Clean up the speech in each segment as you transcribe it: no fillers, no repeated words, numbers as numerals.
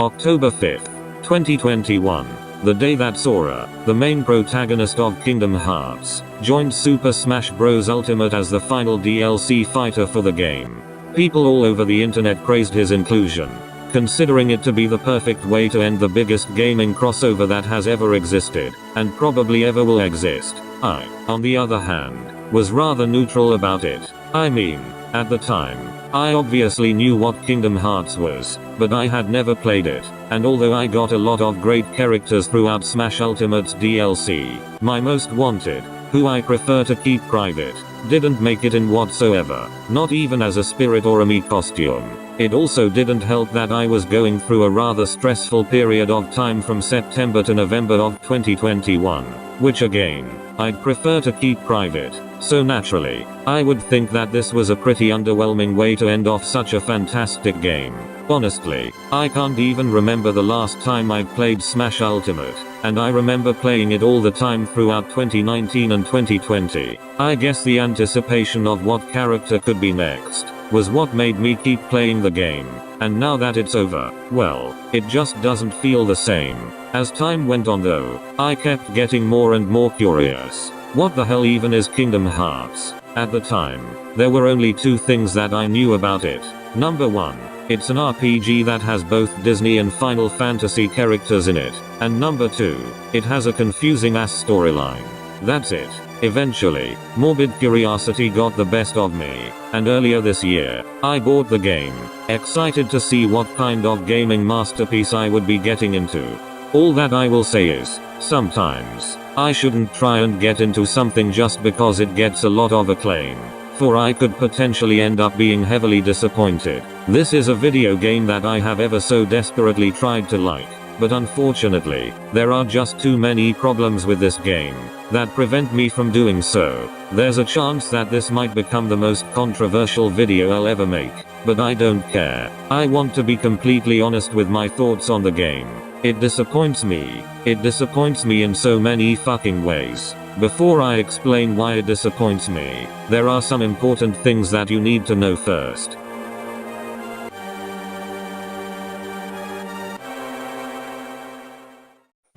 October 5th, 2021. The day that Sora, the main protagonist of Kingdom Hearts, joined Super Smash Bros. Ultimate as the final DLC fighter for the game. People all over the internet praised his inclusion, considering it to be the perfect way to end the biggest gaming crossover that has ever existed, and probably ever will exist. I, on the other hand, was rather neutral about it. I mean, at the time, I obviously knew what Kingdom Hearts was, but I had never played it, and although I got a lot of great characters throughout Smash Ultimate's DLC, my most wanted, who I prefer to keep private, didn't make it in whatsoever, not even as a Spirit or a Mii costume. It also didn't help that I was going through a rather stressful period of time from September to November of 2021, which again, I'd prefer to keep private. So naturally, I would think that this was a pretty underwhelming way to end off such a fantastic game. Honestly, I can't even remember the last time I played Smash Ultimate, and I remember playing it all the time throughout 2019 and 2020. I guess the anticipation of what character could be next was what made me keep playing the game, and now that it's over, well, it just doesn't feel the same. As time went on though, I kept getting more and more curious. What the hell even is Kingdom Hearts? At the time, there were only two things that I knew about it. Number one, it's an RPG that has both Disney and Final Fantasy characters in it, and number two, it has a confusing ass storyline. That's it. Eventually, morbid curiosity got the best of me, and earlier this year, I bought the game, excited to see what kind of gaming masterpiece I would be getting into. All that I will say is, sometimes, I shouldn't try and get into something just because it gets a lot of acclaim, for I could potentially end up being heavily disappointed. This is a video game that I have ever so desperately tried to like, but unfortunately, there are just too many problems with this game that prevent me from doing so. There's a chance that this might become the most controversial video I'll ever make, but I don't care. I want to be completely honest with my thoughts on the game. It disappoints me. It disappoints me in so many fucking ways. Before I explain why it disappoints me, there are some important things that you need to know first.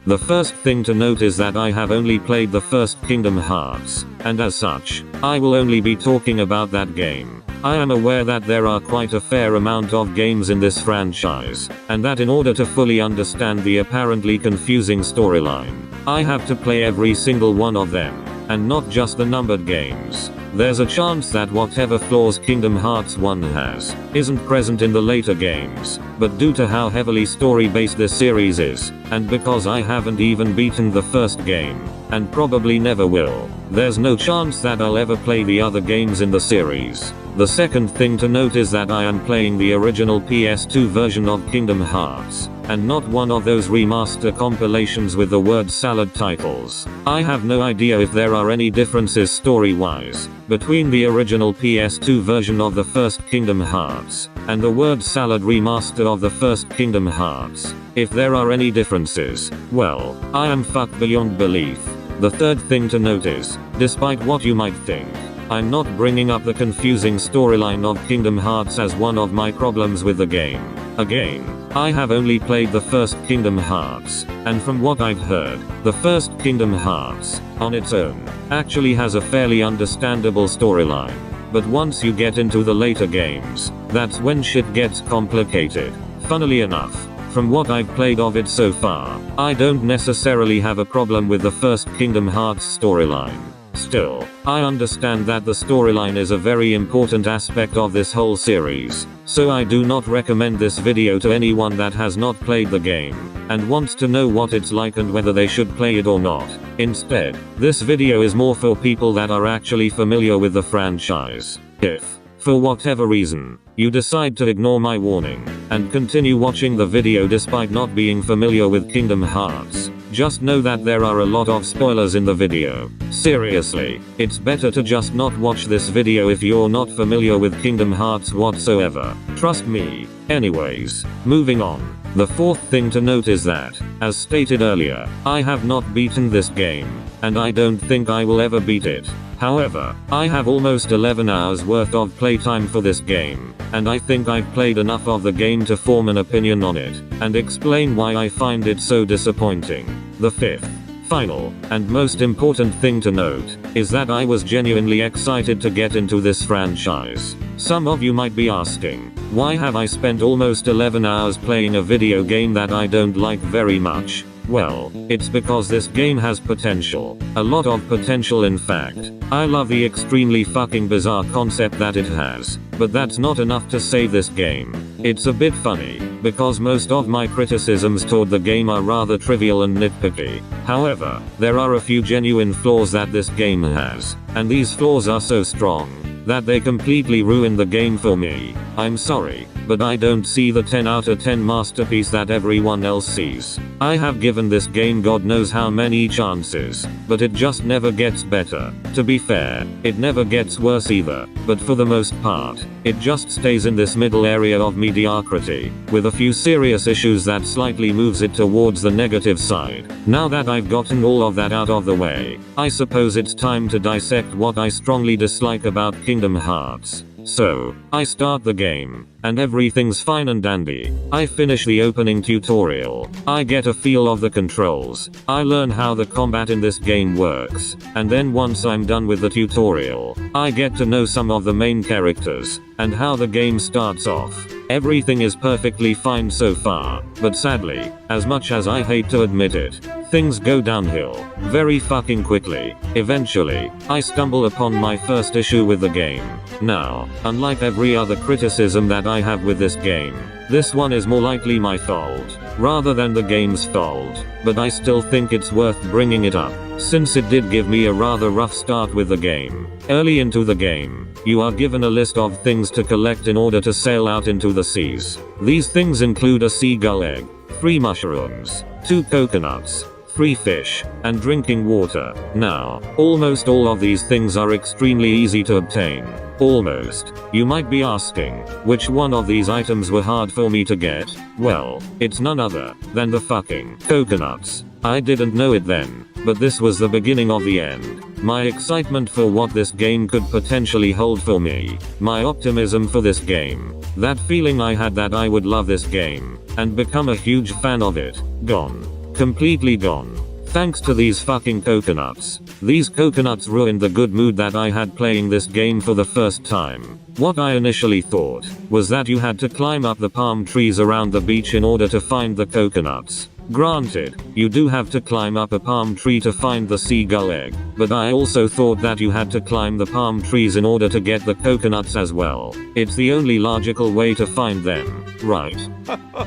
The first thing to note is that I have only played the first Kingdom Hearts, and as such, I will only be talking about that game. I am aware that there are quite a fair amount of games in this franchise, and that in order to fully understand the apparently confusing storyline, I have to play every single one of them, and not just the numbered games. There's a chance that whatever flaws Kingdom Hearts 1 has, isn't present in the later games, but due to how heavily story-based this series is, and because I haven't even beaten the first game, and probably never will, there's no chance that I'll ever play the other games in the series. The second thing to note is that I am playing the original PS2 version of Kingdom Hearts, and not one of those remaster compilations with the word salad titles. I have no idea if there are any differences story-wise between the original PS2 version of the first Kingdom Hearts and the word salad remaster of the first Kingdom Hearts. If there are any differences, well, I am fucked beyond belief. The third thing to note is, despite what you might think, I'm not bringing up the confusing storyline of Kingdom Hearts as one of my problems with the game. Again, I have only played the first Kingdom Hearts, and from what I've heard, the first Kingdom Hearts, on its own, actually has a fairly understandable storyline. But once you get into the later games, that's when shit gets complicated. Funnily enough, from what I've played of it so far, I don't necessarily have a problem with the first Kingdom Hearts storyline. Still, I understand that the storyline is a very important aspect of this whole series, so I do not recommend this video to anyone that has not played the game, and wants to know what it's like and whether they should play it or not. Instead, this video is more for people that are actually familiar with the franchise. If, for whatever reason, you decide to ignore my warning, and continue watching the video despite not being familiar with Kingdom Hearts, just know that there are a lot of spoilers in the video. Seriously, it's better to just not watch this video if you're not familiar with Kingdom Hearts whatsoever. Trust me. Anyways, moving on. The fourth thing to note is that, as stated earlier, I have not beaten this game, and I don't think I will ever beat it. However, I have almost 11 hours worth of playtime for this game, and I think I've played enough of the game to form an opinion on it, and explain why I find it so disappointing. The fifth, final, and most important thing to note, is that I was genuinely excited to get into this franchise. Some of you might be asking, why have I spent almost 11 hours playing a video game that I don't like very much? Well, it's because this game has potential. A lot of potential in fact. I love the extremely fucking bizarre concept that it has. But that's not enough to save this game. It's a bit funny, because most of my criticisms toward the game are rather trivial and nitpicky. However, there are a few genuine flaws that this game has. And these flaws are so strong that they completely ruin the game for me. I'm sorry, but I don't see the 10 out of 10 masterpiece that everyone else sees. I have given this game God knows how many chances, but it just never gets better. To be fair, it never gets worse either, but for the most part, it just stays in this middle area of mediocrity, with a few serious issues that slightly moves it towards the negative side. Now that I've gotten all of that out of the way, I suppose it's time to dissect what I strongly dislike about Kingdom Hearts. So, I start the game, and everything's fine and dandy. I finish the opening tutorial. I get a feel of the controls. I learn how the combat in this game works. And then once I'm done with the tutorial, I get to know some of the main characters, and how the game starts off. Everything is perfectly fine so far, but sadly, as much as I hate to admit it, things go downhill very fucking quickly. Eventually, I stumble upon my first issue with the game. Now, unlike every other criticism that I have with this game, this one is more likely my fault, rather than the game's fault, but I still think it's worth bringing it up, since it did give me a rather rough start with the game. Early into the game, you are given a list of things to collect in order to sail out into the seas. These things include a seagull egg, 3 mushrooms, 2 coconuts, 3 fish, and drinking water. Now, almost all of these things are extremely easy to obtain. Almost. You might be asking, which one of these items were hard for me to get? Well, it's none other than the fucking coconuts. I didn't know it then, but this was the beginning of the end. My excitement for what this game could potentially hold for me, my optimism for this game, that feeling I had that I would love this game, and become a huge fan of it, gone. Completely gone. Thanks to these fucking coconuts. These coconuts ruined the good mood that I had playing this game for the first time. What I initially thought was that you had to climb up the palm trees around the beach in order to find the coconuts. Granted, you do have to climb up a palm tree to find the seagull egg, but I also thought that you had to climb the palm trees in order to get the coconuts as well. It's the only logical way to find them, right?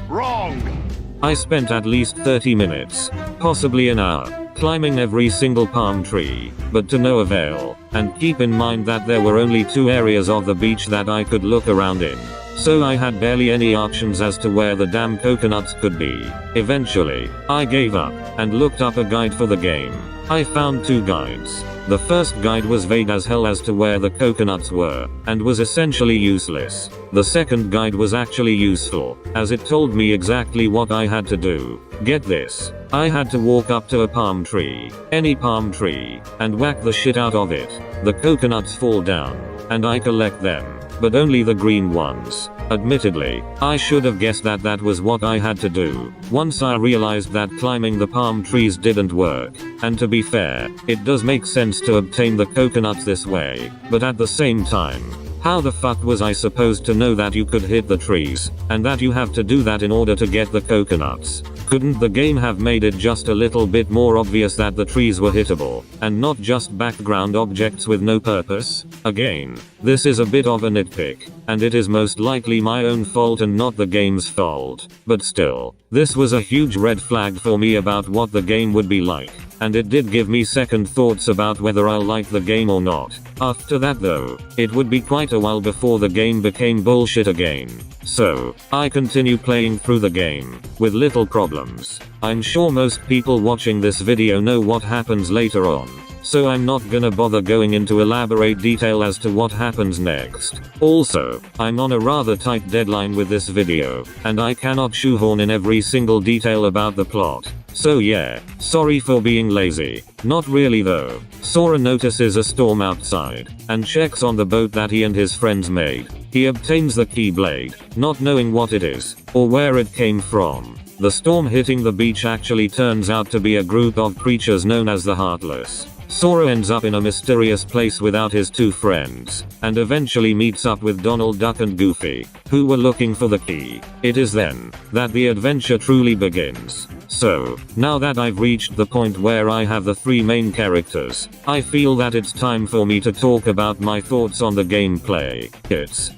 Wrong! I spent at least 30 minutes, possibly an hour, climbing every single palm tree, but to no avail, and keep in mind that there were only 2 areas of the beach that I could look around in. So I had barely any options as to where the damn coconuts could be. Eventually, I gave up, and looked up a guide for the game. I found 2 guides. The first guide was vague as hell as to where the coconuts were, and was essentially useless. The second guide was actually useful, as it told me exactly what I had to do. Get this. I had to walk up to a palm tree, any palm tree, and whack the shit out of it. The coconuts fall down, and I collect them, but only the green ones. Admittedly, I should have guessed that that was what I had to do, once I realized that climbing the palm trees didn't work. And to be fair, it does make sense to obtain the coconuts this way, but at the same time, how the fuck was I supposed to know that you could hit the trees, and that you have to do that in order to get the coconuts? Couldn't the game have made it just a little bit more obvious that the trees were hittable, and not just background objects with no purpose? Again, this is a bit of a nitpick, and it is most likely my own fault and not the game's fault. But still, this was a huge red flag for me about what the game would be like, and it did give me second thoughts about whether I'll like the game or not. After that though, it would be quite a while before the game became bullshit again. So, I continue playing through the game, with little problems. I'm sure most people watching this video know what happens later on, so I'm not gonna bother going into elaborate detail as to what happens next. Also, I'm on a rather tight deadline with this video, and I cannot shoehorn in every single detail about the plot. So yeah, sorry for being lazy. Not really though. Sora notices a storm outside, and checks on the boat that he and his friends made. He obtains the Keyblade, not knowing what it is, or where it came from. The storm hitting the beach actually turns out to be a group of creatures known as the Heartless. Sora ends up in a mysterious place without his two friends, and eventually meets up with Donald Duck and Goofy, who were looking for the key. It is then that the adventure truly begins. So, now that I've reached the point where I have the three main characters, I feel that it's time for me to talk about my thoughts on the gameplay. It's,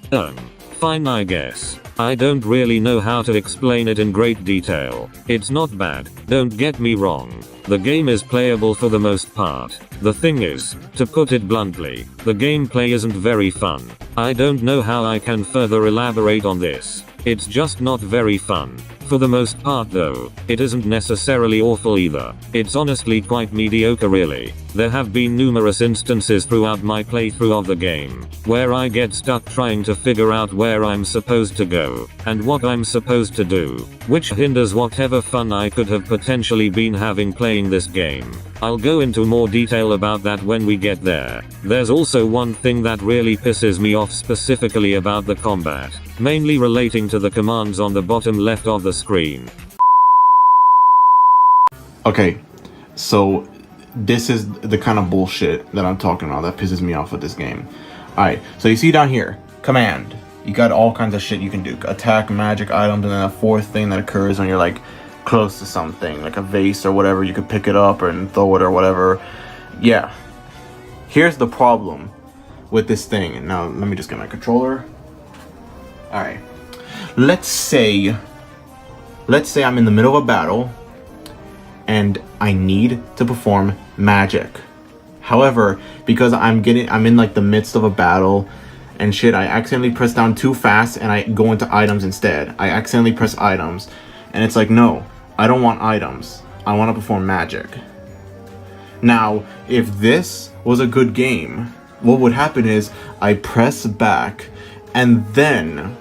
fine I guess. I don't really know how to explain it in great detail. It's not bad, don't get me wrong. The game is playable for the most part. The thing is, to put it bluntly, the gameplay isn't very fun. I don't know how I can further elaborate on this. It's just not very fun. For the most part though, it isn't necessarily awful either. It's honestly quite mediocre really. There have been numerous instances throughout my playthrough of the game, where I get stuck trying to figure out where I'm supposed to go, and what I'm supposed to do, which hinders whatever fun I could have potentially been having playing this game. I'll go into more detail about that when we get there. There's also one thing that really pisses me off specifically about the combat, mainly relating to the commands on the bottom left of the screen. Okay, so this is the kind of bullshit that I'm talking about that pisses me off with this game. Alright, so you see down here, command. You got all kinds of shit you can do. Attack, magic items, and then a fourth thing that occurs when you're like close to something, like a vase or whatever. You could pick it up and throw it or whatever. Yeah. Here's the problem with this thing. Now, let me just get my controller. Alright. Let's say I'm in the middle of a battle and I need to perform magic. However, because I'm in like the midst of a battle and shit, I accidentally press down too fast and I go into items instead. I accidentally press items and it's like, no, I don't want items. I want to perform magic. Now, if this was a good game, what would happen is I press back and then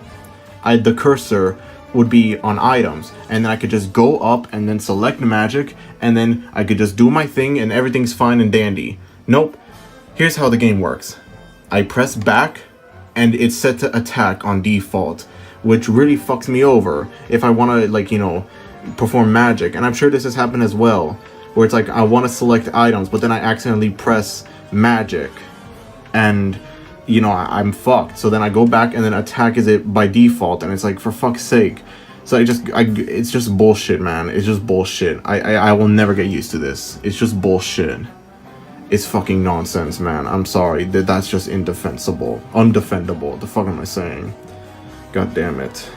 the cursor would be on items, and then I could just go up and then select magic, and then I could just do my thing and everything's fine and dandy. Nope. Here's how the game works. I press back and it's set to attack on default, which really fucks me over if I want to, like, you know, perform magic. And I'm sure this has happened as well, where it's like I want to select items but then I accidentally press magic and you know, I'm fucked. So then I go back and then attack is it by default, and it's like, for fuck's sake. So it's just bullshit, man. It's just bullshit. I will never get used to this. It's just bullshit. It's fucking nonsense, man. I'm sorry. That's just indefensible. Undefendable. The fuck am I saying? God damn it.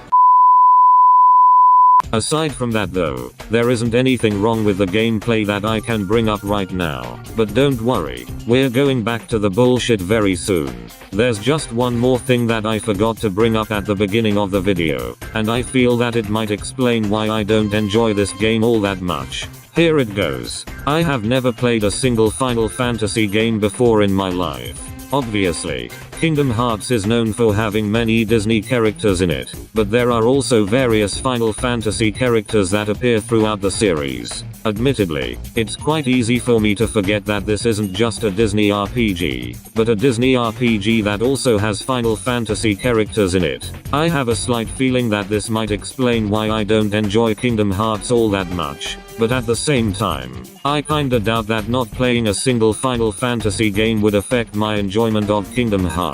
Aside from that though, there isn't anything wrong with the gameplay that I can bring up right now. But don't worry, we're going back to the bullshit very soon. There's just one more thing that I forgot to bring up at the beginning of the video, and I feel that it might explain why I don't enjoy this game all that much. Here it goes. I have never played a single Final Fantasy game before in my life. Obviously, Kingdom Hearts is known for having many Disney characters in it, but there are also various Final Fantasy characters that appear throughout the series. Admittedly, it's quite easy for me to forget that this isn't just a Disney RPG, but a Disney RPG that also has Final Fantasy characters in it. I have a slight feeling that this might explain why I don't enjoy Kingdom Hearts all that much, but at the same time, I kinda doubt that not playing a single Final Fantasy game would affect my enjoyment of Kingdom Hearts.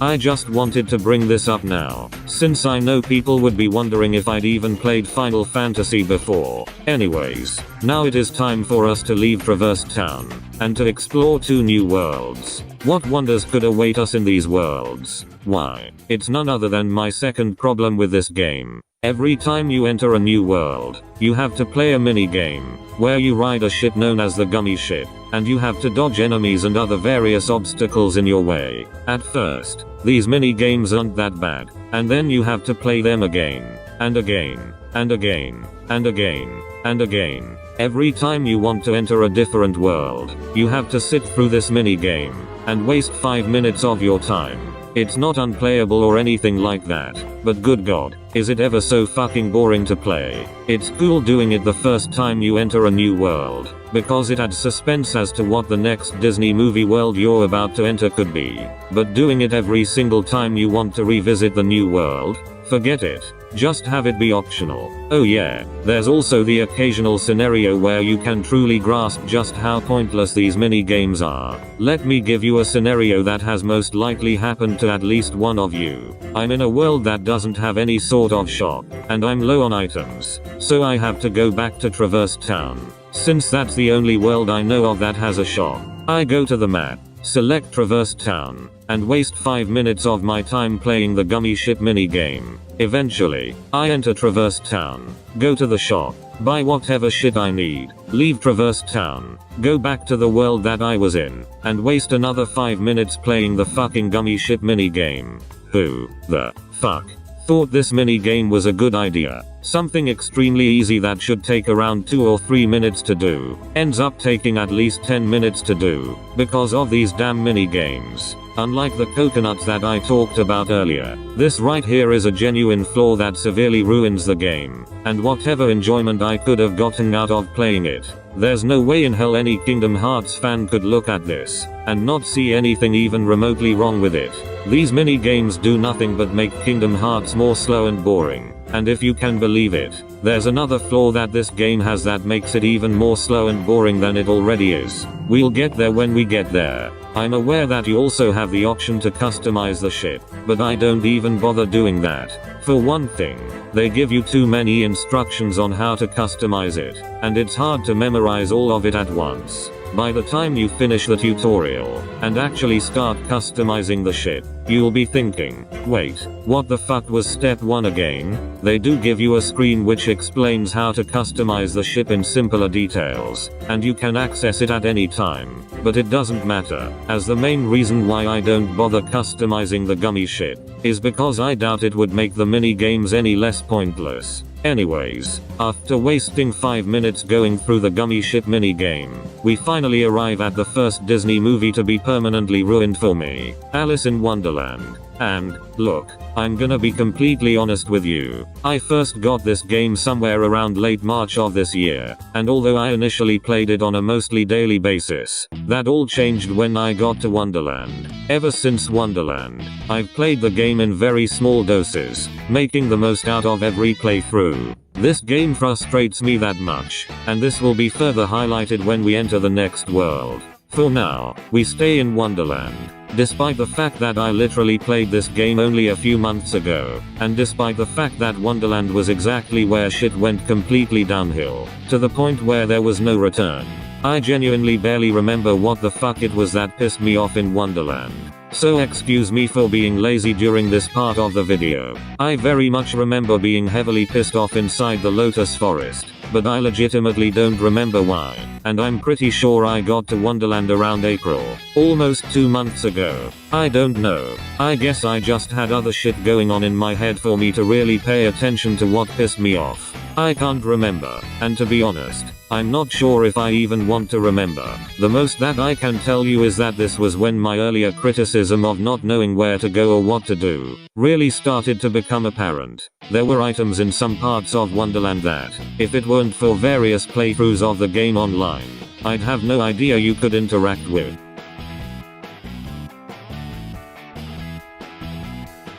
I just wanted to bring this up now, since I know people would be wondering if I'd even played Final Fantasy before. Anyways, now it is time for us to leave Traverse Town, and to explore 2 new worlds. What wonders could await us in these worlds? Why, it's none other than my second problem with this game. Every time you enter a new world, you have to play a mini-game, where you ride a ship known as the Gummy Ship, and you have to dodge enemies and other various obstacles in your way. At first, these mini-games aren't that bad, and then you have to play them again. and again, and again, and again, and again. Every time you want to enter a different world, you have to sit through this mini game, and waste 5 minutes of your time. It's not unplayable or anything like that, but good god, is it ever so fucking boring to play. It's cool doing it the first time you enter a new world, because it adds suspense as to what the next Disney movie world you're about to enter could be, but doing it every single time you want to revisit the new world? Forget it. Just have it be optional. Oh yeah, there's also the occasional scenario where you can truly grasp just how pointless these mini games are. Let me give you a scenario that has most likely happened to at least one of you. I'm in a world that doesn't have any sort of shop, and I'm low on items, so I have to go back to Traverse Town. Since that's the only world I know of that has a shop, I go to the map, select Traverse Town, and waste 5 minutes of my time playing the gummy ship mini game. Eventually, I enter Traverse Town, go to the shop, buy whatever shit I need, leave Traverse Town, go back to the world that I was in, and waste another 5 minutes playing the fucking gummy ship mini game. Who the fuck thought this mini game was a good idea? Something extremely easy that should take around 2 or 3 minutes to do, ends up taking at least 10 minutes to do, because of these damn mini games. Unlike the coconuts that I talked about earlier, this right here is a genuine flaw that severely ruins the game, and whatever enjoyment I could have gotten out of playing it. There's no way in hell any Kingdom Hearts fan could look at this, and not see anything even remotely wrong with it. These mini games do nothing but make Kingdom Hearts more slow and boring. And if you can believe it, there's another flaw that this game has that makes it even more slow and boring than it already is. We'll get there when we get there. I'm aware that you also have the option to customize the ship, but I don't even bother doing that. For one thing, they give you too many instructions on how to customize it, and it's hard to memorize all of it at once. By the time you finish the tutorial, and actually start customizing the ship, you'll be thinking, wait, what the fuck was step 1 again? They do give you a screen which explains how to customize the ship in simpler details, and you can access it at any time, but it doesn't matter, as the main reason why I don't bother customizing the gummy ship, is because I doubt it would make the mini games any less pointless. Anyways, after wasting 5 minutes going through the gummy ship mini game, we finally arrive at the first Disney movie to be permanently ruined for me, Alice in Wonderland. And, look, I'm gonna be completely honest with you, I first got this game somewhere around late March of this year, and although I initially played it on a mostly daily basis, that all changed when I got to Wonderland. Ever since Wonderland, I've played the game in very small doses, making the most out of every playthrough. This game frustrates me that much, and this will be further highlighted when we enter the next world. For now, we stay in Wonderland. Despite the fact that I literally played this game only a few months ago, and despite the fact that Wonderland was exactly where shit went completely downhill, to the point where there was no return, I genuinely barely remember what the fuck it was that pissed me off in Wonderland. So excuse me for being lazy during this part of the video. I very much remember being heavily pissed off inside the Lotus Forest, but I legitimately don't remember why, and I'm pretty sure I got to Wonderland around April, almost 2 months ago. I don't know, I guess I just had other shit going on in my head for me to really pay attention to what pissed me off. I can't remember, and to be honest, I'm not sure if I even want to remember. The most that I can tell you is that this was when my earlier criticism of not knowing where to go or what to do really started to become apparent. There were items in some parts of Wonderland that, if it weren't for various playthroughs of the game online, I'd have no idea you could interact with.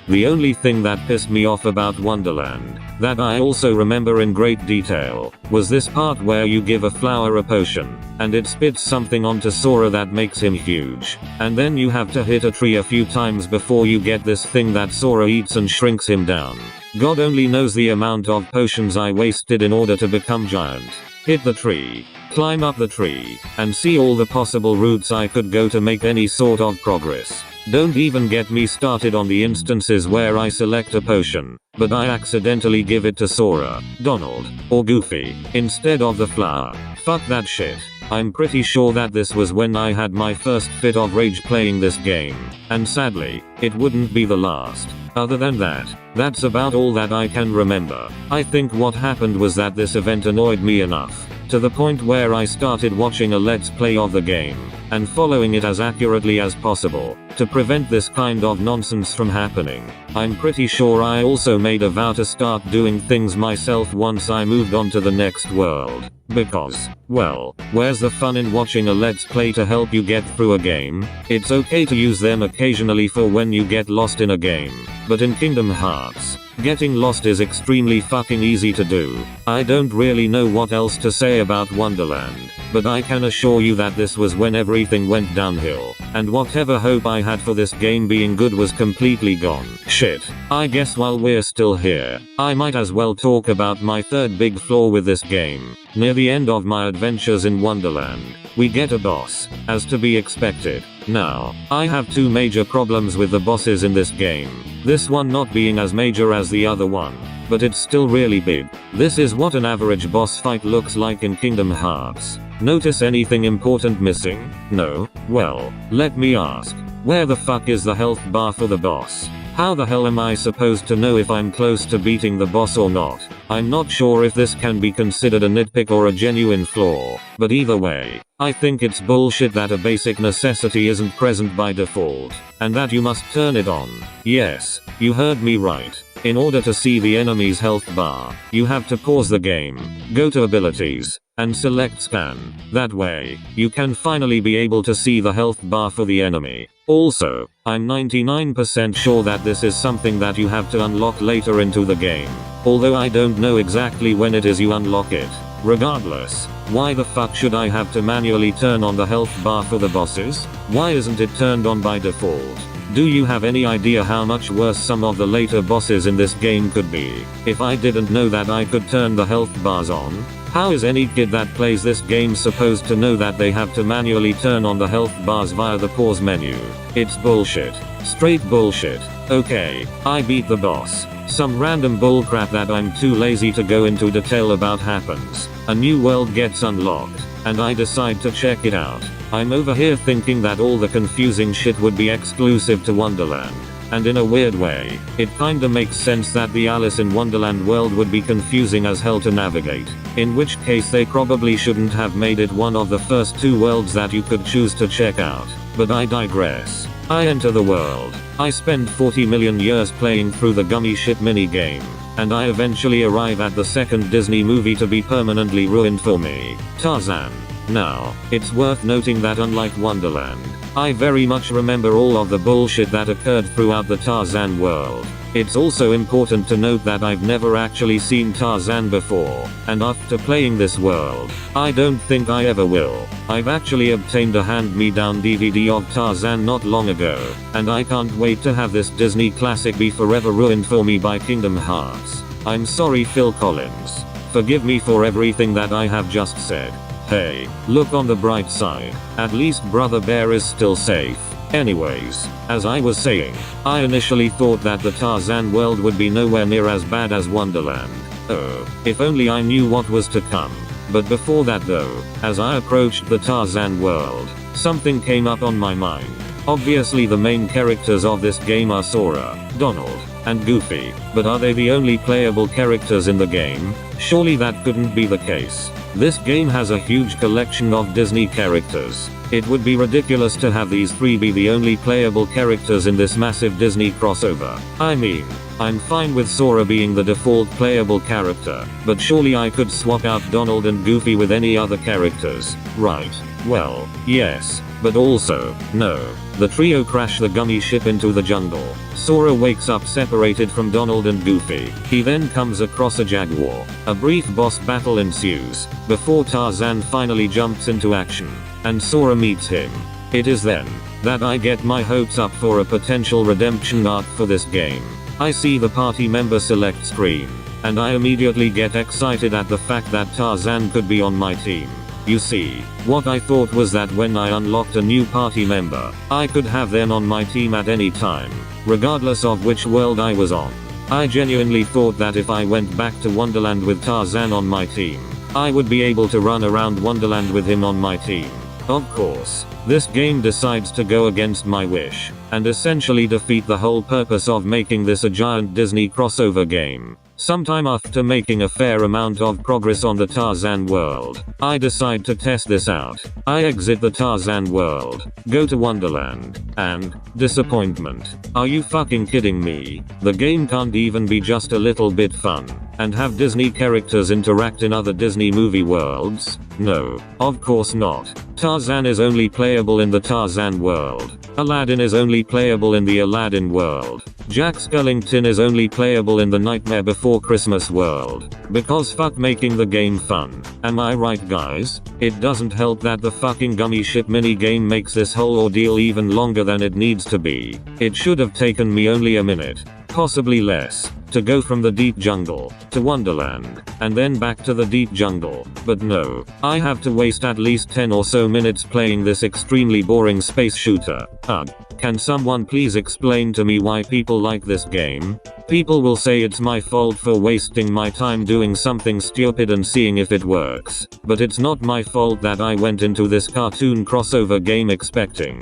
The only thing that pissed me off about Wonderland, that I also remember in great detail, was this part where you give a flower a potion, and it spits something onto Sora that makes him huge, and then you have to hit a tree a few times before you get this thing that Sora eats and shrinks him down. God only knows the amount of potions I wasted in order to become giant. Hit the tree, climb up the tree, and see all the possible routes I could go to make any sort of progress. Don't even get me started on the instances where I select a potion, but I accidentally give it to Sora, Donald, or Goofy, instead of the flower. Fuck that shit. I'm pretty sure that this was when I had my first fit of rage playing this game, and sadly, it wouldn't be the last. Other than that, that's about all that I can remember. I think what happened was that this event annoyed me enough, to the point where I started watching a let's play of the game, and following it as accurately as possible, to prevent this kind of nonsense from happening. I'm pretty sure I also made a vow to start doing things myself once I moved on to the next world. Because, well, where's the fun in watching a let's play to help you get through a game? It's okay to use them occasionally for when you get lost in a game, but in Kingdom Hearts, getting lost is extremely fucking easy to do. I don't really know what else to say about Wonderland, but I can assure you that this was when everything went downhill, and whatever hope I had for this game being good was completely gone. Shit. I guess while we're still here, I might as well talk about my third big flaw with this game. Near the end of my adventures in Wonderland, we get a boss, as to be expected. Now, I have two major problems with the bosses in this game, this one not being as major as the other one, but it's still really big. This is what an average boss fight looks like in Kingdom Hearts. Notice anything important missing? No? Well, let me ask. Where the fuck is the health bar for the boss? How the hell am I supposed to know if I'm close to beating the boss or not? I'm not sure if this can be considered a nitpick or a genuine flaw, but either way, I think it's bullshit that a basic necessity isn't present by default, and that you must turn it on. Yes, you heard me right. In order to see the enemy's health bar, you have to pause the game, go to abilities, and select scan. That way, you can finally be able to see the health bar for the enemy. Also, I'm 99% sure that this is something that you have to unlock later into the game, although I don't know exactly when it is you unlock it. Regardless, why the fuck should I have to manually turn on the health bar for the bosses? Why isn't it turned on by default? Do you have any idea how much worse some of the later bosses in this game could be, if I didn't know that I could turn the health bars on? How is any kid that plays this game supposed to know that they have to manually turn on the health bars via the pause menu? It's bullshit. Straight bullshit. Okay, I beat the boss. Some random bullcrap that I'm too lazy to go into detail about happens. A new world gets unlocked, and I decide to check it out. I'm over here thinking that all the confusing shit would be exclusive to Wonderland. And in a weird way, it kinda makes sense that the Alice in Wonderland world would be confusing as hell to navigate. In which case they probably shouldn't have made it one of the first two worlds that you could choose to check out. But I digress. I enter the world. I spend 40 million years playing through the gummy ship minigame, and I eventually arrive at the second Disney movie to be permanently ruined for me, Tarzan. Now, it's worth noting that unlike Wonderland, I very much remember all of the bullshit that occurred throughout the Tarzan world. It's also important to note that I've never actually seen Tarzan before, and after playing this world, I don't think I ever will. I've actually obtained a hand-me-down DVD of Tarzan not long ago, and I can't wait to have this Disney classic be forever ruined for me by Kingdom Hearts. I'm sorry, Phil Collins. Forgive me for everything that I have just said. Hey, look on the bright side. At least Brother Bear is still safe. Anyways, as I was saying, I initially thought that the Tarzan world would be nowhere near as bad as Wonderland. Oh, if only I knew what was to come. But before that though, as I approached the Tarzan world, something came up on my mind. Obviously the main characters of this game are Sora, Donald, and Goofy, but are they the only playable characters in the game? Surely that couldn't be the case. This game has a huge collection of Disney characters. It would be ridiculous to have these three be the only playable characters in this massive Disney crossover. I mean, I'm fine with Sora being the default playable character, but surely I could swap out Donald and Goofy with any other characters, right? Well, yes, but also, no. The trio crash the gummy ship into the jungle. Sora wakes up separated from Donald and Goofy. He then comes across a jaguar. A brief boss battle ensues, before Tarzan finally jumps into action, and Sora meets him. It is then that I get my hopes up for a potential redemption arc for this game. I see the party member select screen, and I immediately get excited at the fact that Tarzan could be on my team. You see, what I thought was that when I unlocked a new party member, I could have them on my team at any time, regardless of which world I was on. I genuinely thought that if I went back to Wonderland with Tarzan on my team, I would be able to run around Wonderland with him on my team. Of course, this game decides to go against my wish. and essentially defeat the whole purpose of making this a giant Disney crossover game. Sometime after making a fair amount of progress on the Tarzan world, I decide to test this out. I exit the Tarzan world, go to Wonderland, and disappointment. Are you fucking kidding me? The game can't even be just a little bit fun, and have Disney characters interact in other Disney movie worlds? No, of course not. Tarzan is only playable in the Tarzan world. Aladdin is only playable in the Aladdin world. Jack Skellington is only playable in the Nightmare Before Christmas world. Because fuck making the game fun. Am I right, guys? It doesn't help that the fucking gummy ship minigame makes this whole ordeal even longer than it needs to be. It should have taken me only a minute, possibly less, to go from the deep jungle to Wonderland, and then back to the deep jungle. But no, I have to waste at least 10 or so minutes playing this extremely boring space shooter. Ugh. Can someone please explain to me why people like this game? People will say it's my fault for wasting my time doing something stupid and seeing if it works. But it's not my fault that I went into this cartoon crossover game expecting,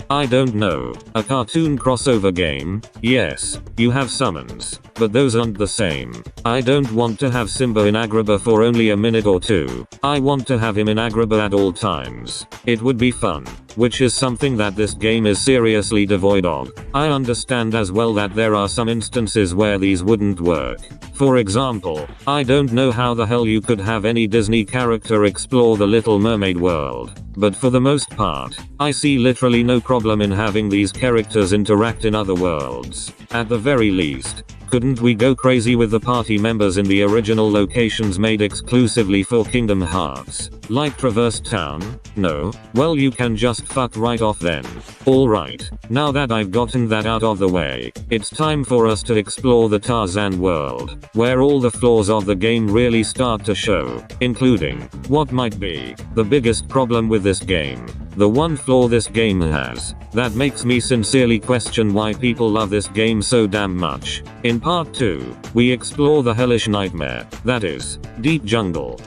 I don't know, a cartoon crossover game? Yes, you have summons, but those aren't the same. I don't want to have Simba in Agrabah for only a minute or two. I want to have him in Agrabah at all times. It would be fun, which is something that this game is seriously devoid of. I understand as well that there are some instances where these wouldn't work. For example, I don't know how the hell you could have any Disney character explore the Little Mermaid world. But for the most part, I see literally no problem in having these characters interact in other worlds. At the very least, couldn't we go crazy with the party members in the original locations made exclusively for Kingdom Hearts? Like Traverse Town? No? Well, you can just fuck right off then. Alright, now that I've gotten that out of the way, it's time for us to explore the Tarzan world, where all the flaws of the game really start to show, including what might be the biggest problem with this game. The one flaw this game has, that makes me sincerely question why people love this game so damn much. In part 2, we explore the hellish nightmare, that is, Deep Jungle.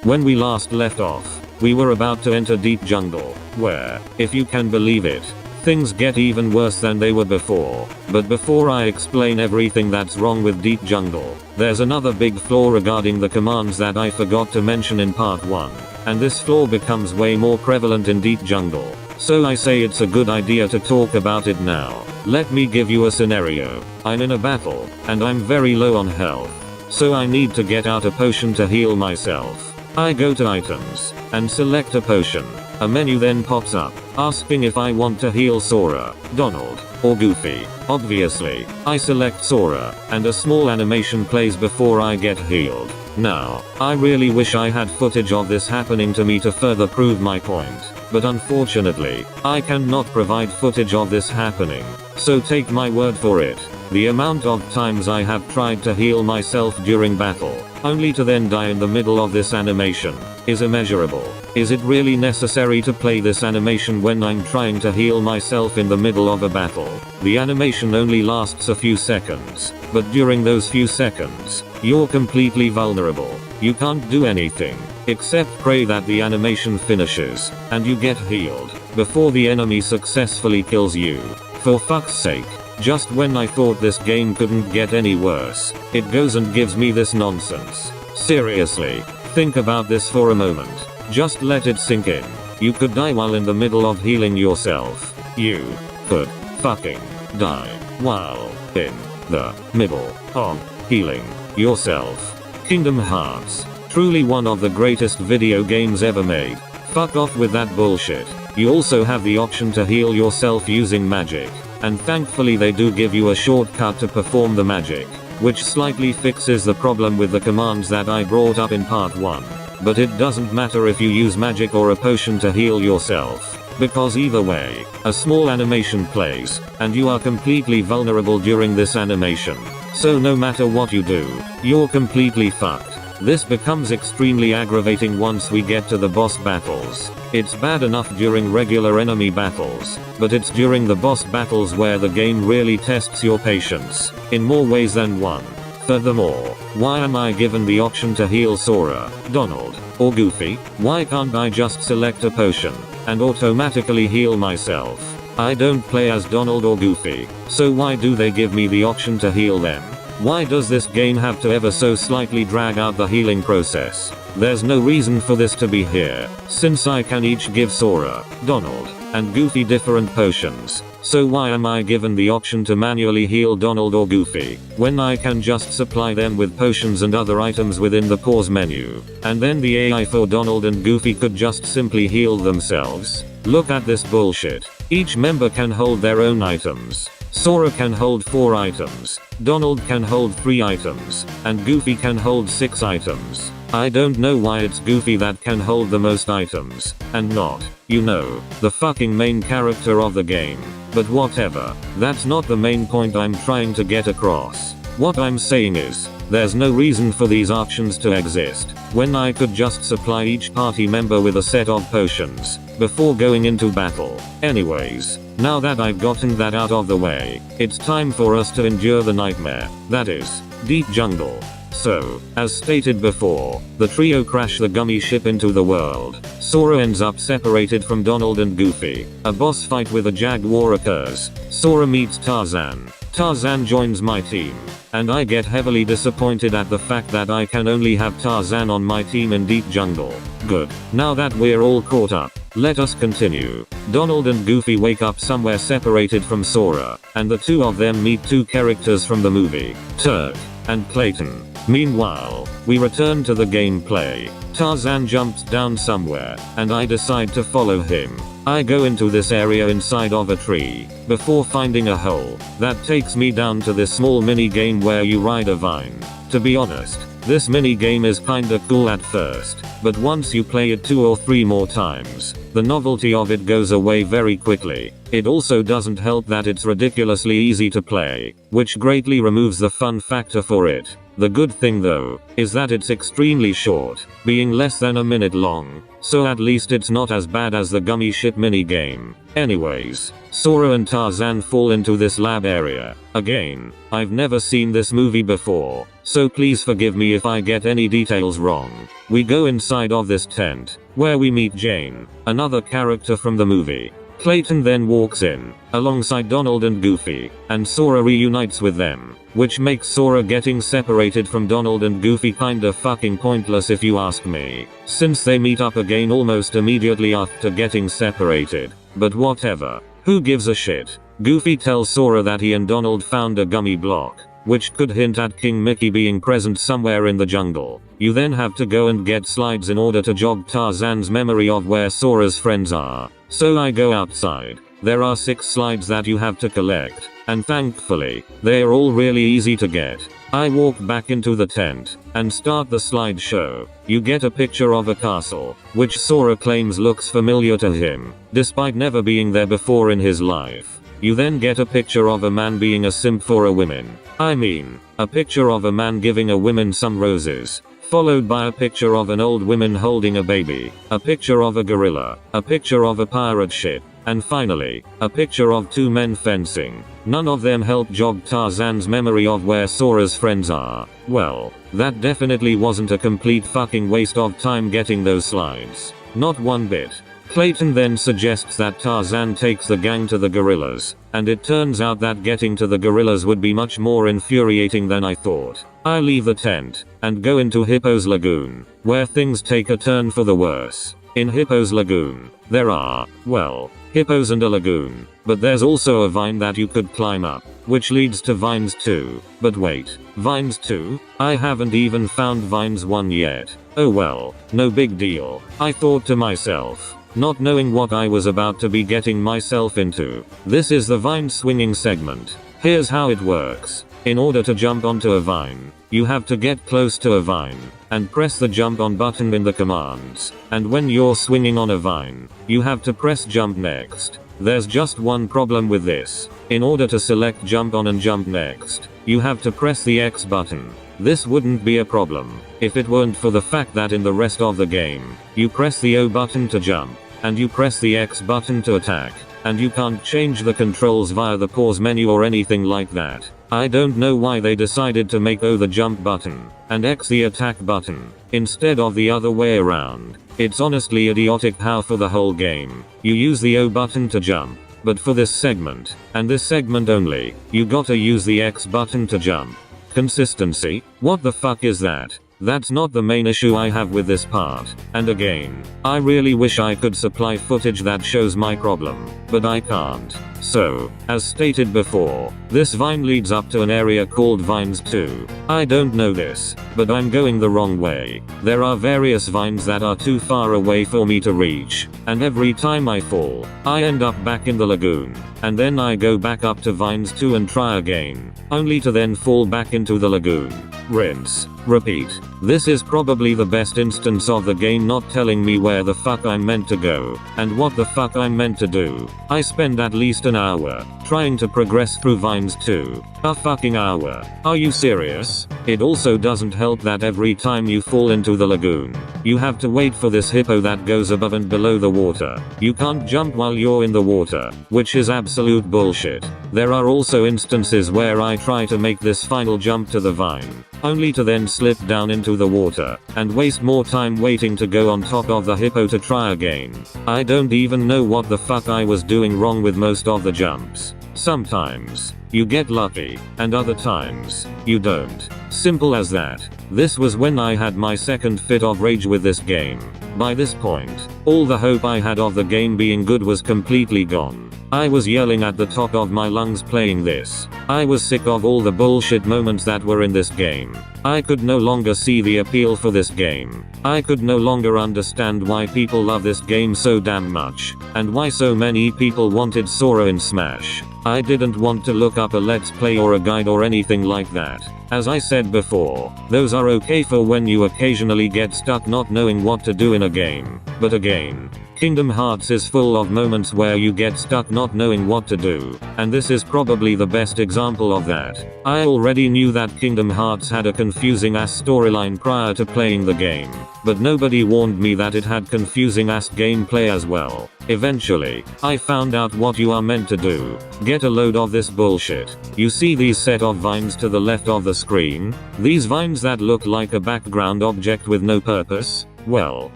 When we last left off, we were about to enter Deep Jungle, where, if you can believe it, things get even worse than they were before. But before I explain everything that's wrong with Deep Jungle, there's another big flaw regarding the commands that I forgot to mention in part 1. And this flaw becomes way more prevalent in Deep Jungle. So I say it's a good idea to talk about it now. Let me give you a scenario. I'm in a battle, and I'm very low on health. So I need to get out a potion to heal myself. I go to items, and select a potion. A menu then pops up, asking if I want to heal Sora, Donald, or Goofy. Obviously, I select Sora, and a small animation plays before I get healed. Now, I really wish I had footage of this happening to me to further prove my point. But unfortunately, I cannot provide footage of this happening. So take my word for it. The amount of times I have tried to heal myself during battle, only to then die in the middle of this animation, is immeasurable. Is it really necessary to play this animation when I'm trying to heal myself in the middle of a battle? The animation only lasts a few seconds, but during those few seconds, you're completely vulnerable. You can't do anything, except pray that the animation finishes, and you get healed, before the enemy successfully kills you. For fuck's sake. Just when I thought this game couldn't get any worse, it goes and gives me this nonsense. Seriously, think about this for a moment. Just let it sink in. You could die while in the middle of healing yourself. You could fucking die while in the middle of healing yourself. Kingdom Hearts. Truly one of the greatest video games ever made. Fuck off with that bullshit. You also have the option to heal yourself using magic. And thankfully they do give you a shortcut to perform the magic, which slightly fixes the problem with the commands that I brought up in part 1. But it doesn't matter if you use magic or a potion to heal yourself, because either way, a small animation plays, and you are completely vulnerable during this animation. So no matter what you do, you're completely fucked. This becomes extremely aggravating once we get to the boss battles. It's bad enough during regular enemy battles, but it's during the boss battles where the game really tests your patience, in more ways than one. Furthermore, why am I given the option to heal Sora, Donald, or Goofy? Why can't I just select a potion? and automatically heal myself. I don't play as Donald or Goofy, so why do they give me the option to heal them? Why does this game have to ever so slightly drag out the healing process? There's no reason for this to be here, since I can each give Sora, Donald, and Goofy different potions. So why am I given the option to manually heal Donald or Goofy, when I can just supply them with potions and other items within the pause menu, and then the AI for Donald and Goofy could just simply heal themselves? Look at this bullshit. Each member can hold their own items. Sora can hold 4 items, Donald can hold 3 items, and Goofy can hold 6 items. I don't know why it's Goofy that can hold the most items, and not, the fucking main character of the game. But whatever, that's not the main point I'm trying to get across. What I'm saying is, there's no reason for these options to exist, when I could just supply each party member with a set of potions, before going into battle. Anyways, now that I've gotten that out of the way, it's time for us to endure the nightmare, that is, Deep Jungle. So, as stated before, the trio crash the gummy ship into the world. Sora ends up separated from Donald and Goofy. A boss fight with a jaguar occurs. Sora meets Tarzan. Tarzan joins my team. And I get heavily disappointed at the fact that I can only have Tarzan on my team in Deep Jungle. Good. Now that we're all caught up, let us continue. Donald and Goofy wake up somewhere separated from Sora, and the two of them meet 2 characters from the movie, Turk and Clayton. Meanwhile, we return to the gameplay. Tarzan jumps down somewhere, and I decide to follow him. I go into this area inside of a tree, before finding a hole, that takes me down to this small mini game where you ride a vine. To be honest, this mini game is kinda cool at first, but once you play it 2 or 3 more times, the novelty of it goes away very quickly. It also doesn't help that it's ridiculously easy to play, which greatly removes the fun factor for it. The good thing though, is that it's extremely short, being less than a minute long, so at least it's not as bad as the gummy ship mini game. Anyways, Sora and Tarzan fall into this lab area. Again, I've never seen this movie before, so please forgive me if I get any details wrong. We go inside of this tent, where we meet Jane, another character from the movie. Clayton then walks in, alongside Donald and Goofy, and Sora reunites with them, which makes Sora getting separated from Donald and Goofy kinda fucking pointless if you ask me, since they meet up again almost immediately after getting separated. But whatever, who gives a shit? Goofy tells Sora that he and Donald found a gummy block, which could hint at King Mickey being present somewhere in the jungle. You then have to go and get slides in order to jog Tarzan's memory of where Sora's friends are. So I go outside. There are 6 slides that you have to collect, and thankfully, they are all really easy to get. I walk back into the tent, and start the slideshow. You get a picture of a castle, which Sora claims looks familiar to him, despite never being there before in his life. You then get a picture of a man being a simp for a woman. I mean, a picture of a man giving a woman some roses, followed by a picture of an old woman holding a baby, a picture of a gorilla, a picture of a pirate ship, and finally, a picture of 2 men fencing. None of them help jog Tarzan's memory of where Sora's friends are. Well, that definitely wasn't a complete fucking waste of time getting those slides. Not one bit. Clayton then suggests that Tarzan takes the gang to the gorillas, and it turns out that getting to the gorillas would be much more infuriating than I thought. I leave the tent, and go into Hippo's Lagoon, where things take a turn for the worse. In Hippo's Lagoon, there are, well, hippos and a lagoon, but there's also a vine that you could climb up, which leads to Vines 2. But wait, Vines 2? I haven't even found Vines 1 yet. Oh well, no big deal, I thought to myself, not knowing what I was about to be getting myself into. This is the vine swinging segment. Here's how it works. In order to jump onto a vine, you have to get close to a vine, and press the jump on button in the commands. And when you're swinging on a vine, you have to press jump next. There's just one problem with this. In order to select jump on and jump next, you have to press the X button. This wouldn't be a problem, if it weren't for the fact that in the rest of the game, you press the O button to jump, and you press the X button to attack, and you can't change the controls via the pause menu or anything like that. I don't know why they decided to make O the jump button, and X the attack button, instead of the other way around. It's honestly idiotic how for the whole game, you use the O button to jump. But for this segment, and this segment only, you gotta use the X button to jump. Consistency? What the fuck is that? That's not the main issue I have with this part. And again, I really wish I could supply footage that shows my problem, but I can't. So, as stated before, this vine leads up to an area called Vines 2. I don't know this, but I'm going the wrong way. There are various vines that are too far away for me to reach, and every time I fall, I end up back in the lagoon, and then I go back up to Vines 2 and try again, only to then fall back into the lagoon. Rinse. Repeat. This is probably the best instance of the game not telling me where the fuck I'm meant to go, and what the fuck I'm meant to do. I spend at least an hour trying to progress through Vines 2. A fucking hour. Are you serious? It also doesn't help that every time you fall into the lagoon, you have to wait for this hippo that goes above and below the water. You can't jump while you're in the water, which is absolute bullshit. There are also instances where I try to make this final jump to the vine, only to then slip down into the water, and waste more time waiting to go on top of the hippo to try again. I don't even know what the fuck I was doing wrong with most of the jumps. Sometimes, you get lucky, and other times, you don't. Simple as that. This was when I had my second fit of rage with this game. By this point, all the hope I had of the game being good was completely gone. I was yelling at the top of my lungs playing this. I was sick of all the bullshit moments that were in this game. I could no longer see the appeal for this game. I could no longer understand why people love this game so damn much, and why so many people wanted Sora in Smash. I didn't want to look up a let's play or a guide or anything like that. As I said before, those are okay for when you occasionally get stuck not knowing what to do in a game. But again, Kingdom Hearts is full of moments where you get stuck not knowing what to do, and this is probably the best example of that. I already knew that Kingdom Hearts had a confusing ass storyline prior to playing the game, but nobody warned me that it had confusing ass gameplay as well. Eventually, I found out what you are meant to do. Get a load of this bullshit. You see these set of vines to the left of the screen? These vines that look like a background object with no purpose? Well,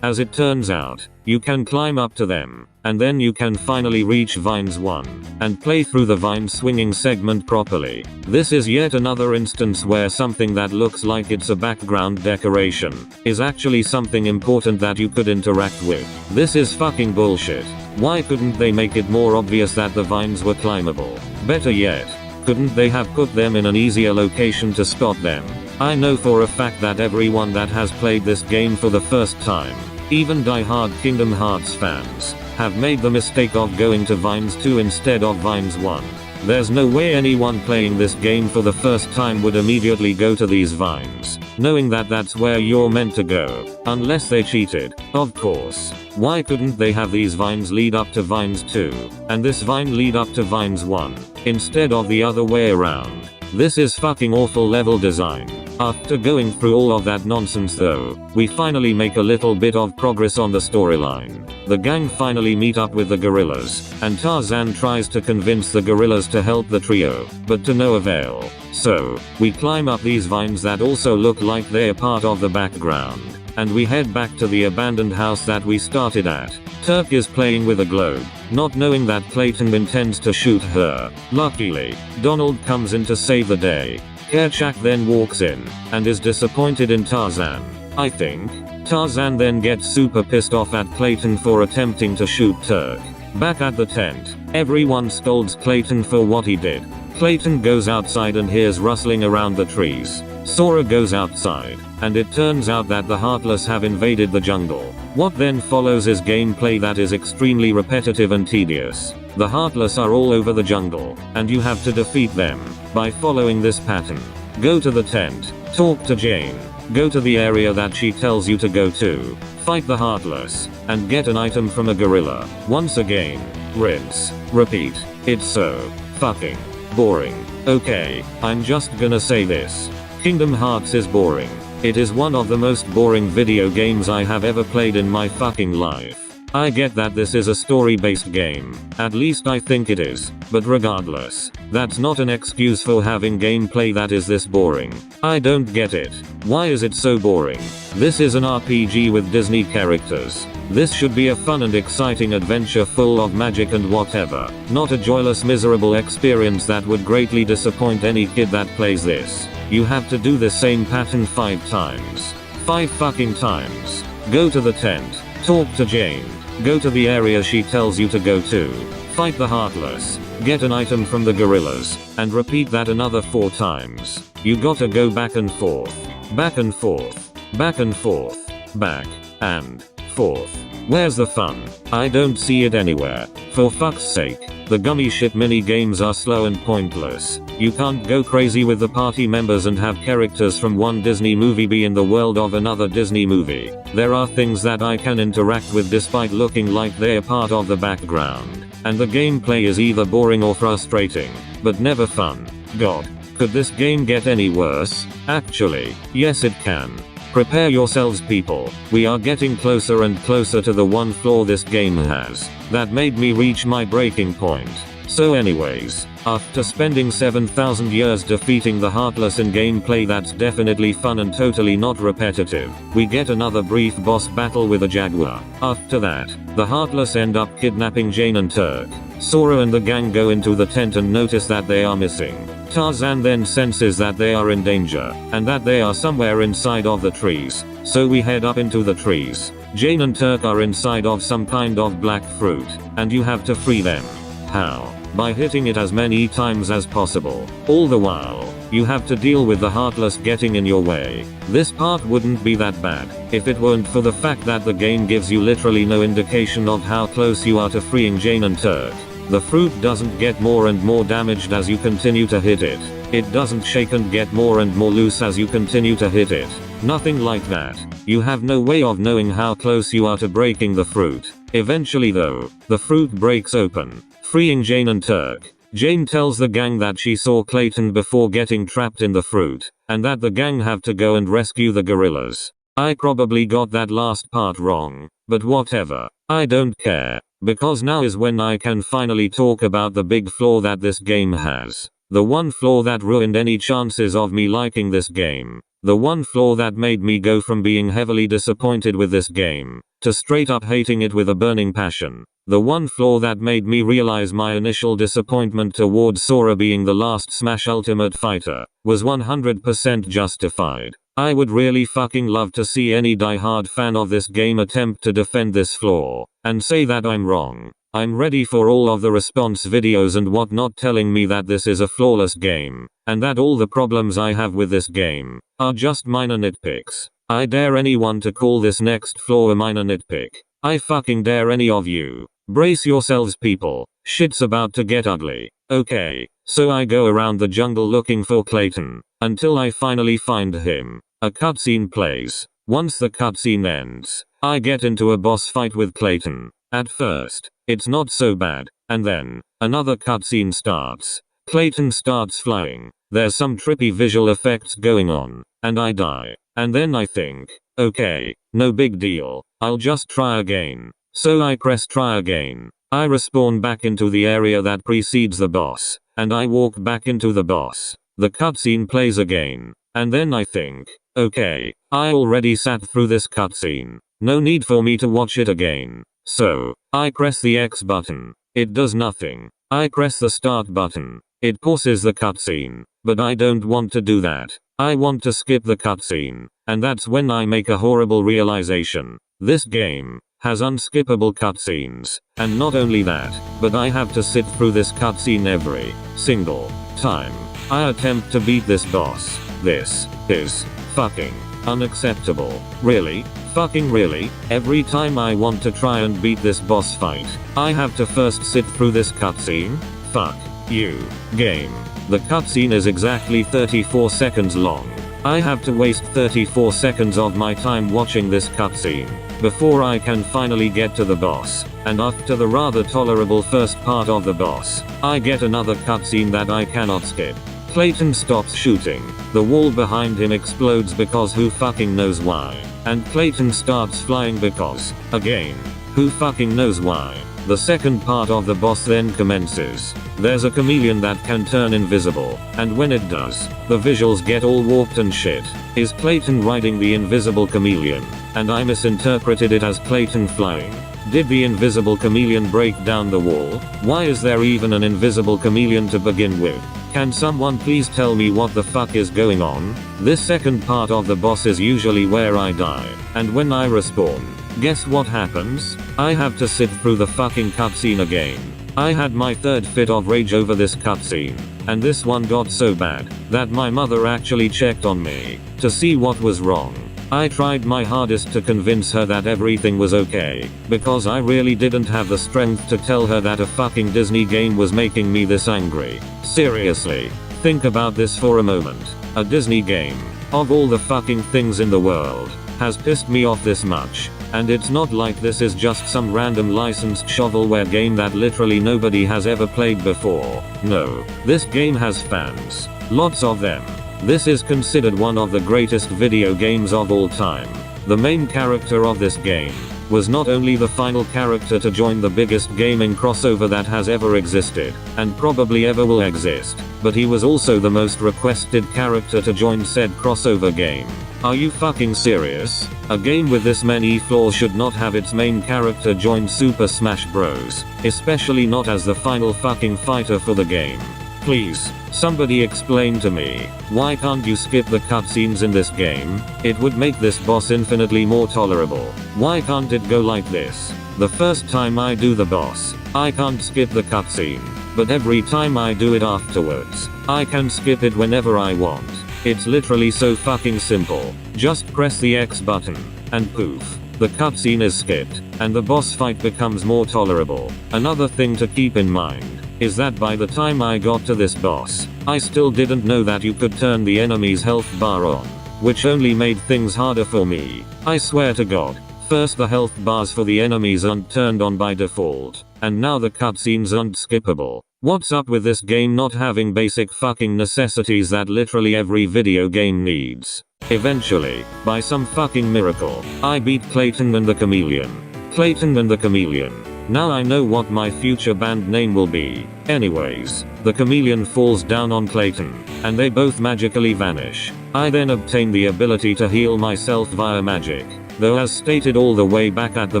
as it turns out, you can climb up to them, and then you can finally reach Vines 1, and play through the vine swinging segment properly. This is yet another instance where something that looks like it's a background decoration is actually something important that you could interact with. This is fucking bullshit. Why couldn't they make it more obvious that the vines were climbable? Better yet, couldn't they have put them in an easier location to spot them? I know for a fact that everyone that has played this game for the first time, even die-hard Kingdom Hearts fans, have made the mistake of going to Vines 2 instead of Vines 1. There's no way anyone playing this game for the first time would immediately go to these vines, knowing that that's where you're meant to go, unless they cheated, of course. Why couldn't they have these vines lead up to Vines 2, and this vine lead up to Vines 1, instead of the other way around? This is fucking awful level design. After going through all of that nonsense though, we finally make a little bit of progress on the storyline. The gang finally meet up with the gorillas, and Tarzan tries to convince the gorillas to help the trio, but to no avail. So, we climb up these vines that also look like they're part of the background, and we head back to the abandoned house that we started at. Turk is playing with a globe, not knowing that Clayton intends to shoot her. Luckily, Donald comes in to save the day. Kerchak then walks in, and is disappointed in Tarzan, I think. Tarzan then gets super pissed off at Clayton for attempting to shoot Turk. Back at the tent, everyone scolds Clayton for what he did. Clayton goes outside and hears rustling around the trees. Sora goes outside, and it turns out that the Heartless have invaded the jungle. What then follows is gameplay that is extremely repetitive and tedious. The Heartless are all over the jungle, and you have to defeat them by following this pattern. Go to the tent, talk to Jane, go to the area that she tells you to go to, fight the Heartless, and get an item from a gorilla. Once again, rinse, repeat. It's so fucking boring. Okay, I'm just gonna say this. Kingdom Hearts is boring. It is one of the most boring video games I have ever played in my fucking life. I get that this is a story-based game, at least I think it is, but regardless, that's not an excuse for having gameplay that is this boring. I don't get it. Why is it so boring? This is an RPG with Disney characters. This should be a fun and exciting adventure full of magic and whatever, not a joyless miserable experience that would greatly disappoint any kid that plays this. You have to do the same pattern 5 times. 5 fucking times. Go to the tent. Talk to Jane. Go to the area she tells you to go to. Fight the Heartless. Get an item from the gorillas. And repeat that another 4 times. You gotta go back and forth. Back and forth. Back and forth. Back. And. Forth. Where's the fun? I don't see it anywhere. For fuck's sake. The gummy ship mini games are slow and pointless. You can't go crazy with the party members and have characters from one Disney movie be in the world of another Disney movie. There are things that I can interact with despite looking like they're part of the background. And the gameplay is either boring or frustrating, but never fun. God. Could this game get any worse? Actually, yes it can. Prepare yourselves people, we are getting closer and closer to the one flaw this game has, that made me reach my breaking point. So anyways, after spending 7,000 years defeating the Heartless in gameplay that's definitely fun and totally not repetitive, we get another brief boss battle with a jaguar. After that, the Heartless end up kidnapping Jane and Turk. Sora and the gang go into the tent and notice that they are missing. Tarzan then senses that they are in danger, and that they are somewhere inside of the trees, so we head up into the trees. Jane and Turk are inside of some kind of black fruit, and you have to free them. How? By hitting it as many times as possible. All the while, you have to deal with the Heartless getting in your way. This part wouldn't be that bad, if it weren't for the fact that the game gives you literally no indication of how close you are to freeing Jane and Turk. The fruit doesn't get more and more damaged as you continue to hit it. It doesn't shake and get more and more loose as you continue to hit it. Nothing like that. You have no way of knowing how close you are to breaking the fruit. Eventually though, the fruit breaks open, freeing Jane and Turk. Jane tells the gang that she saw Clayton before getting trapped in the fruit, and that the gang have to go and rescue the gorillas. I probably got that last part wrong, but whatever. I don't care. Because now is when I can finally talk about the big flaw that this game has. The one flaw that ruined any chances of me liking this game. The one flaw that made me go from being heavily disappointed with this game, to straight up hating it with a burning passion. The one flaw that made me realize my initial disappointment towards Sora being the last Smash Ultimate fighter, was 100% justified. I would really fucking love to see any diehard fan of this game attempt to defend this flaw, and say that I'm wrong. I'm ready for all of the response videos and whatnot telling me that this is a flawless game, and that all the problems I have with this game are just minor nitpicks. I dare anyone to call this next flaw a minor nitpick. I fucking dare any of you. Brace yourselves people, shit's about to get ugly. Okay, so I go around the jungle looking for Clayton, until I finally find him. A cutscene plays. Once the cutscene ends, I get into a boss fight with Clayton. At first, it's not so bad, and then, another cutscene starts. Clayton starts flying, there's some trippy visual effects going on, and I die. And then I think, okay, no big deal, I'll just try again. So I press try again. I respawn back into the area that precedes the boss, and I walk back into the boss. The cutscene plays again, and then I think, okay, I already sat through this cutscene. No need for me to watch it again. So, I press the X button. It does nothing. I press the start button. It pauses the cutscene, but I don't want to do that. I want to skip the cutscene, and that's when I make a horrible realization. This game has unskippable cutscenes, and not only that, but I have to sit through this cutscene every single time I attempt to beat this boss. This is fucking unacceptable. Really? Fucking really? Every time I want to try and beat this boss fight, I have to first sit through this cutscene? Fuck you, game. The cutscene is exactly 34 seconds long. I have to waste 34 seconds of my time watching this cutscene before I can finally get to the boss, and after the rather tolerable first part of the boss, I get another cutscene that I cannot skip. Clayton stops shooting, the wall behind him explodes because who fucking knows why, and Clayton starts flying because, again, Who fucking knows why? The second part of the boss then commences. There's a chameleon that can turn invisible, and when it does, the visuals get all warped and shit. Is Clayton riding the invisible chameleon? And I misinterpreted it as Clayton flying. Did the invisible chameleon break down the wall? Why is there even an invisible chameleon to begin with? Can someone please tell me what the fuck is going on? This second part of the boss is usually where I die, and when I respawn, guess what happens? I have to sit through the fucking cutscene again. I had my third fit of rage over this cutscene, and this one got so bad that my mother actually checked on me to see what was wrong. I tried my hardest to convince her that everything was okay, because I really didn't have the strength to tell her that a fucking Disney game was making me this angry. Seriously, think about this for a moment. A Disney game, of all the fucking things in the world, has pissed me off this much. And it's not like this is just some random licensed shovelware game that literally nobody has ever played before. No, this game has fans. Lots of them. This is considered one of the greatest video games of all time. The main character of this game was not only the final character to join the biggest gaming crossover that has ever existed, and probably ever will exist, but he was also the most requested character to join said crossover game. Are you fucking serious? A game with this many flaws should not have its main character join Super Smash Bros., especially not as the final fucking fighter for the game. Please, somebody explain to me, why can't you skip the cutscenes in this game? It would make this boss infinitely more tolerable. Why can't it go like this? The first time I do the boss, I can't skip the cutscene, but every time I do it afterwards, I can skip it whenever I want. It's literally so fucking simple. Just press the X button, and poof, the cutscene is skipped, and the boss fight becomes more tolerable. Another thing to keep in mind is that by the time I got to this boss, I still didn't know that you could turn the enemy's health bar on, which only made things harder for me. I swear to God. First the health bars for the enemies aren't turned on by default, and now the cutscenes aren't skippable. What's up with this game not having basic fucking necessities that literally every video game needs? Eventually, by some fucking miracle, I beat Clayton and the Chameleon. Clayton and the Chameleon. Now I know what my future band name will be. Anyways, the chameleon falls down on Clayton, and they both magically vanish. I then obtain the ability to heal myself via magic. Though as stated all the way back at the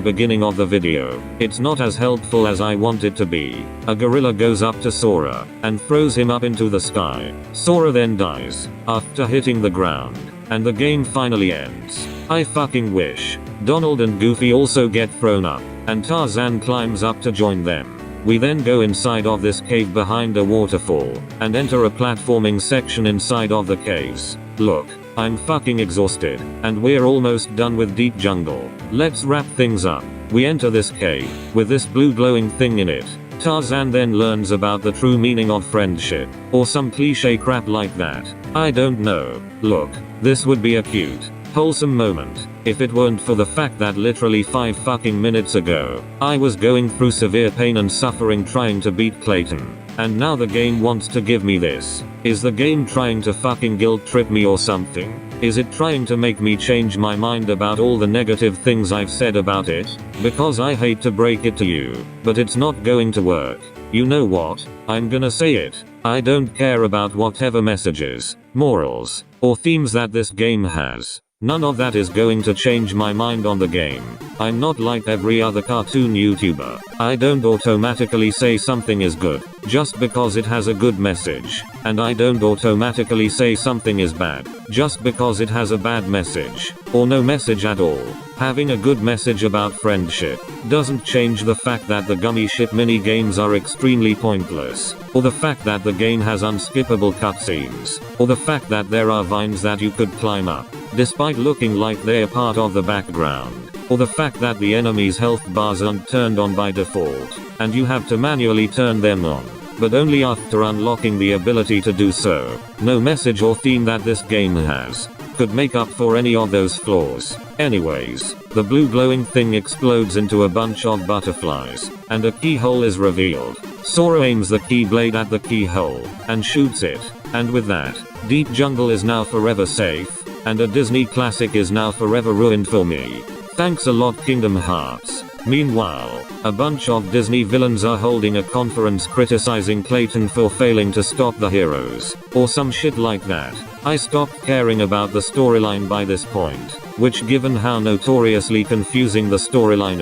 beginning of the video, it's not as helpful as I want it to be. A gorilla goes up to Sora, and throws him up into the sky. Sora then dies, after hitting the ground, and the game finally ends. I fucking wish. Donald and Goofy also get thrown up, and Tarzan climbs up to join them. We then go inside of this cave behind a waterfall, and enter a platforming section inside of the caves. Look, I'm fucking exhausted, and we're almost done with Deep Jungle. Let's wrap things up. We enter this cave, with this blue glowing thing in it. Tarzan then learns about the true meaning of friendship, or some cliche crap like that. I don't know. Look, this would be a cute, wholesome moment, if it weren't for the fact that literally 5 fucking minutes ago, I was going through severe pain and suffering trying to beat Clayton. And now the game wants to give me this. Is the game trying to fucking guilt trip me or something? Is it trying to make me change my mind about all the negative things I've said about it? Because I hate to break it to you, but it's not going to work. You know what? I'm gonna say it. I don't care about whatever messages, morals, or themes that this game has. None of that is going to change my mind on the game. I'm not like every other cartoon YouTuber. I don't automatically say something is good, just because it has a good message. And I don't automatically say something is bad, just because it has a bad message, or no message at all. Having a good message about friendship doesn't change the fact that the gummy shit mini games are extremely pointless, or the fact that the game has unskippable cutscenes, or the fact that there are vines that you could climb up, despite looking like they're part of the background, or the fact that the enemy's health bars aren't turned on by default, and you have to manually turn them on, but only after unlocking the ability to do so. No message or theme that this game has could make up for any of those flaws. Anyways, the blue glowing thing explodes into a bunch of butterflies, and a keyhole is revealed. Sora aims the keyblade at the keyhole, and shoots it, and with that, Deep Jungle is now forever safe, and a Disney classic is now forever ruined for me. Thanks a lot Kingdom Hearts. Meanwhile, a bunch of Disney villains are holding a conference criticizing Clayton for failing to stop the heroes, or some shit like that. I stopped caring about the storyline by this point, which given how notoriously confusing the storyline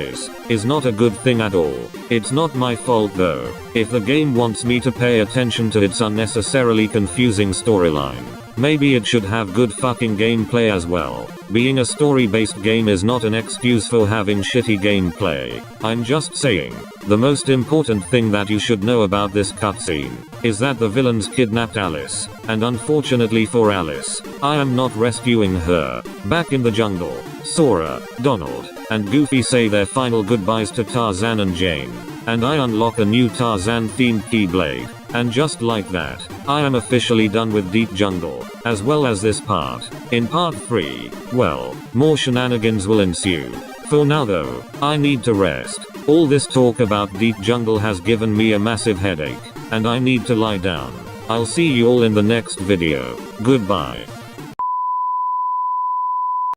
is not a good thing at all. It's not my fault though, if the game wants me to pay attention to its unnecessarily confusing storyline. Maybe it should have good fucking gameplay as well. Being a story-based game is not an excuse for having shitty gameplay. I'm just saying. The most important thing that you should know about this cutscene is that the villains kidnapped Alice, and unfortunately for Alice, I am not rescuing her. Back in the jungle, Sora, Donald, and Goofy say their final goodbyes to Tarzan and Jane, and I unlock a new Tarzan-themed Keyblade. And just like that, I am officially done with Deep Jungle, as well as this part. In part 3, well, more shenanigans will ensue. For now though, I need to rest. All this talk about Deep Jungle has given me a massive headache, and I need to lie down. I'll see you all in the next video. Goodbye.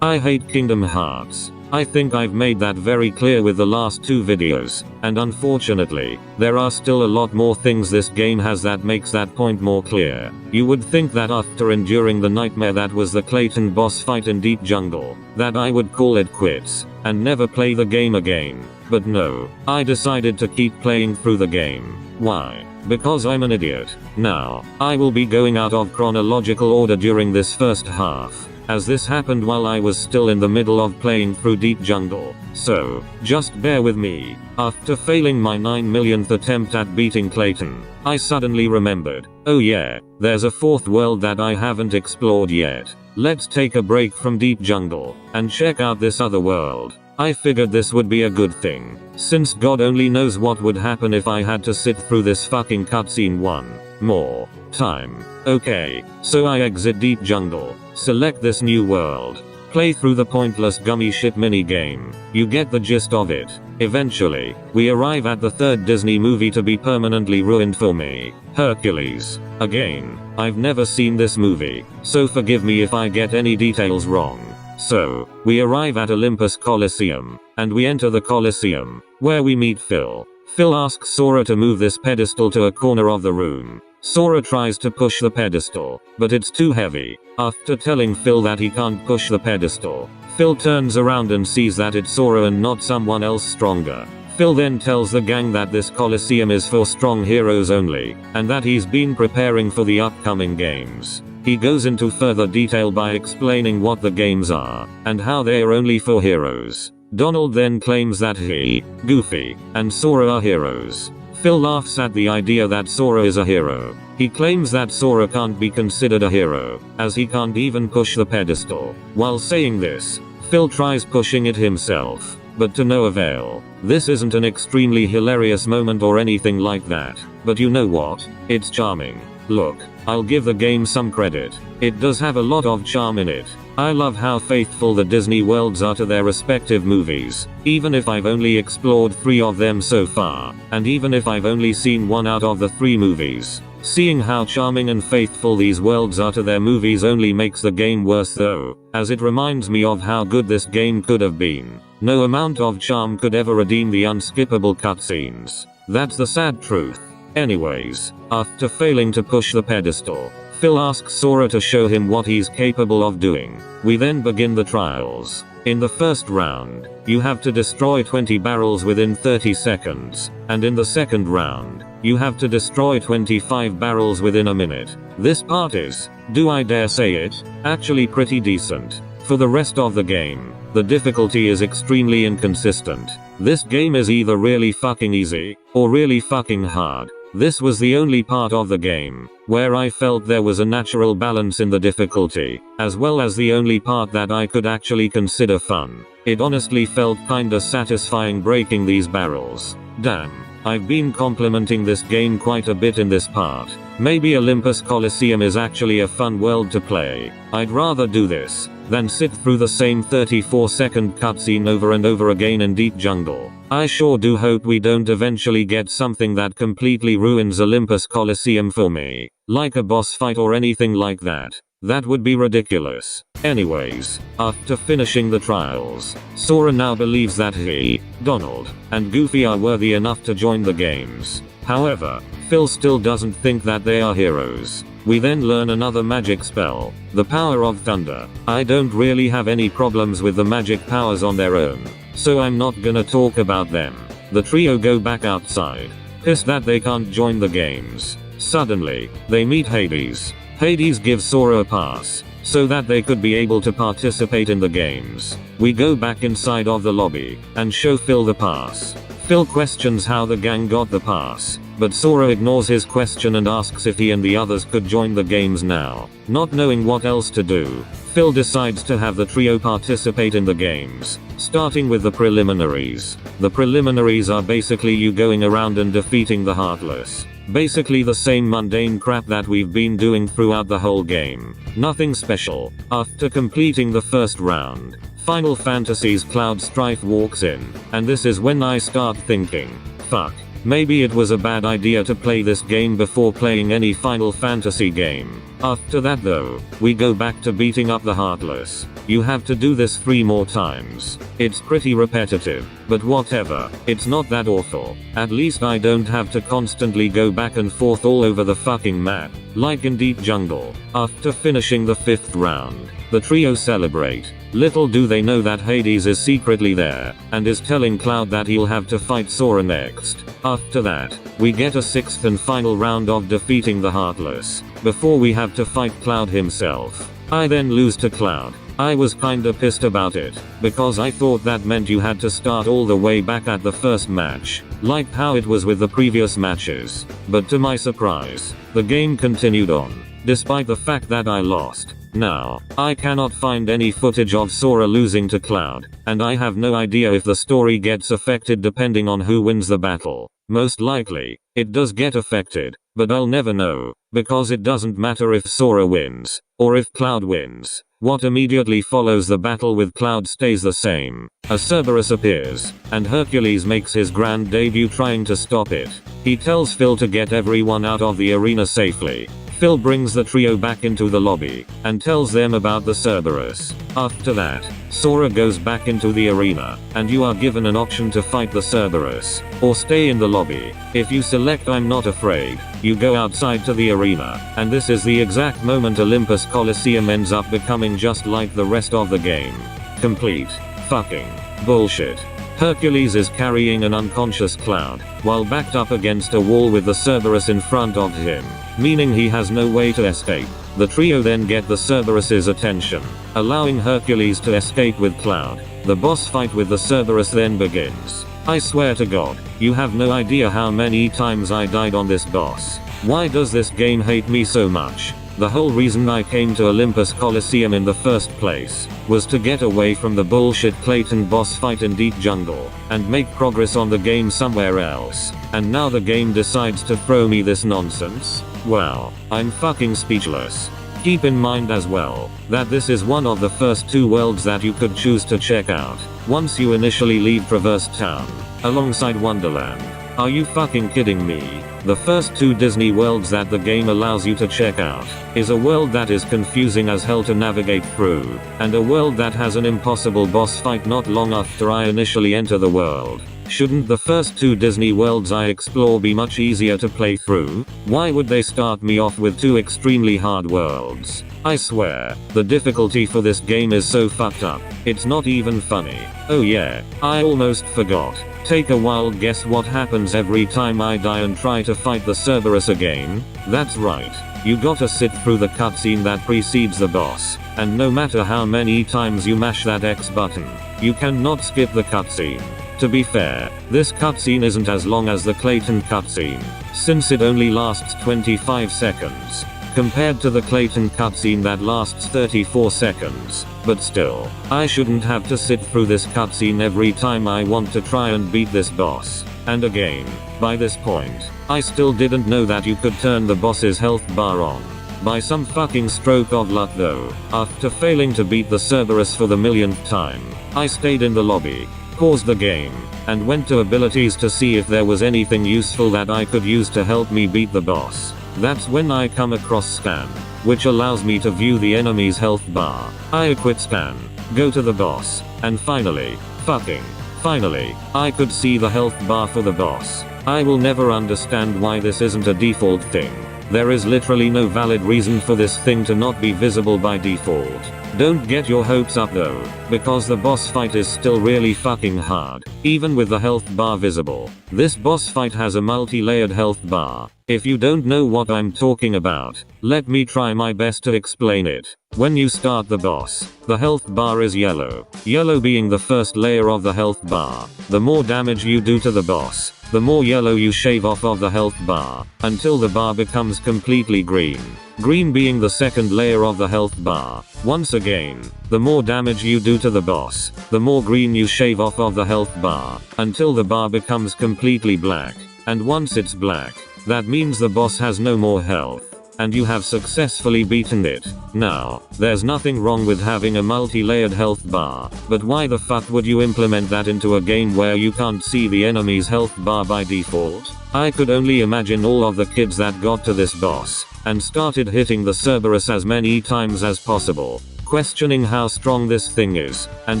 I hate Kingdom Hearts. I think I've made that very clear with the last 2 videos, and unfortunately, there are still a lot more things this game has that makes that point more clear. You would think that after enduring the nightmare that was the Clayton boss fight in Deep Jungle, that I would call it quits, and never play the game again. But no, I decided to keep playing through the game. Why? Because I'm an idiot. Now, I will be going out of chronological order during this first half, as this happened while I was still in the middle of playing through Deep Jungle, so just bear with me. After failing my 9 millionth attempt at beating Clayton, I suddenly remembered, oh yeah, there's a 4th world that I haven't explored yet. Let's take a break from Deep Jungle, and check out this other world. I figured this would be a good thing, since God only knows what would happen if I had to sit through this fucking cutscene one more time. Okay, so I exit Deep Jungle, select this new world, play through the pointless gummy shit mini game. You get the gist of it. Eventually, we arrive at the 3rd Disney movie to be permanently ruined for me, Hercules. Again, I've never seen this movie, so forgive me if I get any details wrong. So, we arrive at Olympus Coliseum, and we enter the Coliseum, where we meet Phil. Phil asks Sora to move this pedestal to a corner of the room. Sora tries to push the pedestal, but it's too heavy. After telling Phil that he can't push the pedestal, Phil turns around and sees that it's Sora and not someone else stronger. Phil then tells the gang that this Coliseum is for strong heroes only, and that he's been preparing for the upcoming games. He goes into further detail by explaining what the games are, and how they are only for heroes. Donald then claims that he, Goofy, and Sora are heroes. Phil laughs at the idea that Sora is a hero. He claims that Sora can't be considered a hero, as he can't even push the pedestal. While saying this, Phil tries pushing it himself, but to no avail. This isn't an extremely hilarious moment or anything like that, but you know what? It's charming. Look, I'll give the game some credit. It does have a lot of charm in it. I love how faithful the Disney worlds are to their respective movies, even if I've only explored 3 of them so far, and even if I've only seen 1 out of the 3 movies. Seeing how charming and faithful these worlds are to their movies only makes the game worse though, as it reminds me of how good this game could have been. No amount of charm could ever redeem the unskippable cutscenes. That's the sad truth. Anyways, after failing to push the pedestal, Phil asks Sora to show him what he's capable of doing. We then begin the trials. In the first round, you have to destroy 20 barrels within 30 seconds, and in the second round, you have to destroy 25 barrels within a minute. This part is, do I dare say it, actually pretty decent. For the rest of the game, the difficulty is extremely inconsistent. This game is either really fucking easy, or really fucking hard. This was the only part of the game where I felt there was a natural balance in the difficulty, as well as the only part that I could actually consider fun. It honestly felt kinda satisfying breaking these barrels. Damn, I've been complimenting this game quite a bit in this part. Maybe Olympus Coliseum is actually a fun world to play. I'd rather do this than sit through the same 34-second cutscene over and over again in Deep Jungle. I sure do hope we don't eventually get something that completely ruins Olympus Coliseum for me, like a boss fight or anything like that. That would be ridiculous. Anyways, after finishing the trials, Sora now believes that he, Donald, and Goofy are worthy enough to join the games. However, Phil still doesn't think that they are heroes. We then learn another magic spell, the power of thunder. I don't really have any problems with the magic powers on their own, so I'm not gonna talk about them. The trio go back outside, pissed that they can't join the games. Suddenly, they meet Hades. Hades gives Sora a pass, so that they could be able to participate in the games. We go back inside of the lobby, and show Phil the pass. Phil questions how the gang got the pass, but Sora ignores his question and asks if he and the others could join the games now. Not knowing what else to do, Phil decides to have the trio participate in the games, starting with the preliminaries. The preliminaries are basically you going around and defeating the Heartless. Basically the same mundane crap that we've been doing throughout the whole game. Nothing special. After completing the first round, Final Fantasy's Cloud Strife walks in, and this is when I start thinking, fuck, maybe it was a bad idea to play this game before playing any Final Fantasy game. After that though, we go back to beating up the Heartless. You have to do this 3 more times. It's pretty repetitive, but whatever, it's not that awful. At least I don't have to constantly go back and forth all over the fucking map, like in Deep Jungle. After finishing the 5th round, the trio celebrate. Little do they know that Hades is secretly there, and is telling Cloud that he'll have to fight Sora next. After that, we get a 6th and final round of defeating the Heartless, before we have to fight Cloud himself. I then lose to Cloud. I was kinda pissed about it, because I thought that meant you had to start all the way back at the first match, like how it was with the previous matches. But to my surprise, the game continued on, despite the fact that I lost. Now, I cannot find any footage of Sora losing to Cloud, and I have no idea if the story gets affected depending on who wins the battle. Most likely, it does get affected, but I'll never know, because it doesn't matter if Sora wins, or if Cloud wins. What immediately follows the battle with Cloud stays the same. A Cerberus appears, and Hercules makes his grand debut trying to stop it. He tells Phil to get everyone out of the arena safely. Phil brings the trio back into the lobby, and tells them about the Cerberus. After that, Sora goes back into the arena, and you are given an option to fight the Cerberus, or stay in the lobby. If you select I'm not afraid, you go outside to the arena, and this is the exact moment Olympus Coliseum ends up becoming just like the rest of the game. Complete fucking bullshit. Hercules is carrying an unconscious Cloud, while backed up against a wall with the Cerberus in front of him, meaning he has no way to escape. The trio then get the Cerberus's attention, allowing Hercules to escape with Cloud. The boss fight with the Cerberus then begins. I swear to God, you have no idea how many times I died on this boss. Why does this game hate me so much? The whole reason I came to Olympus Coliseum in the first place was to get away from the bullshit Clayton boss fight in Deep Jungle, and make progress on the game somewhere else. And now the game decides to throw me this nonsense? Wow, I'm fucking speechless. Keep in mind as well, that this is one of the first 2 worlds that you could choose to check out, once you initially leave Traverse Town, alongside Wonderland. Are you fucking kidding me? The first 2 Disney worlds that the game allows you to check out is a world that is confusing as hell to navigate through, and a world that has an impossible boss fight not long after I initially enter the world. Shouldn't the first 2 Disney worlds I explore be much easier to play through? Why would they start me off with 2 extremely hard worlds? I swear, the difficulty for this game is so fucked up, it's not even funny. Oh yeah, I almost forgot. Take a wild guess what happens every time I die and try to fight the Cerberus again? That's right, you gotta sit through the cutscene that precedes the boss, and no matter how many times you mash that X button, you cannot skip the cutscene. To be fair, this cutscene isn't as long as the Clayton cutscene, since it only lasts 25 seconds, compared to the Clayton cutscene that lasts 34 seconds. But still, I shouldn't have to sit through this cutscene every time I want to try and beat this boss. And again, by this point, I still didn't know that you could turn the boss's health bar on. By some fucking stroke of luck though, after failing to beat the Cerberus for the millionth time, I stayed in the lobby, paused the game, and went to abilities to see if there was anything useful that I could use to help me beat the boss. That's when I come across scan, which allows me to view the enemy's health bar. I equip scan, go to the boss, and finally, I could see the health bar for the boss. I will never understand why this isn't a default thing. There is literally no valid reason for this thing to not be visible by default. Don't get your hopes up though, because the boss fight is still really fucking hard, even with the health bar visible. This boss fight has a multi-layered health bar. If you don't know what I'm talking about, let me try my best to explain it. When you start the boss, the health bar is yellow. Yellow being the first layer of the health bar. The more damage you do to the boss, the more yellow you shave off of the health bar, until the bar becomes completely green. Green being the second layer of the health bar. Once again, the more damage you do to the boss, the more green you shave off of the health bar, until the bar becomes completely black. And once it's black, that means the boss has no more health, and you have successfully beaten it. Now, there's nothing wrong with having a multi-layered health bar, but why the fuck would you implement that into a game where you can't see the enemy's health bar by default? I could only imagine all of the kids that got to this boss, and started hitting the Cerberus as many times as possible, questioning how strong this thing is, and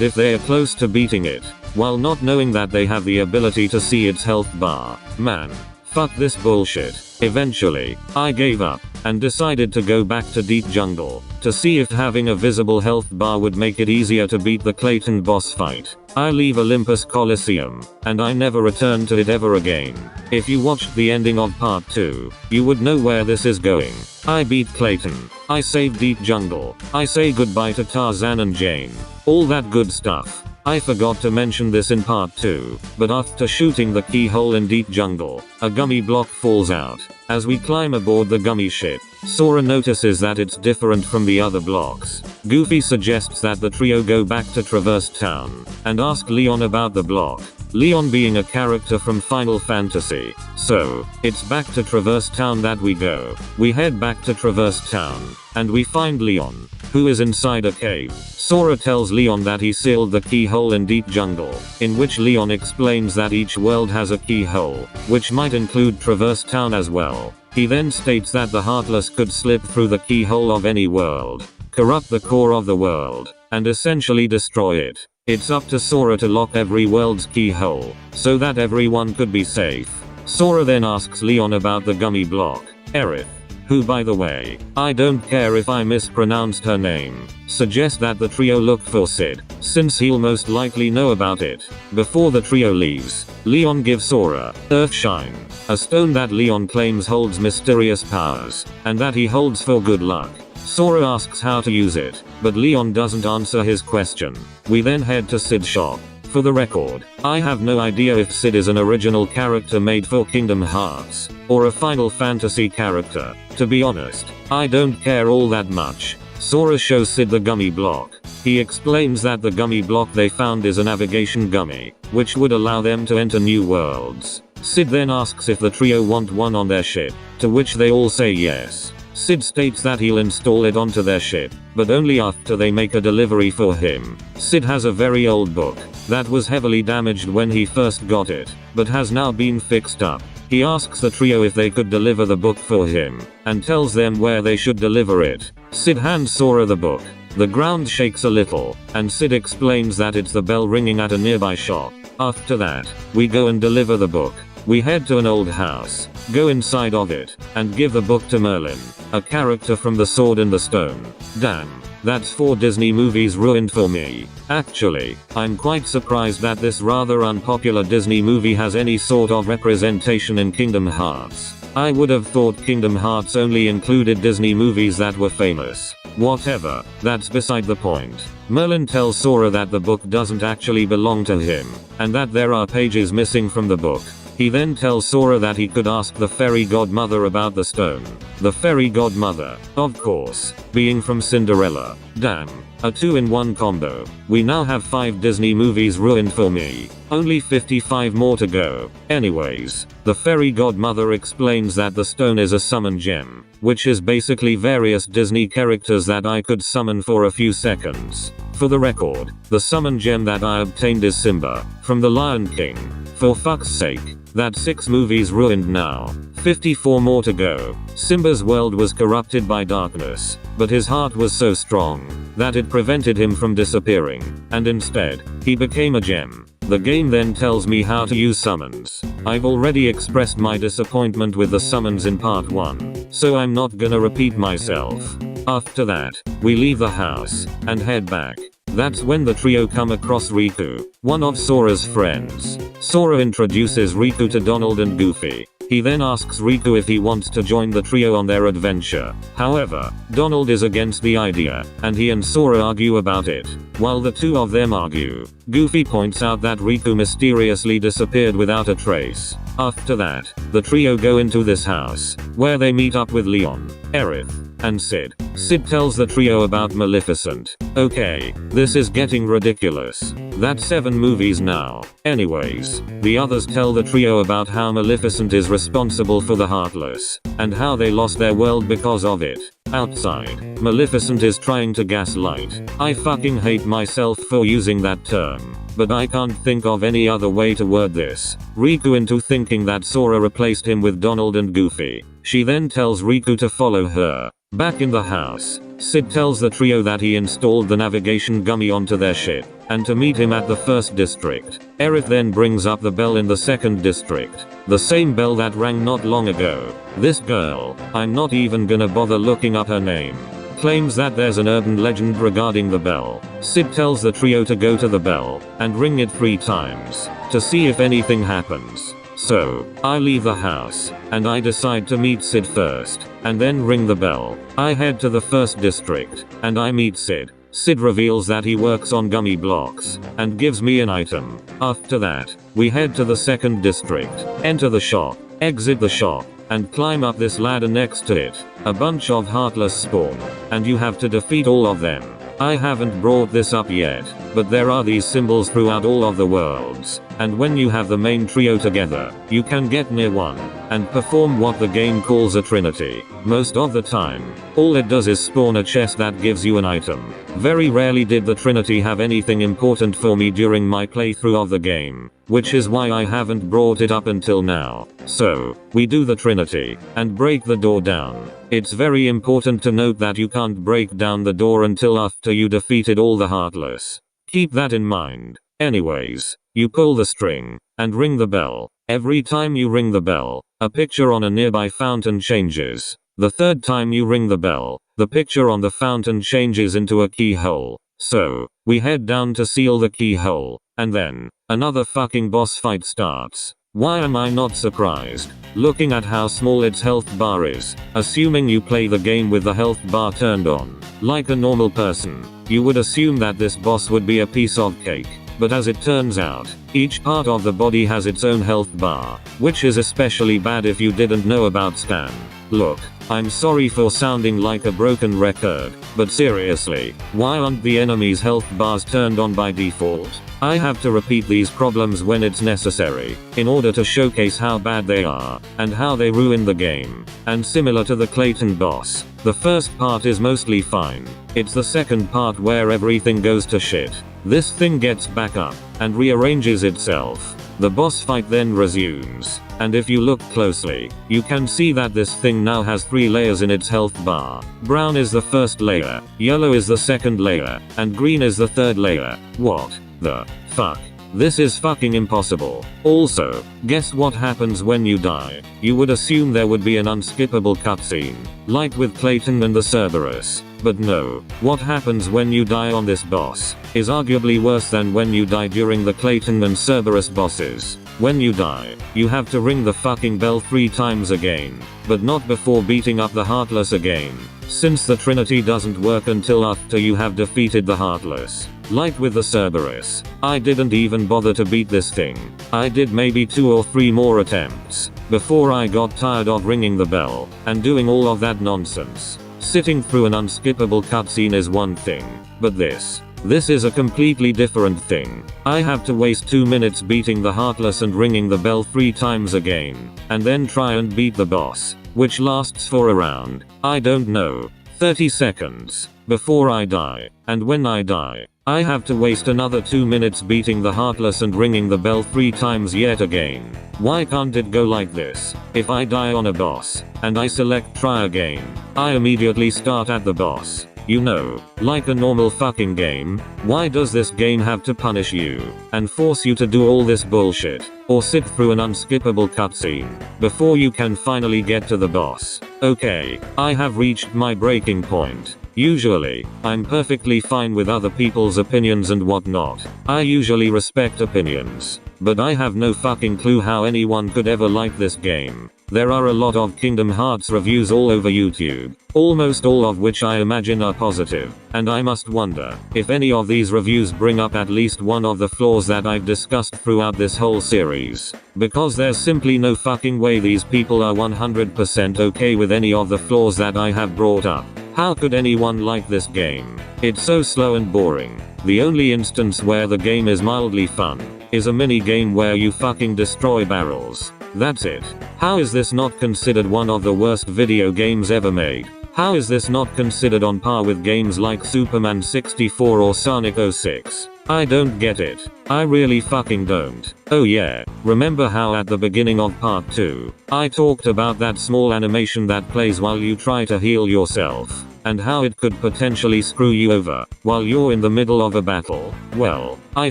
if they are close to beating it, while not knowing that they have the ability to see its health bar. Man, fuck this bullshit. Eventually, I gave up, and decided to go back to Deep Jungle, to see if having a visible health bar would make it easier to beat the Clayton boss fight. I leave Olympus Coliseum, and I never return to it ever again. If you watched the ending of part 2, you would know where this is going. I beat Clayton, I saved Deep Jungle, I say goodbye to Tarzan and Jane. All that good stuff. I forgot to mention this in part 2, but after shooting the keyhole in Deep Jungle, a gummy block falls out. As we climb aboard the gummy ship, Sora notices that it's different from the other blocks. Goofy suggests that the trio go back to Traverse Town, and ask Leon about the block. Leon being a character from Final Fantasy. So, it's back to Traverse Town that we go. We head back to Traverse Town, and we find Leon, who is inside a cave. Sora tells Leon that he sealed the keyhole in Deep Jungle, in which Leon explains that each world has a keyhole, which might include Traverse Town as well. He then states that the Heartless could slip through the keyhole of any world, corrupt the core of the world, and essentially destroy it. It's up to Sora to lock every world's keyhole, so that everyone could be safe. Sora then asks Leon about the gummy block. Aerith, who by the way, I don't care if I mispronounced her name, suggests that the trio look for Sid, since he'll most likely know about it. Before the trio leaves, Leon gives Sora Earthshine, a stone that Leon claims holds mysterious powers, and that he holds for good luck. Sora asks how to use it, but Leon doesn't answer his question. We then head to Sid's shop. For the record, I have no idea if Sid is an original character made for Kingdom Hearts, or a Final Fantasy character. To be honest, I don't care all that much. Sora shows Sid the gummy block. He explains that the gummy block they found is a navigation gummy, which would allow them to enter new worlds. Sid then asks if the trio want one on their ship, to which they all say yes. Sid states that he'll install it onto their ship, but only after they make a delivery for him. Sid has a very old book, that was heavily damaged when he first got it, but has now been fixed up. He asks the trio if they could deliver the book for him, and tells them where they should deliver it. Sid hands Sora the book. The ground shakes a little, and Sid explains that it's the bell ringing at a nearby shop. After that, we go and deliver the book. We head to an old house, go inside of it, and give the book to Merlin, a character from The Sword and the Stone. Damn, that's 4 Disney movies ruined for me. Actually, I'm quite surprised that this rather unpopular Disney movie has any sort of representation in Kingdom Hearts. I would have thought Kingdom Hearts only included Disney movies that were famous. Whatever, that's beside the point. Merlin tells Sora that the book doesn't actually belong to him, and that there are pages missing from the book. He then tells Sora that he could ask the fairy godmother about the stone. The fairy godmother, of course, being from Cinderella. Damn, a 2-in-1 combo. We now have 5 Disney movies ruined for me. Only 55 more to go. Anyways, the fairy godmother explains that the stone is a summon gem, which is basically various Disney characters that I could summon for a few seconds. For the record, the summon gem that I obtained is Simba, from The Lion King. For fuck's sake, that's 6 movies ruined now. 54 more to go. Simba's world was corrupted by darkness, but his heart was so strong that it prevented him from disappearing, and instead, he became a gem. The game then tells me how to use summons. I've already expressed my disappointment with the summons in part 1, so I'm not gonna repeat myself. After that, we leave the house and head back. That's when the trio come across Riku, one of Sora's friends. Sora introduces Riku to Donald and Goofy. He then asks Riku if he wants to join the trio on their adventure. However, Donald is against the idea, and he and Sora argue about it. While the two of them argue, Goofy points out that Riku mysteriously disappeared without a trace. After that, the trio go into this house, where they meet up with Leon, Aerith, and Sid. Sid tells the trio about Maleficent. Okay, this is getting ridiculous. That's 7 movies now. Anyways, the others tell the trio about how Maleficent is responsible for the Heartless, and how they lost their world because of it. Outside, Maleficent is trying to gaslight. I fucking hate myself for using that term, but I can't think of any other way to word this. Riku into thinking that Sora replaced him with Donald and Goofy. She then tells Riku to follow her. Back in the house, Sid tells the trio that he installed the navigation gummy onto their ship, and to meet him at the 1st district. Aerith then brings up the bell in the 2nd district. The same bell that rang not long ago. This girl, I'm not even gonna bother looking up her name, claims that there's an urban legend regarding the bell. Sid tells the trio to go to the bell, and ring it 3 times, to see if anything happens. So, I leave the house, and I decide to meet Sid first, and then ring the bell. I head to the 1st district, and I meet Sid. Sid reveals that he works on gummy blocks, and gives me an item. After that, we head to the 2nd district, enter the shop, exit the shop, and climb up this ladder next to it. A bunch of Heartless spawn, and you have to defeat all of them. I haven't brought this up yet, but there are these symbols throughout all of the worlds, and when you have the main trio together, you can get near one, and perform what the game calls a trinity. Most of the time, all it does is spawn a chest that gives you an item. Very rarely did the trinity have anything important for me during my playthrough of the game, which is why I haven't brought it up until now. So, we do the trinity, and break the door down. It's very important to note that you can't break down the door until after you defeated all the Heartless. Keep that in mind. Anyways, you pull the string, and ring the bell. Every time you ring the bell, a picture on a nearby fountain changes. The 3rd time you ring the bell, the picture on the fountain changes into a keyhole. So, we head down to seal the keyhole, and then, another fucking boss fight starts. Why am I not surprised? Looking at how small its health bar is, assuming you play the game with the health bar turned on, like a normal person, you would assume that this boss would be a piece of cake. But as it turns out, each part of the body has its own health bar, which is especially bad if you didn't know about Stan. Look, I'm sorry for sounding like a broken record, but seriously, why aren't the enemy's health bars turned on by default? I have to repeat these problems when it's necessary, in order to showcase how bad they are, and how they ruin the game. And similar to the Clayton boss, the first part is mostly fine. It's the second part where everything goes to shit. This thing gets back up, and rearranges itself. The boss fight then resumes, and if you look closely, you can see that this thing now has 3 layers in its health bar. Brown is the first layer, yellow is the second layer, and green is the third layer. What the fuck? This is fucking impossible. Also, guess what happens when you die? You would assume there would be an unskippable cutscene, like with Clayton and the Cerberus. But no, what happens when you die on this boss is arguably worse than when you die during the Clayton and Cerberus bosses. When you die, you have to ring the fucking bell 3 times again, but not before beating up the Heartless again, since the Trinity doesn't work until after you have defeated the Heartless. Like with the Cerberus, I didn't even bother to beat this thing. I did maybe 2 or 3 more attempts, before I got tired of ringing the bell, and doing all of that nonsense. Sitting through an unskippable cutscene is one thing, but this is a completely different thing. I have to waste 2 minutes beating the Heartless and ringing the bell 3 times again, and then try and beat the boss, which lasts for around, I don't know, 30 seconds, before I die. And when I die, I have to waste another 2 minutes beating the Heartless and ringing the bell 3 times yet again. Why can't it go like this? If I die on a boss, and I select try again, I immediately start at the boss. You know, like a normal fucking game. Why does this game have to punish you, and force you to do all this bullshit, or sit through an unskippable cutscene, before you can finally get to the boss? Okay, I have reached my breaking point. Usually, I'm perfectly fine with other people's opinions and whatnot. I usually respect opinions. But I have no fucking clue how anyone could ever like this game. There are a lot of Kingdom Hearts reviews all over YouTube, almost all of which I imagine are positive, and I must wonder if any of these reviews bring up at least one of the flaws that I've discussed throughout this whole series. Because there's simply no fucking way these people are 100% okay with any of the flaws that I have brought up. How could anyone like this game? It's so slow and boring. The only instance where the game is mildly fun is a mini game where you fucking destroy barrels. That's it. How is this not considered one of the worst video games ever made? How is this not considered on par with games like Superman 64 or Sonic 06? I don't get it. I really fucking don't. Oh yeah, remember how at the beginning of part 2, I talked about that small animation that plays while you try to heal yourself, and how it could potentially screw you over while you're in the middle of a battle? Well, I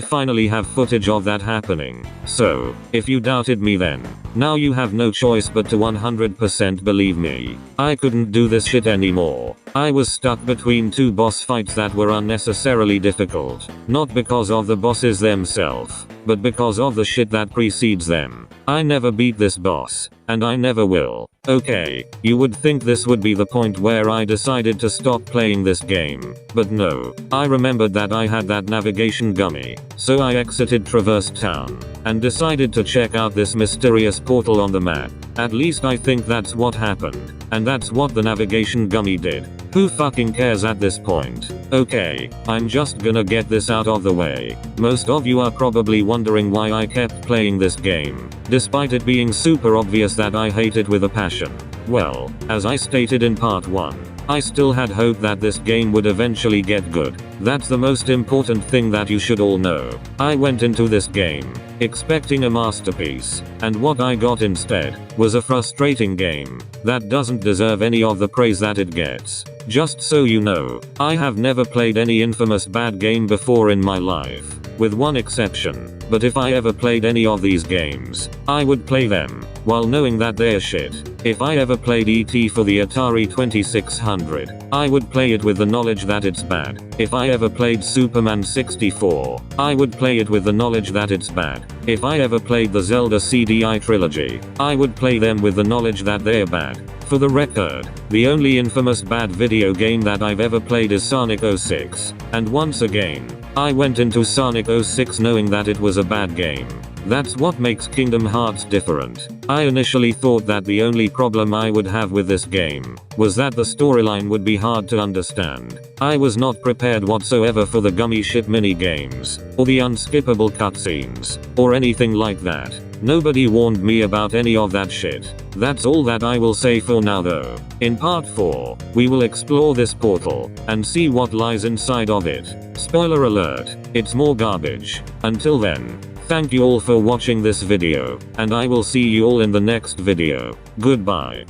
finally have footage of that happening. So, if you doubted me then, now you have no choice but to 100% believe me. I couldn't do this shit anymore. I was stuck between 2 boss fights that were unnecessarily difficult, not because of the bosses themselves, but because of the shit that precedes them. I never beat this boss, and I never will. Okay, you would think this would be the point where I decided to stop playing this game, but no. I remembered that I had that navigation gummy, so I exited Traverse Town, and decided to check out this mysterious portal on the map. At least I think that's what happened, and that's what the navigation gummy did. Who fucking cares at this point? Okay, I'm just gonna get this out of the way. Most of you are probably wondering why I kept playing this game, despite it being super obvious that I hate it with a passion. Well, as I stated in part 1, I still had hope that this game would eventually get good. That's the most important thing that you should all know. I went into this game expecting a masterpiece, and what I got instead was a frustrating game that doesn't deserve any of the praise that it gets. Just so you know, I have never played any infamous bad game before in my life, with one exception. But if I ever played any of these games, I would play them while knowing that they're shit. If I ever played ET for the Atari 2600, I would play it with the knowledge that it's bad. If I ever played Superman 64, I would play it with the knowledge that it's bad. If I ever played the Zelda CDI trilogy, I would play them with the knowledge that they're bad. For the record, the only infamous bad video game that I've ever played is Sonic 06, and once again, I went into Sonic 06 knowing that it was a bad game. That's what makes Kingdom Hearts different. I initially thought that the only problem I would have with this game was that the storyline would be hard to understand. I was not prepared whatsoever for the gummy ship mini games, or the unskippable cutscenes, or anything like that. Nobody warned me about any of that shit. That's all that I will say for now though. In part 4, we will explore this portal, and see what lies inside of it. Spoiler alert, it's more garbage. Until then, thank you all for watching this video, and I will see you all in the next video. Goodbye.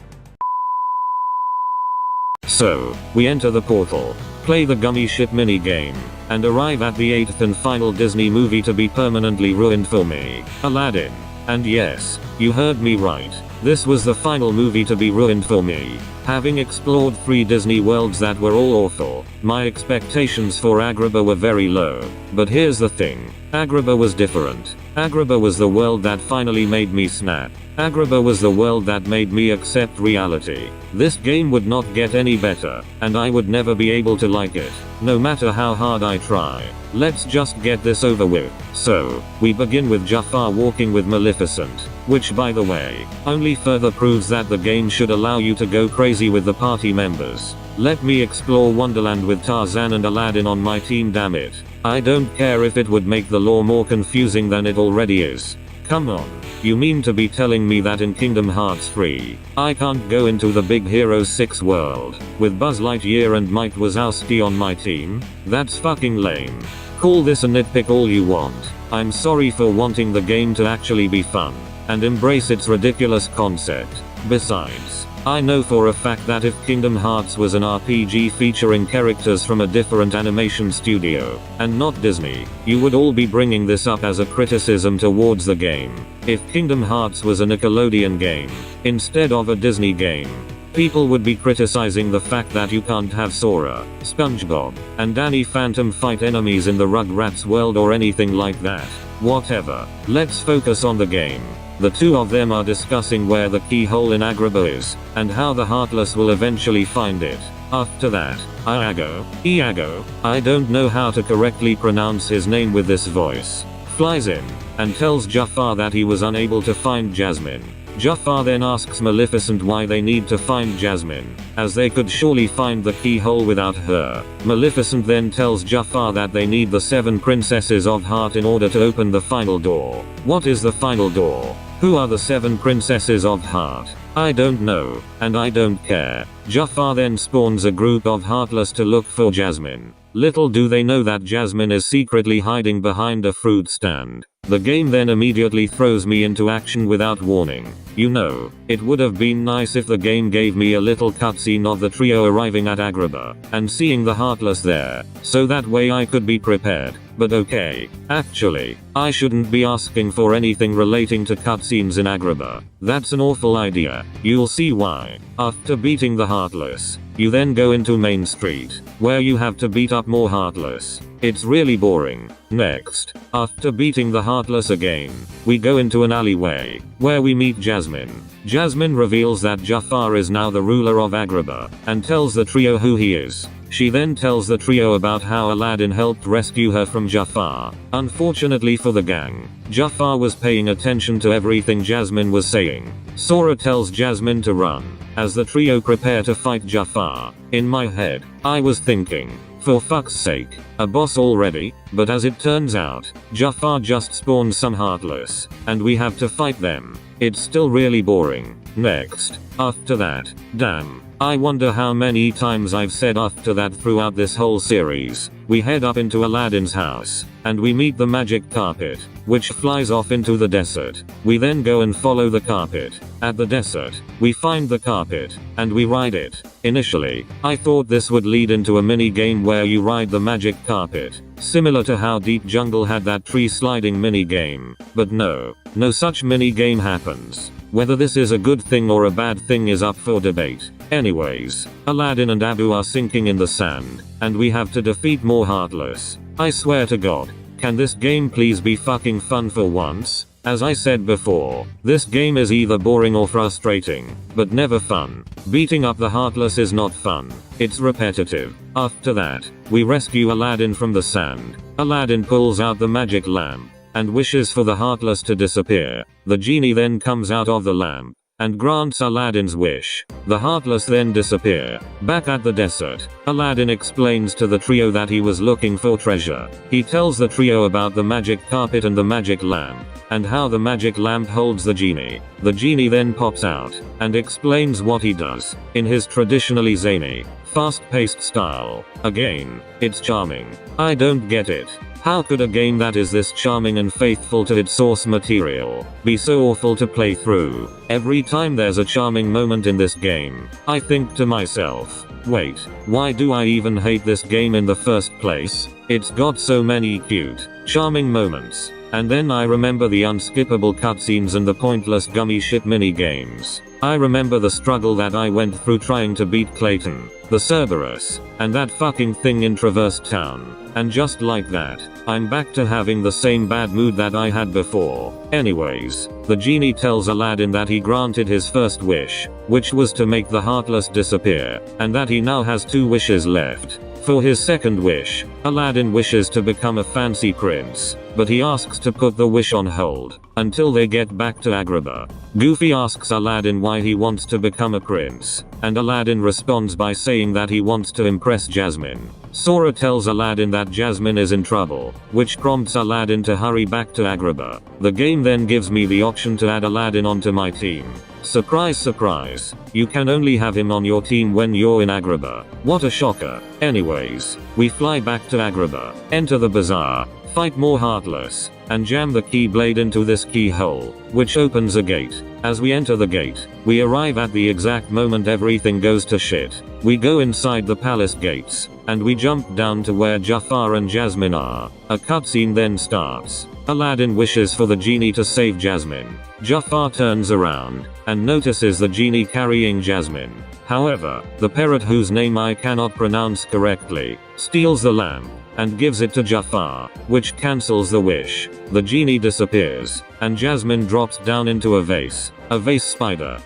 So, we enter the portal, play the gummy ship mini game, and arrive at the 8th and final Disney movie to be permanently ruined for me, Aladdin. And yes, you heard me right. This was the final movie to be ruined for me. Having explored 3 Disney worlds that were all awful, my expectations for Agrabah were very low. But here's the thing. Agrabah was different. Agrabah was the world that finally made me snap. Agrabah was the world that made me accept reality. This game would not get any better, and I would never be able to like it, no matter how hard I try. Let's just get this over with. So, we begin with Jafar walking with Maleficent, which by the way, only further proves that the game should allow you to go crazy with the party members. Let me explore Wonderland with Tarzan and Aladdin on my team, damn it. I don't care if it would make the lore more confusing than it already is. Come on. You mean to be telling me that in Kingdom Hearts 3, I can't go into the Big Hero 6 world with Buzz Lightyear and Mike Wazowski on my team? That's fucking lame. Call this a nitpick all you want. I'm sorry for wanting the game to actually be fun and embrace its ridiculous concept. Besides, I know for a fact that if Kingdom Hearts was an RPG featuring characters from a different animation studio, and not Disney, you would all be bringing this up as a criticism towards the game. If Kingdom Hearts was a Nickelodeon game, instead of a Disney game, people would be criticizing the fact that you can't have Sora, SpongeBob, and Danny Phantom fight enemies in the Rugrats world or anything like that. Whatever. Let's focus on the game. The two of them are discussing where the keyhole in Agrabah is, and how the Heartless will eventually find it. After that, Iago, I don't know how to correctly pronounce his name with this voice, flies in, and tells Jafar that he was unable to find Jasmine. Jafar then asks Maleficent why they need to find Jasmine, as they could surely find the keyhole without her. Maleficent then tells Jafar that they need the 7 princesses of Heart in order to open the final door. What is the final door? Who are the 7 princesses of Heart? I don't know, and I don't care. Jafar then spawns a group of Heartless to look for Jasmine. Little do they know that Jasmine is secretly hiding behind a fruit stand. The game then immediately throws me into action without warning. You know, it would have been nice if the game gave me a little cutscene of the trio arriving at Agrabah, and seeing the Heartless there, so that way I could be prepared. But okay, actually, I shouldn't be asking for anything relating to cutscenes in Agrabah. That's an awful idea. You'll see why. After beating the Heartless, you then go into Main Street, where you have to beat up more Heartless. It's really boring. Next, after beating the Heartless again, we go into an alleyway, where we meet Jasmine. Jasmine reveals that Jafar is now the ruler of Agrabah, and tells the trio who he is. She then tells the trio about how Aladdin helped rescue her from Jafar. Unfortunately for the gang, Jafar was paying attention to everything Jasmine was saying. Sora tells Jasmine to run, as the trio prepare to fight Jafar. In my head, I was thinking, for fuck's sake, a boss already? But as it turns out, Jafar just spawns some Heartless, and we have to fight them. It's still really boring. Next, after that, damn. I wonder how many times I've said after that throughout this whole series. We head up into Aladdin's house, and we meet the magic carpet, which flies off into the desert. We then go and follow the carpet. At the desert, we find the carpet, and we ride it. Initially, I thought this would lead into a mini game where you ride the magic carpet, similar to how Deep Jungle had that tree sliding mini game. But no such mini game happens. Whether this is a good thing or a bad thing is up for debate. Anyways, Aladdin and Abu are sinking in the sand, and we have to defeat more Heartless. I swear to God, can this game please be fucking fun for once? As I said before, this game is either boring or frustrating, but never fun. Beating up the Heartless is not fun. It's repetitive. After that, we rescue Aladdin from the sand. Aladdin pulls out the magic lamp, and wishes for the Heartless to disappear. The genie then comes out of the lamp, and grants Aladdin's wish. The Heartless then disappear. Back at the desert, Aladdin explains to the trio that he was looking for treasure. He tells the trio about the magic carpet and the magic lamp, and how the magic lamp holds the genie. The genie then pops out, and explains what he does, in his traditionally zany, fast-paced style. Again, it's charming. I don't get it. How could a game that is this charming and faithful to its source material be so awful to play through? Every time there's a charming moment in this game, I think to myself, wait, why do I even hate this game in the first place? It's got so many cute, charming moments. And then I remember the unskippable cutscenes and the pointless gummy shit mini games. I remember the struggle that I went through trying to beat Clayton, the Cerberus, and that fucking thing in Traverse Town. And just like that, I'm back to having the same bad mood that I had before. Anyways, the genie tells Aladdin that he granted his first wish, which was to make the Heartless disappear, and that he now has 2 wishes left. For his second wish, Aladdin wishes to become a fancy prince, but he asks to put the wish on hold, until they get back to Agrabah. Goofy asks Aladdin why he wants to become a prince, and Aladdin responds by saying that he wants to impress Jasmine. Sora tells Aladdin that Jasmine is in trouble, which prompts Aladdin to hurry back to Agrabah. The game then gives me the option to add Aladdin onto my team. Surprise surprise, you can only have him on your team when you're in Agrabah. What a shocker. Anyways, we fly back to Agrabah, enter the bazaar, fight more Heartless, and jam the keyblade into this keyhole, which opens a gate. As we enter the gate, we arrive at the exact moment everything goes to shit. We go inside the palace gates, and we jump down to where Jafar and Jasmine are. A cutscene then starts. Aladdin wishes for the genie to save Jasmine. Jafar turns around, and notices the genie carrying Jasmine. However, the parrot, whose name I cannot pronounce correctly, steals the lamp, and gives it to Jafar, which cancels the wish. The genie disappears, and Jasmine drops down into a vase spider,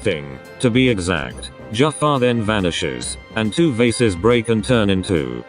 thing, to be exact. Jafar then vanishes, and two vases break and turn into,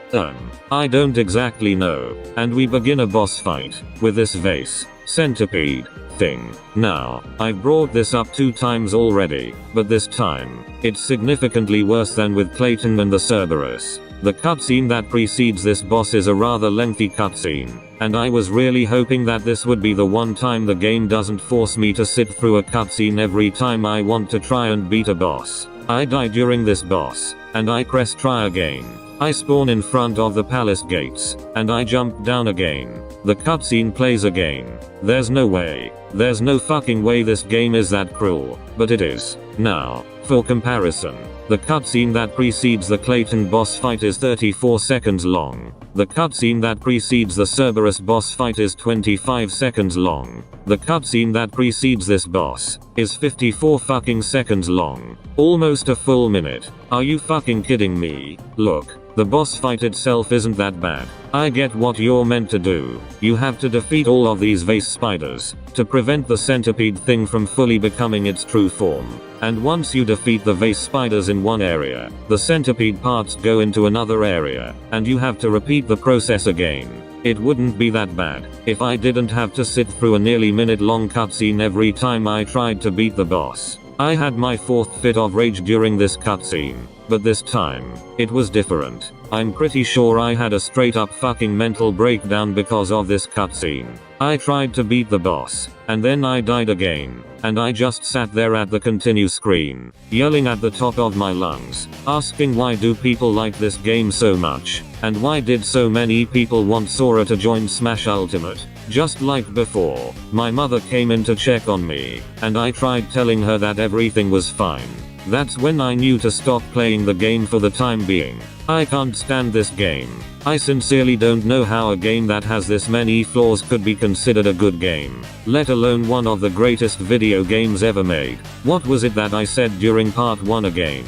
I don't exactly know, and we begin a boss fight, with this vase centipede thing. Now, I've brought this up 2 times already, but this time, it's significantly worse than with Clayton and the Cerberus. The cutscene that precedes this boss is a rather lengthy cutscene, and I was really hoping that this would be the one time the game doesn't force me to sit through a cutscene every time I want to try and beat a boss. I die during this boss, and I press try again. I spawn in front of the palace gates, and I jump down again. The cutscene plays again. There's no way. There's no fucking way this game is that cruel, but it is. Now, for comparison, the cutscene that precedes the Clayton boss fight is 34 seconds long. The cutscene that precedes the Cerberus boss fight is 25 seconds long. The cutscene that precedes this boss is 54 fucking seconds long. Almost a full minute. Are you fucking kidding me? Look, the boss fight itself isn't that bad. I get what you're meant to do. You have to defeat all of these vase spiders to prevent the centipede thing from fully becoming its true form. And once you defeat the vase spiders in one area, the centipede parts go into another area, and you have to repeat the process again. It wouldn't be that bad if I didn't have to sit through a nearly minute-long cutscene every time I tried to beat the boss. I had my 4th fit of rage during this cutscene, but this time, it was different. I'm pretty sure I had a straight-up fucking mental breakdown because of this cutscene. I tried to beat the boss, and then I died again, and I just sat there at the continue screen, yelling at the top of my lungs, asking why do people like this game so much, and why did so many people want Sora to join Smash Ultimate. Just like before, my mother came in to check on me, and I tried telling her that everything was fine. That's when I knew to stop playing the game for the time being. I can't stand this game. I sincerely don't know how a game that has this many flaws could be considered a good game, let alone one of the greatest video games ever made. What was it that I said during part 1 again?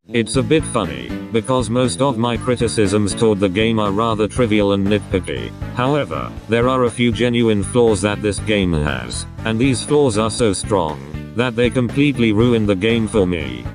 It's a bit funny, because most of my criticisms toward the game are rather trivial and nitpicky. However, there are a few genuine flaws that this game has, and these flaws are so strong that they completely ruin the game for me.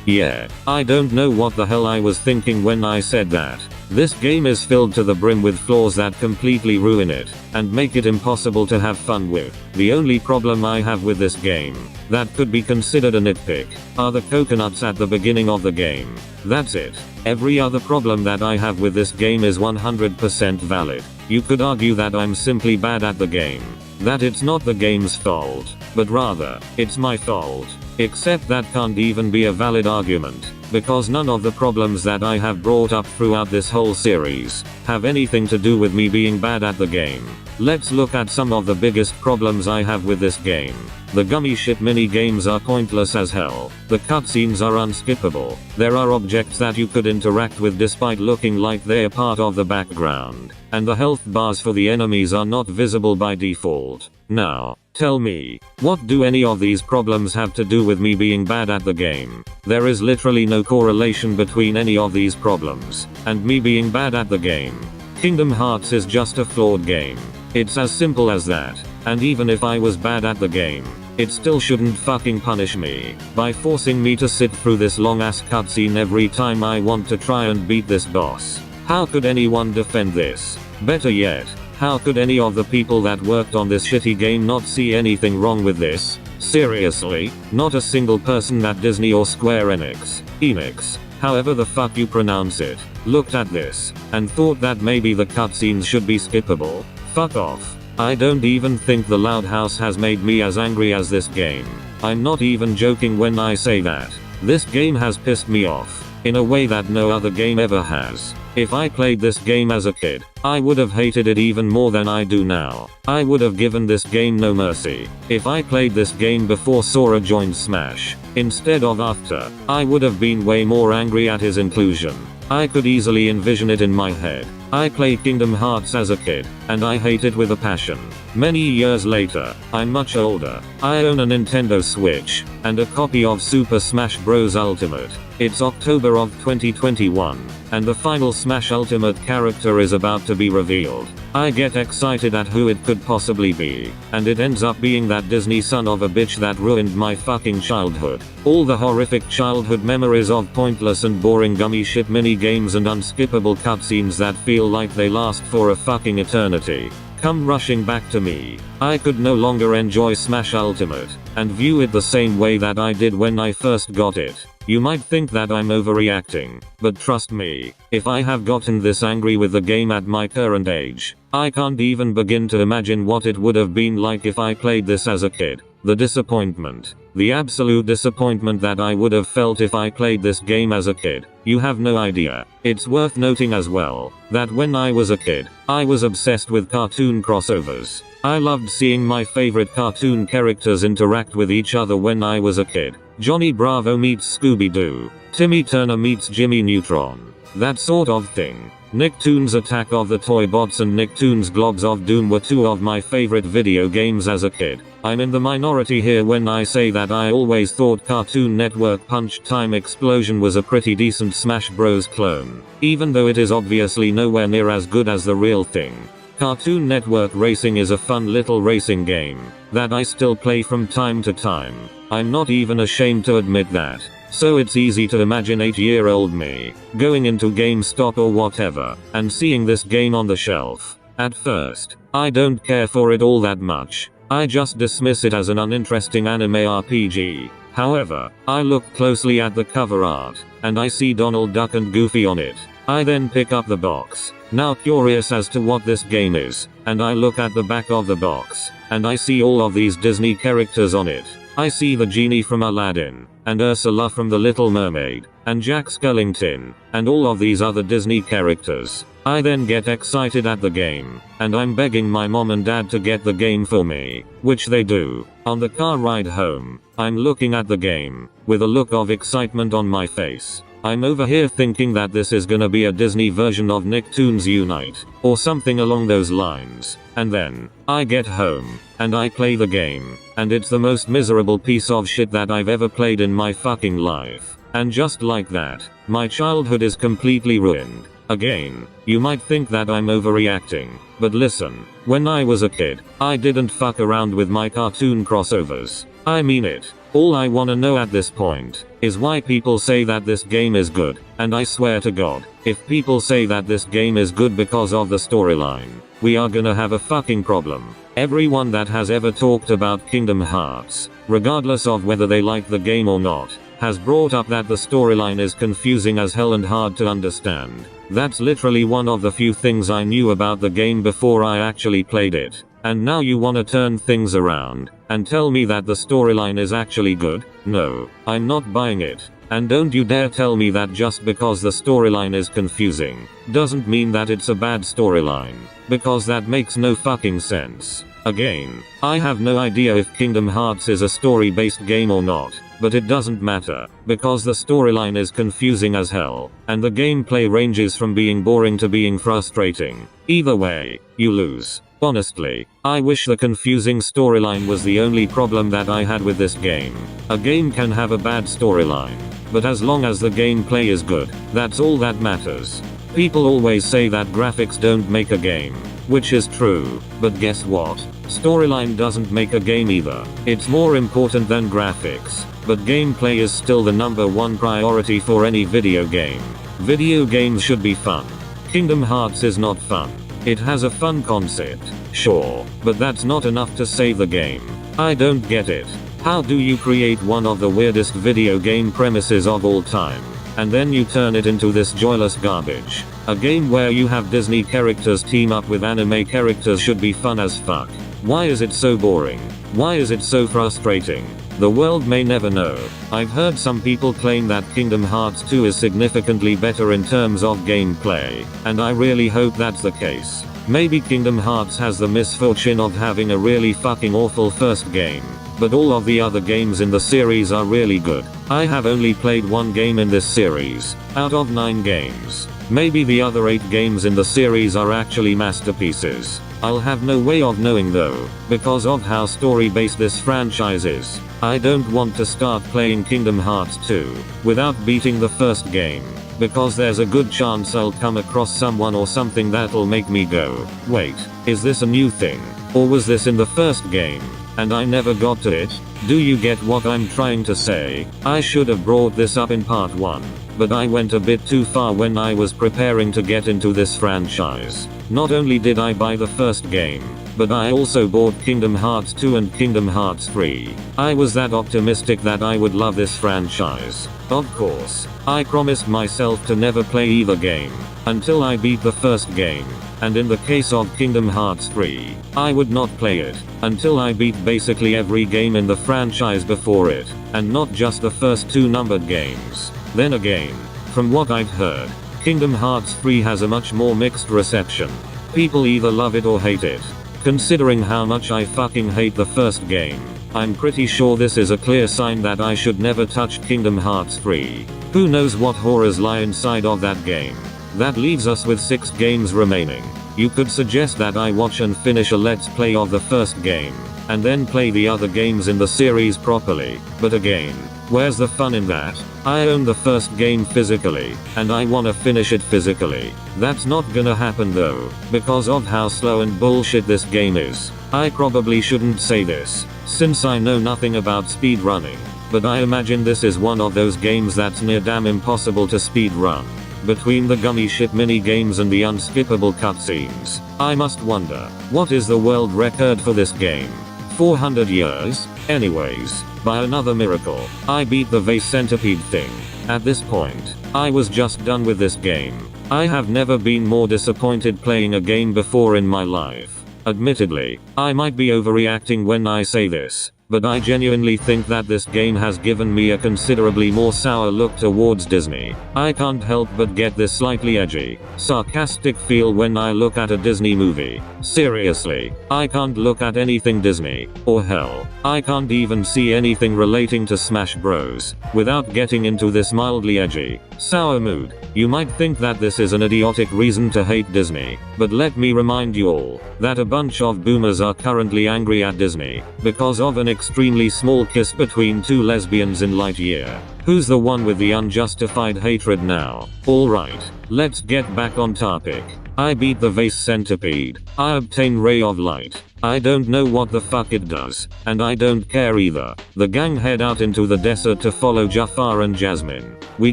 Yeah, I don't know what the hell I was thinking when I said that. This game is filled to the brim with flaws that completely ruin it, and make it impossible to have fun with. The only problem I have with this game, that could be considered a nitpick, are the coconuts at the beginning of the game. That's it. Every other problem that I have with this game is 100% valid. You could argue that I'm simply bad at the game, that it's not the game's fault, but rather, it's my fault. Except that can't even be a valid argument, because none of the problems that I have brought up throughout this whole series have anything to do with me being bad at the game. Let's look at some of the biggest problems I have with this game. The gummy shit mini games are pointless as hell. The cutscenes are unskippable. There are objects that you could interact with despite looking like they're part of the background. And the health bars for the enemies are not visible by default. Now, tell me, what do any of these problems have to do with me being bad at the game? There is literally no correlation between any of these problems and me being bad at the game. Kingdom Hearts is just a flawed game. It's as simple as that. And even if I was bad at the game, it still shouldn't fucking punish me by forcing me to sit through this long ass cutscene every time I want to try and beat this boss. How could anyone defend this? Better yet, How could any of the people that worked on this shitty game not see anything wrong with this? Seriously, not a single person at Disney or Square Enix, however the fuck you pronounce it, looked at this, and thought that maybe the cutscenes should be skippable? Fuck off. I don't even think the Loud House has made me as angry as this game. I'm not even joking when I say that. This game has pissed me off, in a way that no other game ever has. If I played this game as a kid, I would have hated it even more than I do now. I would have given this game no mercy. If I played this game before Sora joined Smash, instead of after, I would have been way more angry at his inclusion. I could easily envision it in my head. I played Kingdom Hearts as a kid, and I hate it with a passion. Many years later, I'm much older. I own a Nintendo Switch, and a copy of Super Smash Bros. Ultimate. It's October of 2021, and the final Smash Ultimate character is about to be revealed. I get excited at who it could possibly be, and it ends up being that Disney son of a bitch that ruined my fucking childhood. All the horrific childhood memories of pointless and boring gummy shit mini games and unskippable cutscenes that feel like they last for a fucking eternity come rushing back to me. I could no longer enjoy Smash Ultimate, and view it the same way that I did when I first got it. You might think that I'm overreacting, but trust me, if I have gotten this angry with the game at my current age, I can't even begin to imagine what it would have been like if I played this as a kid. The disappointment. The absolute disappointment that I would have felt if I played this game as a kid. You have no idea. It's worth noting as well, that when I was a kid, I was obsessed with cartoon crossovers. I loved seeing my favorite cartoon characters interact with each other when I was a kid. Johnny Bravo meets Scooby-Doo. Timmy Turner meets Jimmy Neutron. That sort of thing. Nicktoons Attack of the Toy Bots and Nicktoons Globs of Doom were two of my favorite video games as a kid. I'm in the minority here when I say that I always thought Cartoon Network Punch Time Explosion was a pretty decent Smash Bros. Clone, even though it is obviously nowhere near as good as the real thing. Cartoon Network Racing is a fun little racing game that I still play from time to time. I'm not even ashamed to admit that. So it's easy to imagine 8-year-old me going into GameStop or whatever and seeing this game on the shelf. At first, I don't care for it all that much. I just dismiss it as an uninteresting anime RPG. However, I look closely at the cover art, and I see Donald Duck and Goofy on it. I then pick up the box, now curious as to what this game is, and I look at the back of the box, and I see all of these Disney characters on it. I see the genie from Aladdin, and Ursula from The Little Mermaid, and Jack Skellington, and all of these other Disney characters. I then get excited at the game, and I'm begging my mom and dad to get the game for me, which they do. On the car ride home, I'm looking at the game, with a look of excitement on my face. I'm over here thinking that this is gonna be a Disney version of Nicktoons Unite, or something along those lines. And then, I get home, and I play the game, and it's the most miserable piece of shit that I've ever played in my fucking life. And just like that, my childhood is completely ruined. Again, you might think that I'm overreacting, but listen, when I was a kid, I didn't fuck around with my cartoon crossovers. I mean it. All I wanna know at this point is why people say that this game is good, and I swear to God, if people say that this game is good because of the storyline, we are gonna have a fucking problem. Everyone that has ever talked about Kingdom Hearts, regardless of whether they like the game or not, has brought up that the storyline is confusing as hell and hard to understand. That's literally one of the few things I knew about the game before I actually played it. And now you wanna turn things around and tell me that the storyline is actually good? No, I'm not buying it. And don't you dare tell me that just because the storyline is confusing doesn't mean that it's a bad storyline, because that makes no fucking sense. Again, I have no idea if Kingdom Hearts is a story-based game or not, but it doesn't matter, because the storyline is confusing as hell, and the gameplay ranges from being boring to being frustrating. Either way, you lose. Honestly, I wish the confusing storyline was the only problem that I had with this game. A game can have a bad storyline, but as long as the gameplay is good, that's all that matters. People always say that graphics don't make a game, which is true, but guess what? Storyline doesn't make a game either. It's more important than graphics, but gameplay is still the #1 priority for any video game. Video games should be fun. Kingdom Hearts is not fun. It has a fun concept, sure, but that's not enough to save the game. I don't get it. How do you create one of the weirdest video game premises of all time, and then you turn it into this joyless garbage? A game where you have Disney characters team up with anime characters should be fun as fuck. Why is it so boring? Why is it so frustrating? The world may never know. I've heard some people claim that Kingdom Hearts 2 is significantly better in terms of gameplay, and I really hope that's the case. Maybe Kingdom Hearts has the misfortune of having a really fucking awful first game, but all of the other games in the series are really good. I have only played one game in this series, out of 9 games. Maybe the other 8 games in the series are actually masterpieces. I'll have no way of knowing though, because of how story-based this franchise is. I don't want to start playing Kingdom Hearts 2 without beating the first game, because there's a good chance I'll come across someone or something that'll make me go, wait, is this a new thing? Or was this in the first game, and I never got to it? Do you get what I'm trying to say? I should have brought this up in part 1, but I went a bit too far when I was preparing to get into this franchise. Not only did I buy the first game, but I also bought Kingdom Hearts 2 and Kingdom Hearts 3. I was that optimistic that I would love this franchise. Of course, I promised myself to never play either game until I beat the first game, and in the case of Kingdom Hearts 3, I would not play it until I beat basically every game in the franchise before it, and not just the first 2 numbered games. Then again, from what I've heard, Kingdom Hearts 3 has a much more mixed reception. People either love it or hate it. Considering how much I fucking hate the first game, I'm pretty sure this is a clear sign that I should never touch Kingdom Hearts 3. Who knows what horrors lie inside of that game. That leaves us with 6 games remaining. You could suggest that I watch and finish a let's play of the first game, and then play the other games in the series properly, but again, where's the fun in that? I own the first game physically, and I wanna finish it physically. That's not gonna happen though, because of how slow and bullshit this game is. I probably shouldn't say this, since I know nothing about speedrunning, but I imagine this is one of those games that's near damn impossible to speedrun. Between the gummy shit mini games and the unskippable cutscenes, I must wonder, what is the world record for this game? 400 years? Anyways, by another miracle, I beat the vase centipede thing. At this point, I was just done with this game. I have never been more disappointed playing a game before in my life. Admittedly, I might be overreacting when I say this, but I genuinely think that this game has given me a considerably more sour look towards Disney. I can't help but get this slightly edgy, sarcastic feel when I look at a Disney movie. Seriously, I can't look at anything Disney, or hell, I can't even see anything relating to Smash Bros, without getting into this mildly edgy, sour mood. You might think that this is an idiotic reason to hate Disney, but let me remind you all, that a bunch of boomers are currently angry at Disney, because of an extremely small kiss between 2 lesbians in Lightyear. Who's the one with the unjustified hatred now? Alright, let's get back on topic. I beat the vase centipede. I obtain Ray of Light. I don't know what the fuck it does, and I don't care either. The gang head out into the desert to follow Jafar and Jasmine. We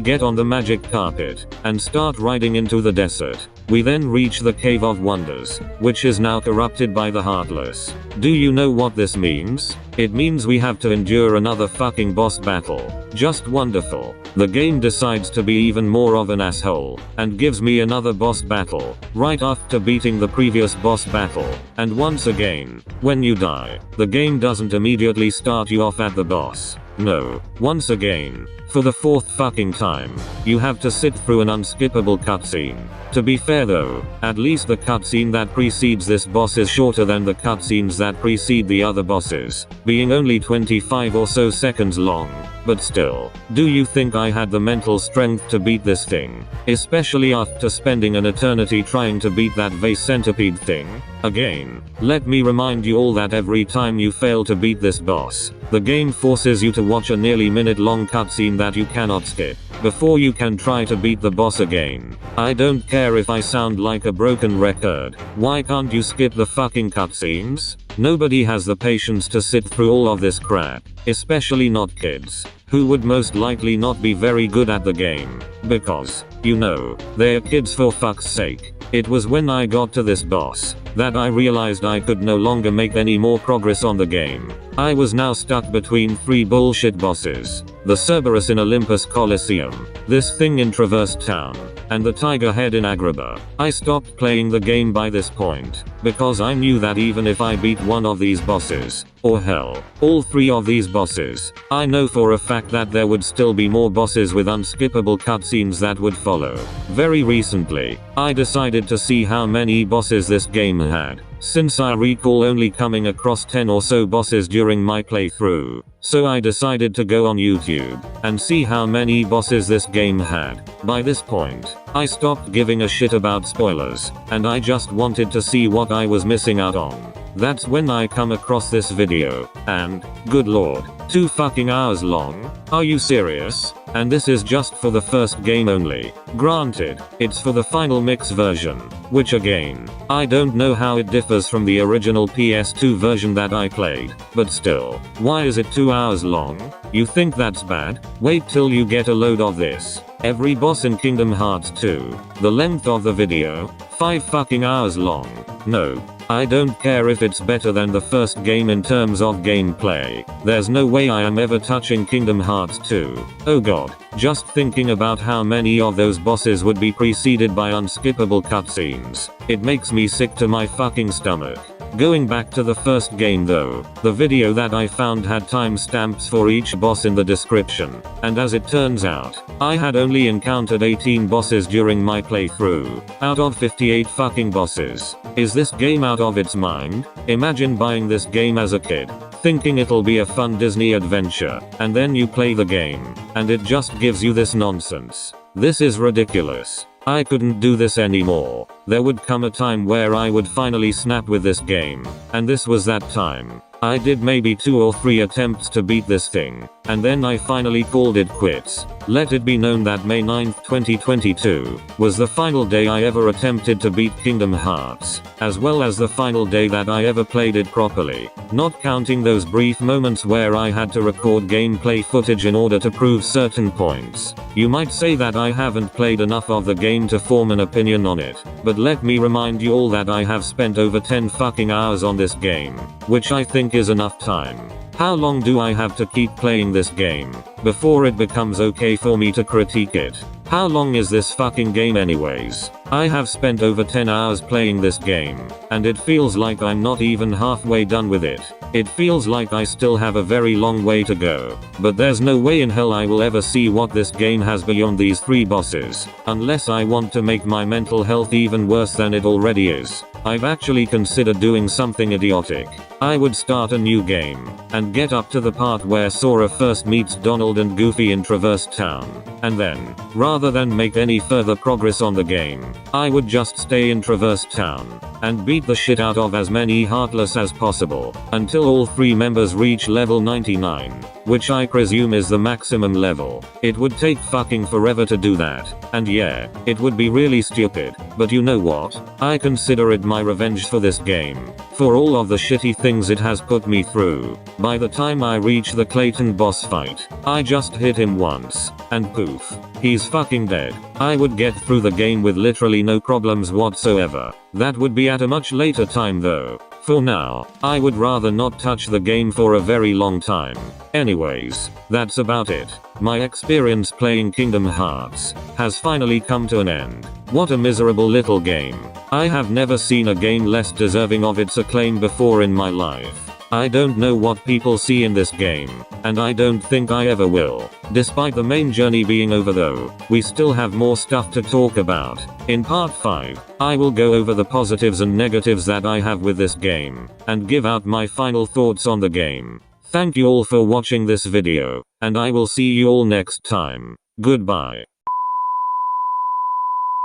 get on the magic carpet, and start riding into the desert. We then reach the Cave of Wonders, which is now corrupted by the Heartless. Do you know what this means? It means we have to endure another fucking boss battle. Just wonderful. The game decides to be even more of an asshole, and gives me another boss battle, right after beating the previous boss battle. And once again, when you die, the game doesn't immediately start you off at the boss. No, once again, for the 4th fucking time, you have to sit through an unskippable cutscene. To be fair though, at least the cutscene that precedes this boss is shorter than the cutscenes that precede the other bosses, being only 25 or so seconds long. But still, do you think I had the mental strength to beat this thing? Especially after spending an eternity trying to beat that vase centipede thing? Again, let me remind you all that every time you fail to beat this boss, the game forces you to watch a nearly minute-long cutscene that you cannot skip, before you can try to beat the boss again. I don't care if I sound like a broken record. Why can't you skip the fucking cutscenes? Nobody has the patience to sit through all of this crap, especially not kids, who would most likely not be very good at the game, because, you know, they're kids for fuck's sake. It was when I got to this boss that I realized I could no longer make any more progress on the game. I was now stuck between 3 bullshit bosses. The Cerberus in Olympus Coliseum, this thing in Traverse Town, and the Tiger Head in Agrabah. I stopped playing the game by this point, because I knew that even if I beat one of these bosses, or hell, all 3 of these bosses, I know for a fact that there would still be more bosses with unskippable cutscenes that would follow. Very recently, I decided to see how many bosses this game had, since I recall only coming across 10 or so bosses during my playthrough. So I decided to go on YouTube and see how many bosses this game had. By this point, I stopped giving a shit about spoilers, and I just wanted to see what I was missing out on. That's when I come across this video, and, good lord, 2 fucking hours long? Are you serious? And this is just for the first game only. Granted, it's for the final mix version, which again, I don't know how it differs from the original PS2 version that I played, but still, why is it 2 hours long? You think that's bad? Wait till you get a load of this. Every boss in Kingdom Hearts 2, the length of the video, 5 fucking hours long. No, I don't care if it's better than the first game in terms of gameplay. There's no way I am ever touching Kingdom Hearts 2. Oh god, just thinking about how many of those bosses would be preceded by unskippable cutscenes. It makes me sick to my fucking stomach. Going back to the first game though, the video that I found had timestamps for each boss in the description, and as it turns out, I had only encountered 18 bosses during my playthrough, out of 58 fucking bosses. Is this game out of its mind? Imagine buying this game as a kid, thinking it'll be a fun Disney adventure, and then you play the game, and it just gives you this nonsense. This is ridiculous. I couldn't do this anymore. There would come a time where I would finally snap with this game, and this was that time. I did maybe 2 or 3 attempts to beat this thing, and then I finally called it quits. Let it be known that May 9th, 2022, was the final day I ever attempted to beat Kingdom Hearts, as well as the final day that I ever played it properly, not counting those brief moments where I had to record gameplay footage in order to prove certain points. You might say that I haven't played enough of the game to form an opinion on it, but let me remind you all that I have spent over 10 fucking hours on this game, which I think is enough time. How long do I have to keep playing this game before it becomes okay for me to critique it? How long is this fucking game anyways? I have spent over 10 hours playing this game, and it feels like I'm not even halfway done with it. It feels like I still have a very long way to go, but there's no way in hell I will ever see what this game has beyond these 3 bosses, unless I want to make my mental health even worse than it already is. I've actually considered doing something idiotic. I would start a new game, and get up to the part where Sora first meets Donald and Goofy in Traverse Town, and then, rather than make any further progress on the game, I would just stay in Traverse Town, and beat the shit out of as many Heartless as possible, until all 3 members reach level 99, which I presume is the maximum level. It would take fucking forever to do that, and yeah, it would be really stupid, but you know what? I consider it my revenge for this game, for all of the shitty things it has put me through. By the time I reach the Clayton boss fight, I just hit him once, and poof, he's fucking dead. I would get through the game with literally no problems whatsoever. That would be at a much later time though. For now, I would rather not touch the game for a very long time. Anyways, that's about it. My experience playing Kingdom Hearts has finally come to an end. What a miserable little game. I have never seen a game less deserving of its acclaim before in my life. I don't know what people see in this game, and I don't think I ever will. Despite the main journey being over though, we still have more stuff to talk about. In part 5, I will go over the positives and negatives that I have with this game, and give out my final thoughts on the game. Thank you all for watching this video, and I will see you all next time. Goodbye.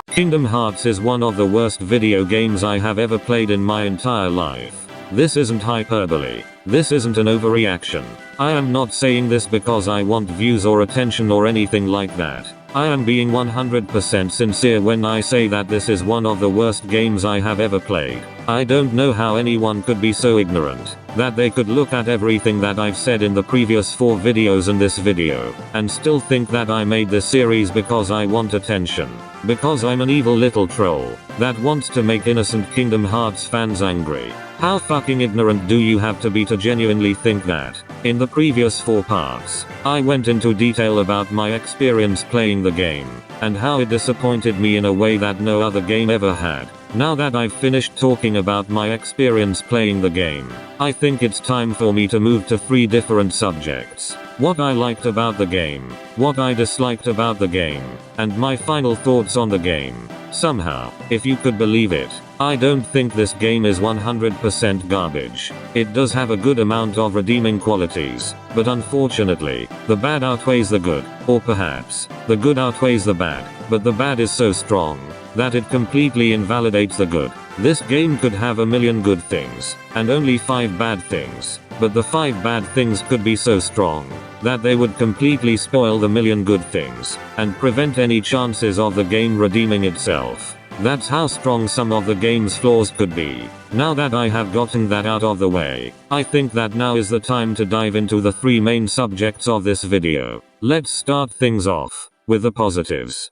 Kingdom Hearts is one of the worst video games I have ever played in my entire life. This isn't hyperbole. This isn't an overreaction. I am not saying this because I want views or attention or anything like that. I am being 100% sincere when I say that this is one of the worst games I have ever played. I don't know how anyone could be so ignorant that they could look at everything that I've said in the previous 4 videos and this video, and still think that I made this series because I want attention. Because I'm an evil little troll that wants to make innocent Kingdom Hearts fans angry. How fucking ignorant do you have to be to genuinely think that? In the previous 4 parts, I went into detail about my experience playing the game, and how it disappointed me in a way that no other game ever had. Now that I've finished talking about my experience playing the game, I think it's time for me to move to 3 different subjects. What I liked about the game, what I disliked about the game, and my final thoughts on the game. Somehow, if you could believe it, I don't think this game is 100% garbage. It does have a good amount of redeeming qualities, but unfortunately, the bad outweighs the good, or perhaps, the good outweighs the bad, but the bad is so strong that it completely invalidates the good. This game could have a million good things, and only 5 bad things, but the 5 bad things could be so strong that they would completely spoil the million good things, and prevent any chances of the game redeeming itself. That's how strong some of the game's flaws could be. Now that I have gotten that out of the way, I think that now is the time to dive into the 3 main subjects of this video. Let's start things off with the positives.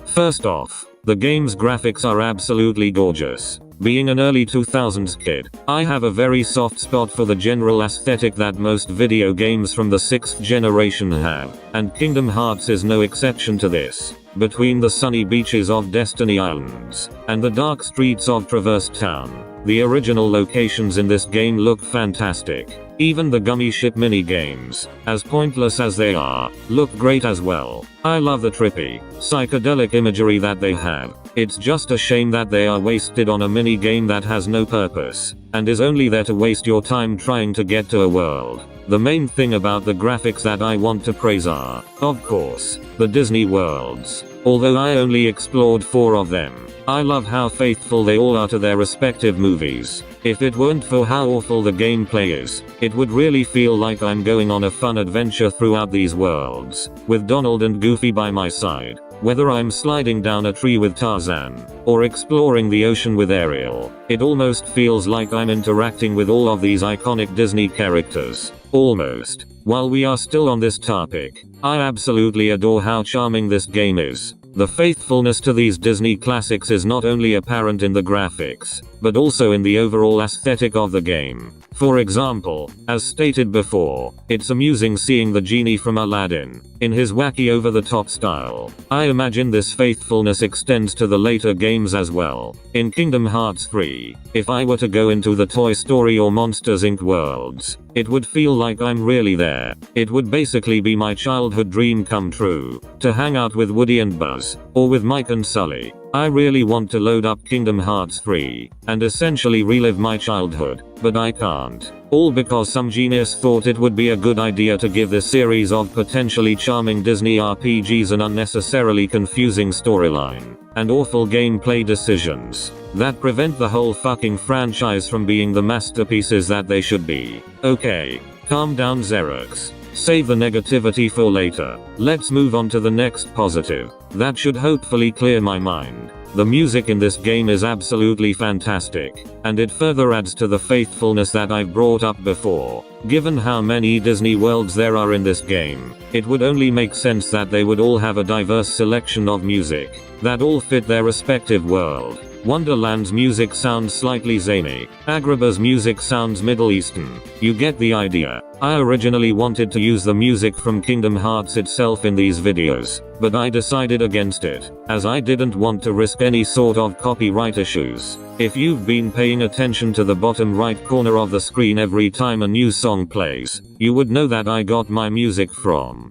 First off, the game's graphics are absolutely gorgeous. Being an early 2000s kid, I have a very soft spot for the general aesthetic that most video games from the 6th generation have, and Kingdom Hearts is no exception to this. Between the sunny beaches of Destiny Islands and the dark streets of Traverse Town, the original locations in this game look fantastic. Even the gummy ship mini games, as pointless as they are, look great as well. I love the trippy, psychedelic imagery that they have. It's just a shame that they are wasted on a mini game that has no purpose, and is only there to waste your time trying to get to a world. The main thing about the graphics that I want to praise are, of course, the Disney worlds. Although I only explored 4 of them, I love how faithful they all are to their respective movies. If it weren't for how awful the gameplay is, it would really feel like I'm going on a fun adventure throughout these worlds, with Donald and Goofy by my side. Whether I'm sliding down a tree with Tarzan, or exploring the ocean with Ariel, it almost feels like I'm interacting with all of these iconic Disney characters. Almost. While we are still on this topic, I absolutely adore how charming this game is. The faithfulness to these Disney classics is not only apparent in the graphics, but also in the overall aesthetic of the game. For example, as stated before, it's amusing seeing the genie from Aladdin in his wacky over-the-top style. I imagine this faithfulness extends to the later games as well. In Kingdom Hearts 3, if I were to go into the Toy Story or Monsters Inc. worlds, it would feel like I'm really there. It would basically be my childhood dream come true, to hang out with Woody and Buzz, or with Mike and Sully. I really want to load up Kingdom Hearts 3, and essentially relive my childhood, but I can't. All because some genius thought it would be a good idea to give this series of potentially charming Disney RPGs an unnecessarily confusing storyline, and awful gameplay decisions that prevent the whole fucking franchise from being the masterpieces that they should be. Okay, calm down Zerex. Save the negativity for later. Let's move on to the next positive. That should hopefully clear my mind. The music in this game is absolutely fantastic, and it further adds to the faithfulness that I've brought up before. Given how many Disney worlds there are in this game, it would only make sense that they would all have a diverse selection of music that all fit their respective world. Wonderland's music sounds slightly zany. Agrabah's music sounds Middle Eastern. You get the idea. I originally wanted to use the music from Kingdom Hearts itself in these videos, but I decided against it, as I didn't want to risk any sort of copyright issues. If you've been paying attention to the bottom right corner of the screen every time a new song plays, you would know that I got my music from,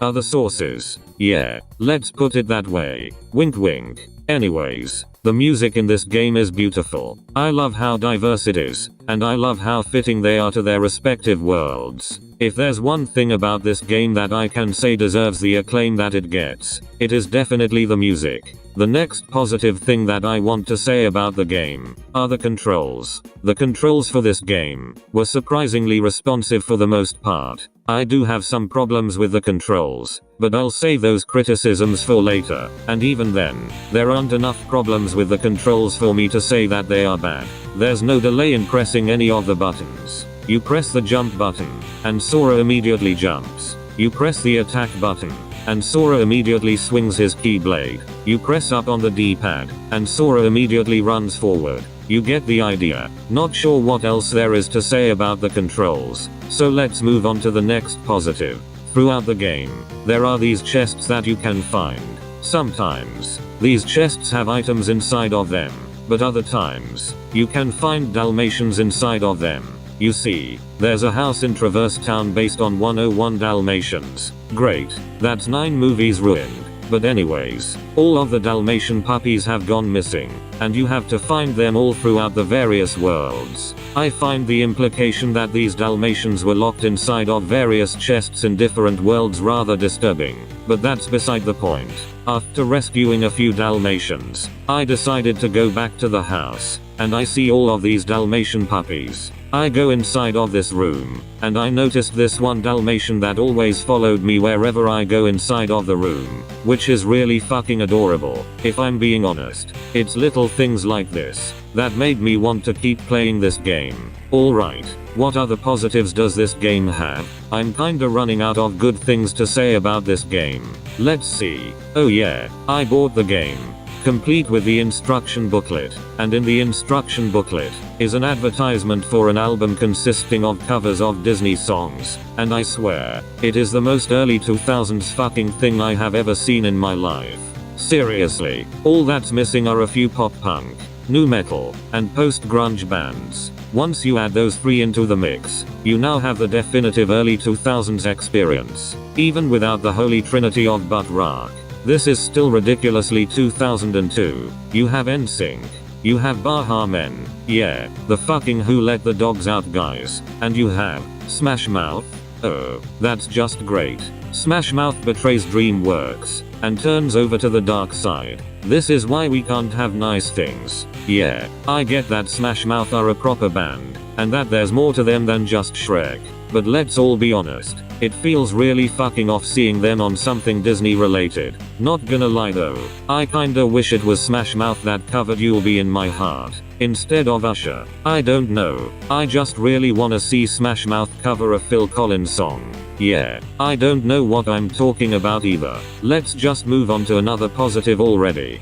other sources. Yeah, let's put it that way. Wink wink. Anyways, the music in this game is beautiful. I love how diverse it is, and I love how fitting they are to their respective worlds. If there's one thing about this game that I can say deserves the acclaim that it gets, it is definitely the music. The next positive thing that I want to say about the game are the controls. The controls for this game were surprisingly responsive for the most part. I do have some problems with the controls, but I'll save those criticisms for later, and even then, there aren't enough problems with the controls for me to say that they are bad. There's no delay in pressing any of the buttons. You press the jump button, and Sora immediately jumps. You press the attack button, and Sora immediately swings his keyblade. You press up on the D-pad, and Sora immediately runs forward. You get the idea. Not sure what else there is to say about the controls, so let's move on to the next positive. Throughout the game, there are these chests that you can find. Sometimes, these chests have items inside of them, but other times, you can find Dalmatians inside of them. You see, there's a house in Traverse Town based on 101 Dalmatians. Great, that's 9 movies ruined. But anyways, all of the Dalmatian puppies have gone missing, and you have to find them all throughout the various worlds. I find the implication that these Dalmatians were locked inside of various chests in different worlds rather disturbing, but that's beside the point. After rescuing a few Dalmatians, I decided to go back to the house, and I see all of these Dalmatian puppies. I go inside of this room, and I noticed this one Dalmatian that always followed me wherever I go inside of the room, which is really fucking adorable, if I'm being honest. It's little things like this that made me want to keep playing this game. Alright, what other positives does this game have? I'm kinda running out of good things to say about this game. Let's see. Oh yeah, I bought the game, complete with the instruction booklet, and in the instruction booklet is an advertisement for an album consisting of covers of Disney songs, and I swear, it is the most early 2000s fucking thing I have ever seen in my life. Seriously, all that's missing are a few pop punk, nu metal, and post-grunge bands. Once you add those 3 into the mix, you now have the definitive early 2000s experience. Even without the holy trinity of butt rock, this is still ridiculously 2002. You have NSYNC. You have Baha Men. Yeah, the fucking Who Let the Dogs Out guys. And you have Smash Mouth. Oh, that's just great. Smash Mouth betrays DreamWorks and turns over to the dark side. This is why we can't have nice things. Yeah, I get that Smash Mouth are a proper band, and that there's more to them than just Shrek. But let's all be honest, it feels really fucking off seeing them on something Disney related. Not gonna lie though, I kinda wish it was Smash Mouth that covered You'll Be in My Heart, instead of Usher. I don't know, I just really wanna see Smash Mouth cover a Phil Collins song. Yeah, I don't know what I'm talking about either. Let's just move on to another positive already.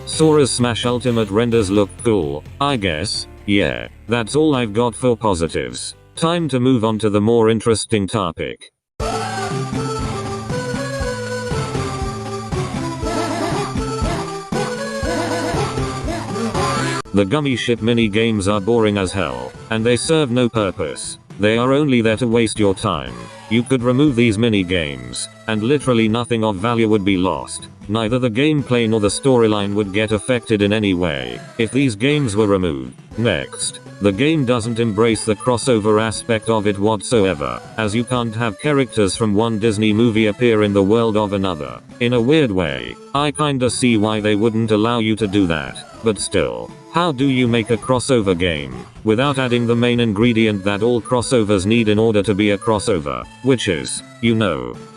Sora's Smash Ultimate renders look cool, I guess. Yeah, that's all I've got for positives. Time to move on to the more interesting topic. The gummy ship mini games are boring as hell, and they serve no purpose. They are only there to waste your time. You could remove these mini games, and literally nothing of value would be lost. Neither the gameplay nor the storyline would get affected in any way if these games were removed. Next, the game doesn't embrace the crossover aspect of it whatsoever, as you can't have characters from one Disney movie appear in the world of another. In a weird way, I kinda see why they wouldn't allow you to do that, but still, how do you make a crossover game without adding the main ingredient that all crossovers need in order to be a crossover, which is,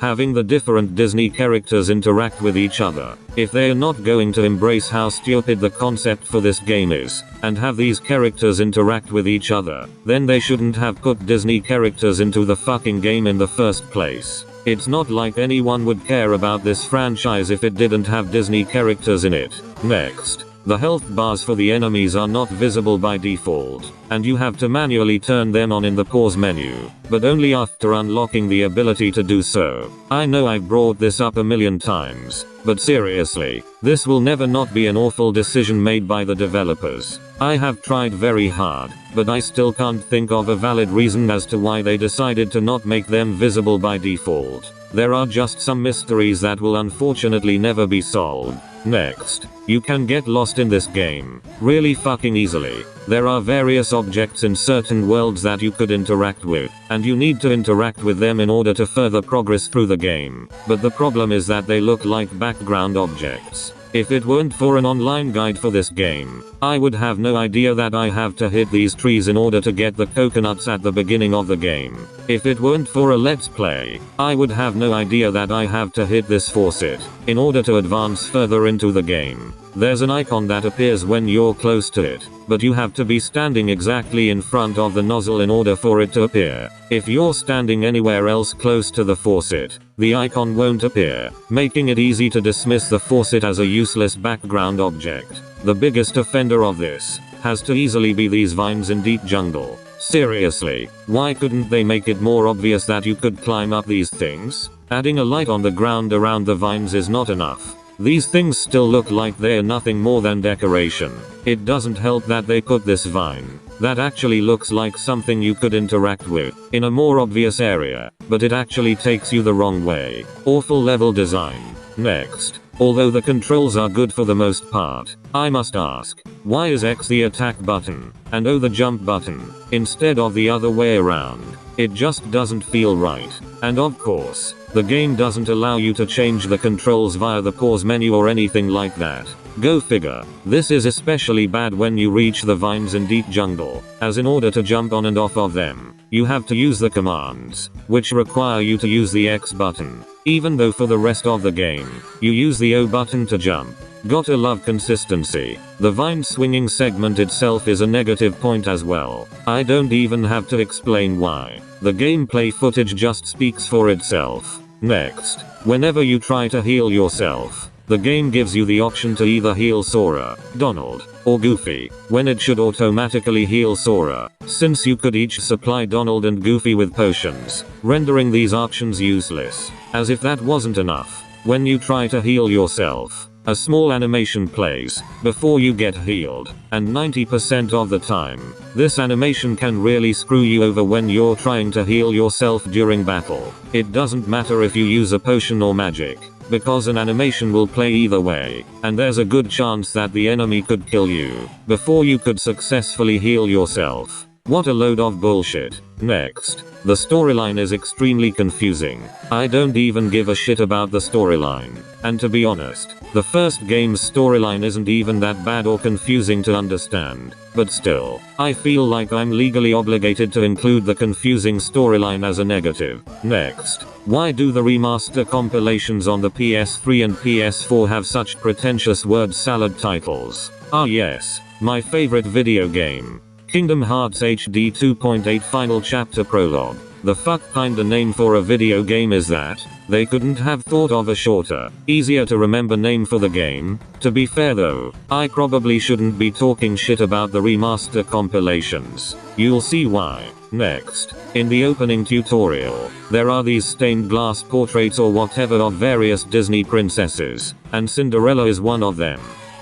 having the different Disney characters interact with each other? If they are not going to embrace how stupid the concept for this game is, and have these characters interact with each other, then they shouldn't have put Disney characters into the fucking game in the first place. It's not like anyone would care about this franchise if it didn't have Disney characters in it. Next, the health bars for the enemies are not visible by default, and you have to manually turn them on in the pause menu, but only after unlocking the ability to do so. I know I've brought this up a million times, but seriously, this will never not be an awful decision made by the developers. I have tried very hard, but I still can't think of a valid reason as to why they decided to not make them visible by default. There are just some mysteries that will unfortunately never be solved. Next, you can get lost in this game really fucking easily. There are various objects in certain worlds that you could interact with, and you need to interact with them in order to further progress through the game. But the problem is that they look like background objects. If it weren't for an online guide for this game, I would have no idea that I have to hit these trees in order to get the coconuts at the beginning of the game. If it weren't for a let's play, I would have no idea that I have to hit this faucet in order to advance further into the game. There's an icon that appears when you're close to it, but you have to be standing exactly in front of the nozzle in order for it to appear. If you're standing anywhere else close to the faucet, the icon won't appear, making it easy to dismiss the faucet as a useless background object. The biggest offender of this has to easily be these vines in deep jungle. Seriously, why couldn't they make it more obvious that you could climb up these things? Adding a light on the ground around the vines is not enough. These things still look like they're nothing more than decoration. It doesn't help that they put this vine that actually looks like something you could interact with in a more obvious area, but it actually takes you the wrong way. Awful level design. Next. Although the controls are good for the most part, I must ask, why is X the attack button, and O the jump button, instead of the other way around? It just doesn't feel right. And of course, the game doesn't allow you to change the controls via the pause menu or anything like that. Go figure. This is especially bad when you reach the vines in deep jungle, as in order to jump on and off of them, you have to use the commands, which require you to use the X button, even though for the rest of the game, you use the O button to jump. Gotta love consistency. The vine swinging segment itself is a negative point as well. I don't even have to explain why. The gameplay footage just speaks for itself. Next, whenever you try to heal yourself, the game gives you the option to either heal Sora, Donald, or Goofy, when it should automatically heal Sora, since you could each supply Donald and Goofy with potions, rendering these options useless. As if that wasn't enough, when you try to heal yourself, a small animation plays before you get healed, and 90% of the time, this animation can really screw you over when you're trying to heal yourself during battle. It doesn't matter if you use a potion or magic, because an animation will play either way, and there's a good chance that the enemy could kill you before you could successfully heal yourself. What a load of bullshit. Next, the storyline is extremely confusing. I don't even give a shit about the storyline. And to be honest, the first game's storyline isn't even that bad or confusing to understand. But still, I feel like I'm legally obligated to include the confusing storyline as a negative. Next, why do the remaster compilations on the PS3 and PS4 have such pretentious word salad titles? Ah yes, my favorite video game. Kingdom Hearts HD 2.8 Final Chapter Prologue. The fuck kinda name for a video game is that? They couldn't have thought of a shorter, easier to remember name for the game? To be fair though, I probably shouldn't be talking shit about the remaster compilations. You'll see why. Next, in the opening tutorial, there are these stained glass portraits or whatever of various Disney princesses, and Cinderella is one of them.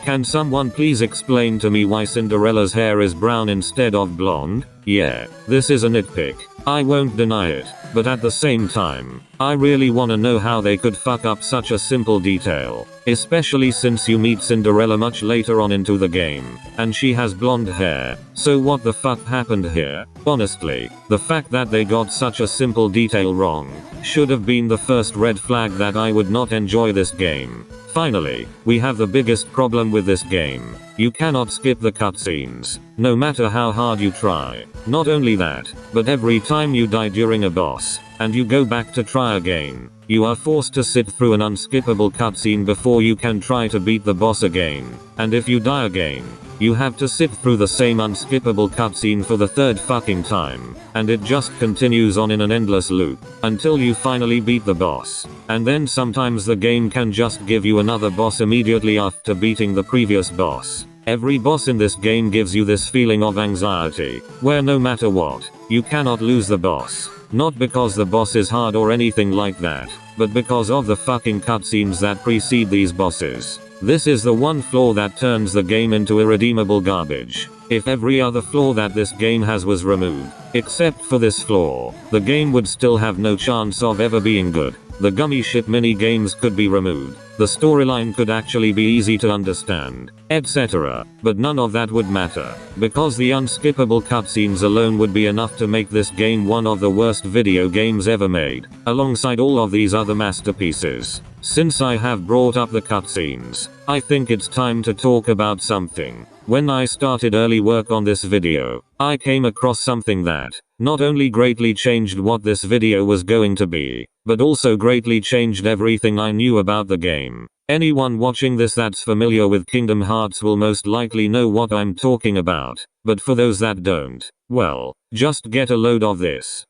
Can someone please explain to me why Cinderella's hair is brown instead of blonde? Yeah, this is a nitpick. I won't deny it, but at the same time, I really wanna know how they could fuck up such a simple detail, especially since you meet Cinderella much later on into the game, and she has blonde hair. So what the fuck happened here? Honestly, the fact that they got such a simple detail wrong should have been the first red flag that I would not enjoy this game. Finally, we have the biggest problem with this game. You cannot skip the cutscenes, no matter how hard you try. Not only that, but every time you die during a boss, and you go back to try again, you are forced to sit through an unskippable cutscene before you can try to beat the boss again. And if you die again, you have to sit through the same unskippable cutscene for the third fucking time, and it just continues on in an endless loop, until you finally beat the boss. And then sometimes the game can just give you another boss immediately after beating the previous boss. Every boss in this game gives you this feeling of anxiety, where no matter what, you cannot lose the boss. Not because the boss is hard or anything like that, but because of the fucking cutscenes that precede these bosses. This is the one flaw that turns the game into irredeemable garbage. If every other flaw that this game has was removed, except for this flaw, the game would still have no chance of ever being good. The gummy ship mini games could be removed, the storyline could actually be easy to understand, etc. But none of that would matter, because the unskippable cutscenes alone would be enough to make this game one of the worst video games ever made, alongside all of these other masterpieces. Since I have brought up the cutscenes, I think it's time to talk about something. When I started early work on this video, I came across something that not only greatly changed what this video was going to be, but also greatly changed everything I knew about the game. Anyone watching this that's familiar with Kingdom Hearts will most likely know what I'm talking about, but for those that don't, well, just get a load of this.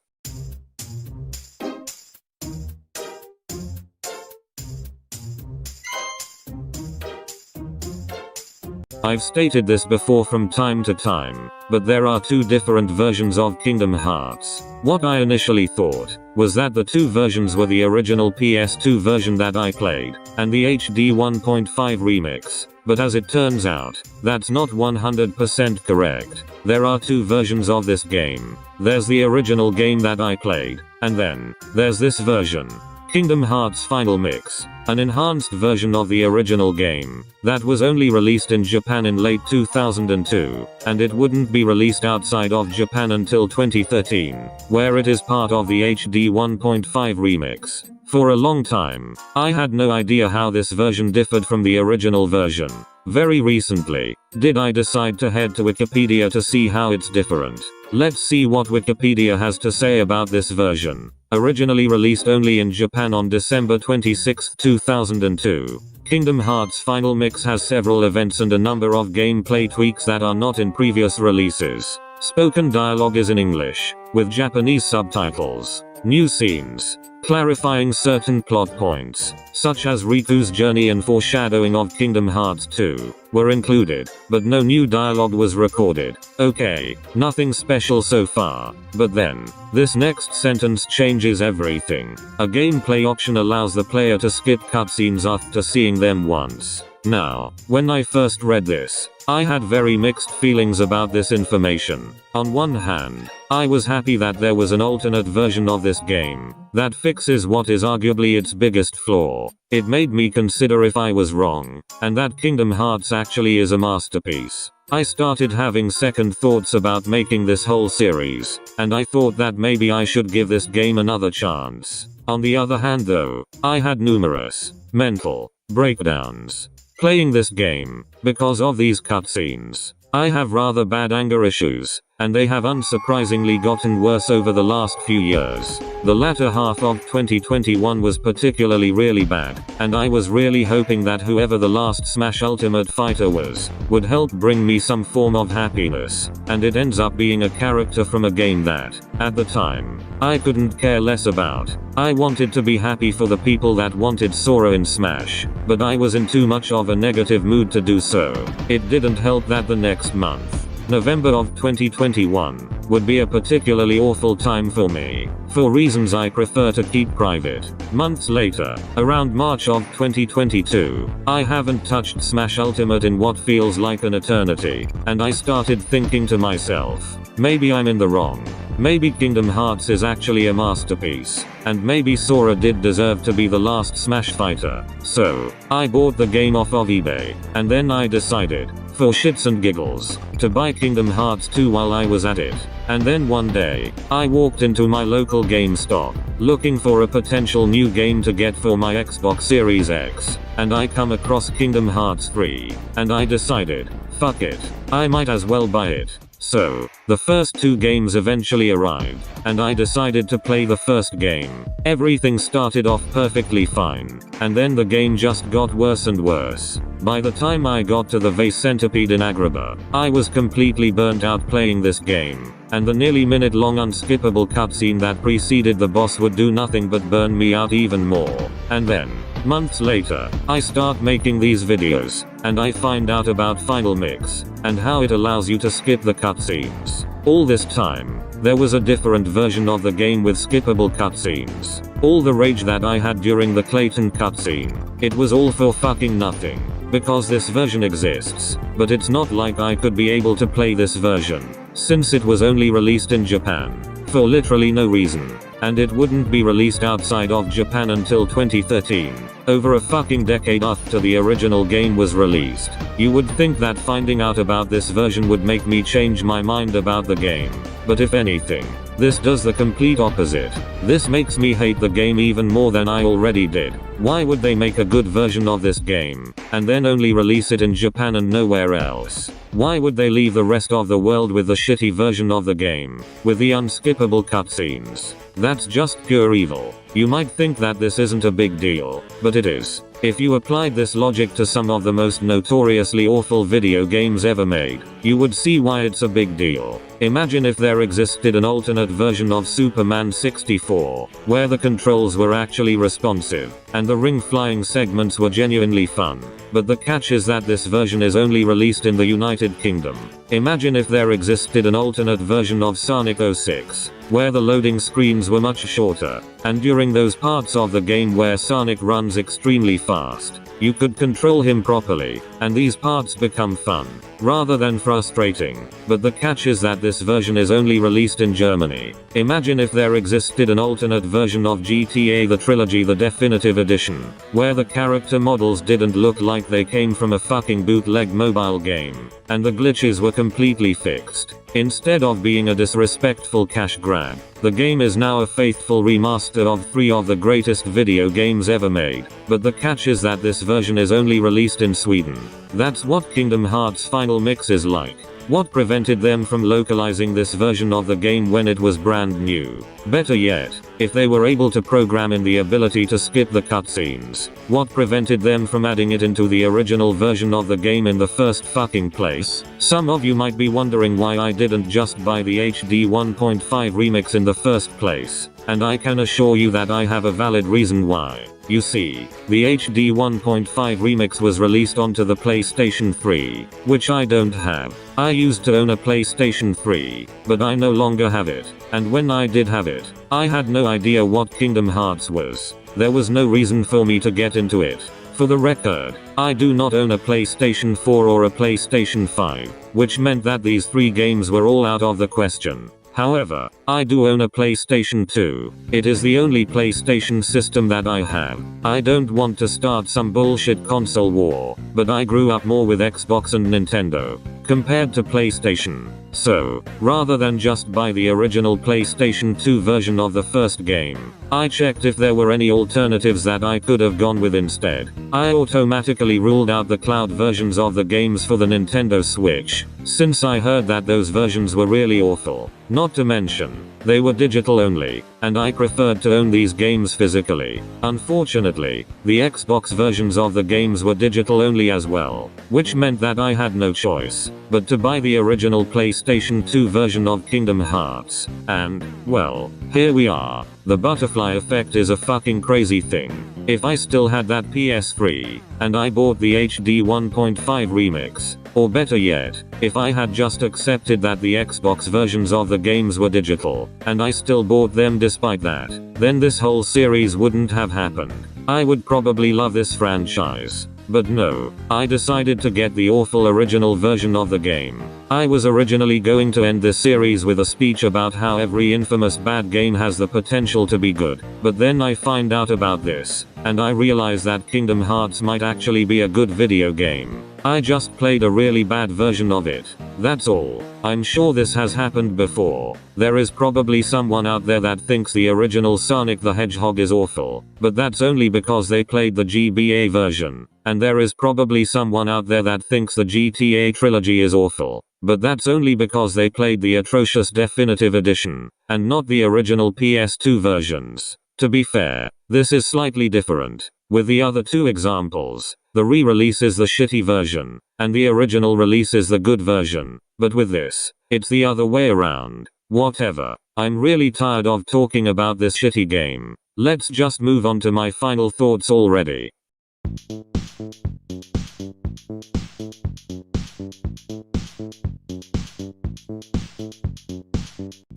I've stated this before from time to time, but there are two different versions of Kingdom Hearts. What I initially thought was that the two versions were the original PS2 version that I played, and the HD 1.5 remix, but as it turns out, that's not 100% correct. There are two versions of this game. There's the original game that I played, and then there's this version. Kingdom Hearts Final Mix, an enhanced version of the original game, that was only released in Japan in late 2002, and it wouldn't be released outside of Japan until 2013, where it is part of the HD 1.5 remix. For a long time, I had no idea how this version differed from the original version. Very recently, did I decide to head to Wikipedia to see how it's different. Let's see what Wikipedia has to say about this version. Originally released only in Japan on December 26, 2002. Kingdom Hearts Final Mix has several events and a number of gameplay tweaks that are not in previous releases. Spoken dialogue is in English, with Japanese subtitles. New scenes, clarifying certain plot points, such as Riku's journey and foreshadowing of Kingdom Hearts 2, were included, but no new dialogue was recorded. Okay, nothing special so far, but then, this next sentence changes everything. A gameplay option allows the player to skip cutscenes after seeing them once. Now, when I first read this, I had very mixed feelings about this information. On one hand, I was happy that there was an alternate version of this game that fixes what is arguably its biggest flaw. It made me consider if I was wrong, and that Kingdom Hearts actually is a masterpiece. I started having second thoughts about making this whole series, and I thought that maybe I should give this game another chance. On the other hand though, I had numerous mental breakdowns playing this game because of these cutscenes. I have rather bad anger issues, and they have unsurprisingly gotten worse over the last few years. The latter half of 2021 was particularly really bad, and I was really hoping that whoever the last Smash Ultimate fighter was, would help bring me some form of happiness, and it ends up being a character from a game that, at the time, I couldn't care less about. I wanted to be happy for the people that wanted Sora in Smash, but I was in too much of a negative mood to do so. It didn't help that the next month, November of 2021, would be a particularly awful time for me, for reasons I prefer to keep private. Months later, around March of 2022, I haven't touched Smash Ultimate in what feels like an eternity, and I started thinking to myself, maybe I'm in the wrong. Maybe Kingdom Hearts is actually a masterpiece, and maybe Sora did deserve to be the last Smash fighter. So, I bought the game off of eBay, and then I decided, for shits and giggles, to buy Kingdom Hearts 2 while I was at it. And then one day, I walked into my local GameStop, looking for a potential new game to get for my Xbox Series X, and I come across Kingdom Hearts 3, and I decided, fuck it, I might as well buy it. So, the first two games eventually arrived, and I decided to play the first game. Everything started off perfectly fine, and then the game just got worse and worse. By the time I got to the vase centipede in Agrabah, I was completely burnt out playing this game, and the nearly minute-long unskippable cutscene that preceded the boss would do nothing but burn me out even more. And then, months later, I start making these videos, and I find out about Final Mix, and how it allows you to skip the cutscenes. All this time, there was a different version of the game with skippable cutscenes. All the rage that I had during the Clayton cutscene, it was all for fucking nothing. Because this version exists, but it's not like I could be able to play this version, since it was only released in Japan, for literally no reason, and it wouldn't be released outside of Japan until 2013, over a fucking decade after the original game was released. You would think that finding out about this version would make me change my mind about the game, but if anything, this does the complete opposite. This makes me hate the game even more than I already did. Why would they make a good version of this game, and then only release it in Japan and nowhere else? Why would they leave the rest of the world with the shitty version of the game, with the unskippable cutscenes? That's just pure evil. You might think that this isn't a big deal, but it is. If you applied this logic to some of the most notoriously awful video games ever made, you would see why it's a big deal. Imagine if there existed an alternate version of Superman 64, where the controls were actually responsive, and the ring flying segments were genuinely fun. But the catch is that this version is only released in the United Kingdom. Imagine if there existed an alternate version of Sonic 06, where the loading screens were much shorter, and during those parts of the game where Sonic runs extremely fast, you could control him properly, and these parts become fun, rather than frustrating. But the catch is that this version is only released in Germany. Imagine if there existed an alternate version of GTA the Trilogy the Definitive Edition, where the character models didn't look like they came from a fucking bootleg mobile game, and the glitches were completely fixed. Instead of being a disrespectful cash grab, the game is now a faithful remaster of 3 of the greatest video games ever made, but the catch is that this version is only released in Sweden. That's what Kingdom Hearts Final Mix is like. What prevented them from localizing this version of the game when it was brand new? Better yet, if they were able to program in the ability to skip the cutscenes, what prevented them from adding it into the original version of the game in the first fucking place? Some of you might be wondering why I didn't just buy the HD 1.5 remix in the first place, and I can assure you that I have a valid reason why. You see, the HD 1.5 remix was released onto the PlayStation 3, which I don't have. I used to own a PlayStation 3, but I no longer have it, and when I did have it, I had no idea what Kingdom Hearts was. There was no reason for me to get into it. For the record, I do not own a PlayStation 4 or a PlayStation 5, which meant that these 3 games were all out of the question. However, I do own a PlayStation 2. It is the only PlayStation system that I have. I don't want to start some bullshit console war, but I grew up more with Xbox and Nintendo, compared to PlayStation. So, rather than just buy the original PlayStation 2 version of the first game, I checked if there were any alternatives that I could have gone with instead. I automatically ruled out the cloud versions of the games for the Nintendo Switch, since I heard that those versions were really awful. Not to mention, they were digital only, and I preferred to own these games physically. Unfortunately, the Xbox versions of the games were digital only as well, which meant that I had no choice but to buy the original PlayStation 2 version of Kingdom Hearts. And, well, here we are. The butterfly effect is a fucking crazy thing. If I still had that PS3, and I bought the HD 1.5 remix, or better yet, if I had just accepted that the Xbox versions of the games were digital, and I still bought them despite that, then this whole series wouldn't have happened. I would probably love this franchise. But no, I decided to get the awful original version of the game. I was originally going to end this series with a speech about how every infamous bad game has the potential to be good, but then I find out about this, and I realize that Kingdom Hearts might actually be a good video game. I just played a really bad version of it. That's all. I'm sure this has happened before. There is probably someone out there that thinks the original Sonic the Hedgehog is awful, but that's only because they played the GBA version. And there is probably someone out there that thinks the GTA trilogy is awful, but that's only because they played the atrocious Definitive Edition, and not the original PS2 versions. To be fair, this is slightly different. With the other 2 examples, the re-release is the shitty version, and the original release is the good version. But with this, it's the other way around. Whatever. I'm really tired of talking about this shitty game. Let's just move on to my final thoughts already.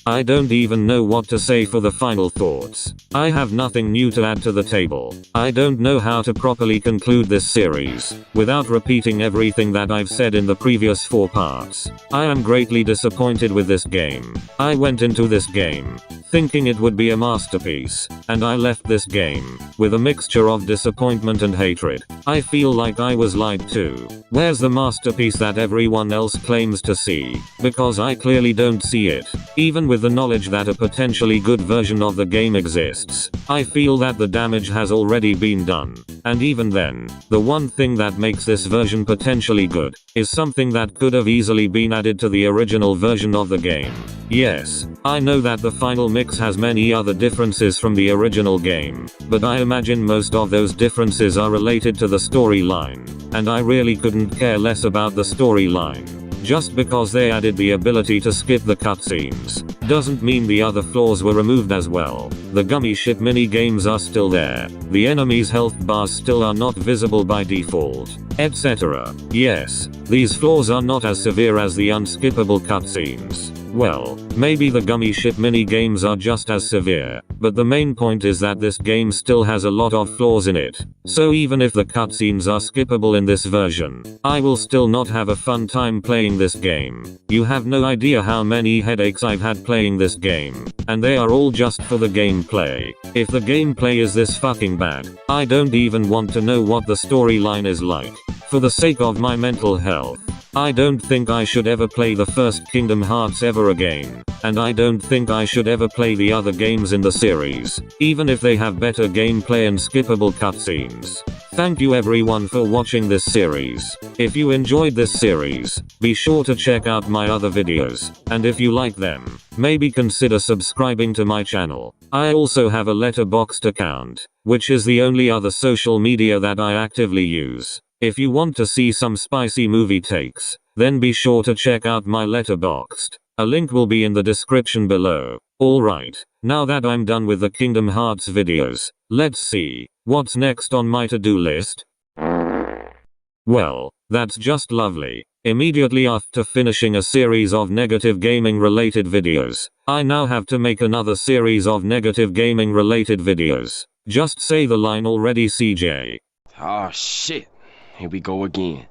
I don't even know what to say for the final thoughts. I have nothing new to add to the table. I don't know how to properly conclude this series without repeating everything that I've said in the previous 4 parts. I am greatly disappointed with this game. I went into this game thinking it would be a masterpiece, and I left this game with a mixture of disappointment and hatred. I feel like I was lied to. Where's the masterpiece that everyone else claims to see? Because I clearly don't see it, even with the knowledge that a potentially good version of the game exists. tests, I feel that the damage has already been done. And even then, the one thing that makes this version potentially good is something that could have easily been added to the original version of the game. Yes, I know that the final mix has many other differences from the original game, but I imagine most of those differences are related to the storyline, and I really couldn't care less about the storyline. Just because they added the ability to skip the cutscenes, doesn't mean the other flaws were removed as well. The gummy ship mini games are still there, the enemy's health bars still are not visible by default, etc. Yes, these flaws are not as severe as the unskippable cutscenes. Well, maybe the gummy ship mini games are just as severe, but the main point is that this game still has a lot of flaws in it. So even if the cutscenes are skippable in this version, I will still not have a fun time playing this game. You have no idea how many headaches I've had playing this game, and they are all just for the gameplay. If the gameplay is this fucking bad, I don't even want to know what the storyline is like. For the sake of my mental health, I don't think I should ever play the first Kingdom Hearts ever again, and I don't think I should ever play the other games in the series, even if they have better gameplay and skippable cutscenes. Thank you everyone for watching this series. If you enjoyed this series, be sure to check out my other videos, and if you like them, maybe consider subscribing to my channel. I also have a Letterboxd account, which is the only other social media that I actively use. If you want to see some spicy movie takes, then be sure to check out my Letterboxd. A link will be in the description below. Alright, now that I'm done with the Kingdom Hearts videos, let's see what's next on my to-do list. Well, that's just lovely. Immediately after finishing a series of negative gaming related videos, I now have to make another series of negative gaming related videos. Just say the line already, CJ. Oh shit. Here we go again.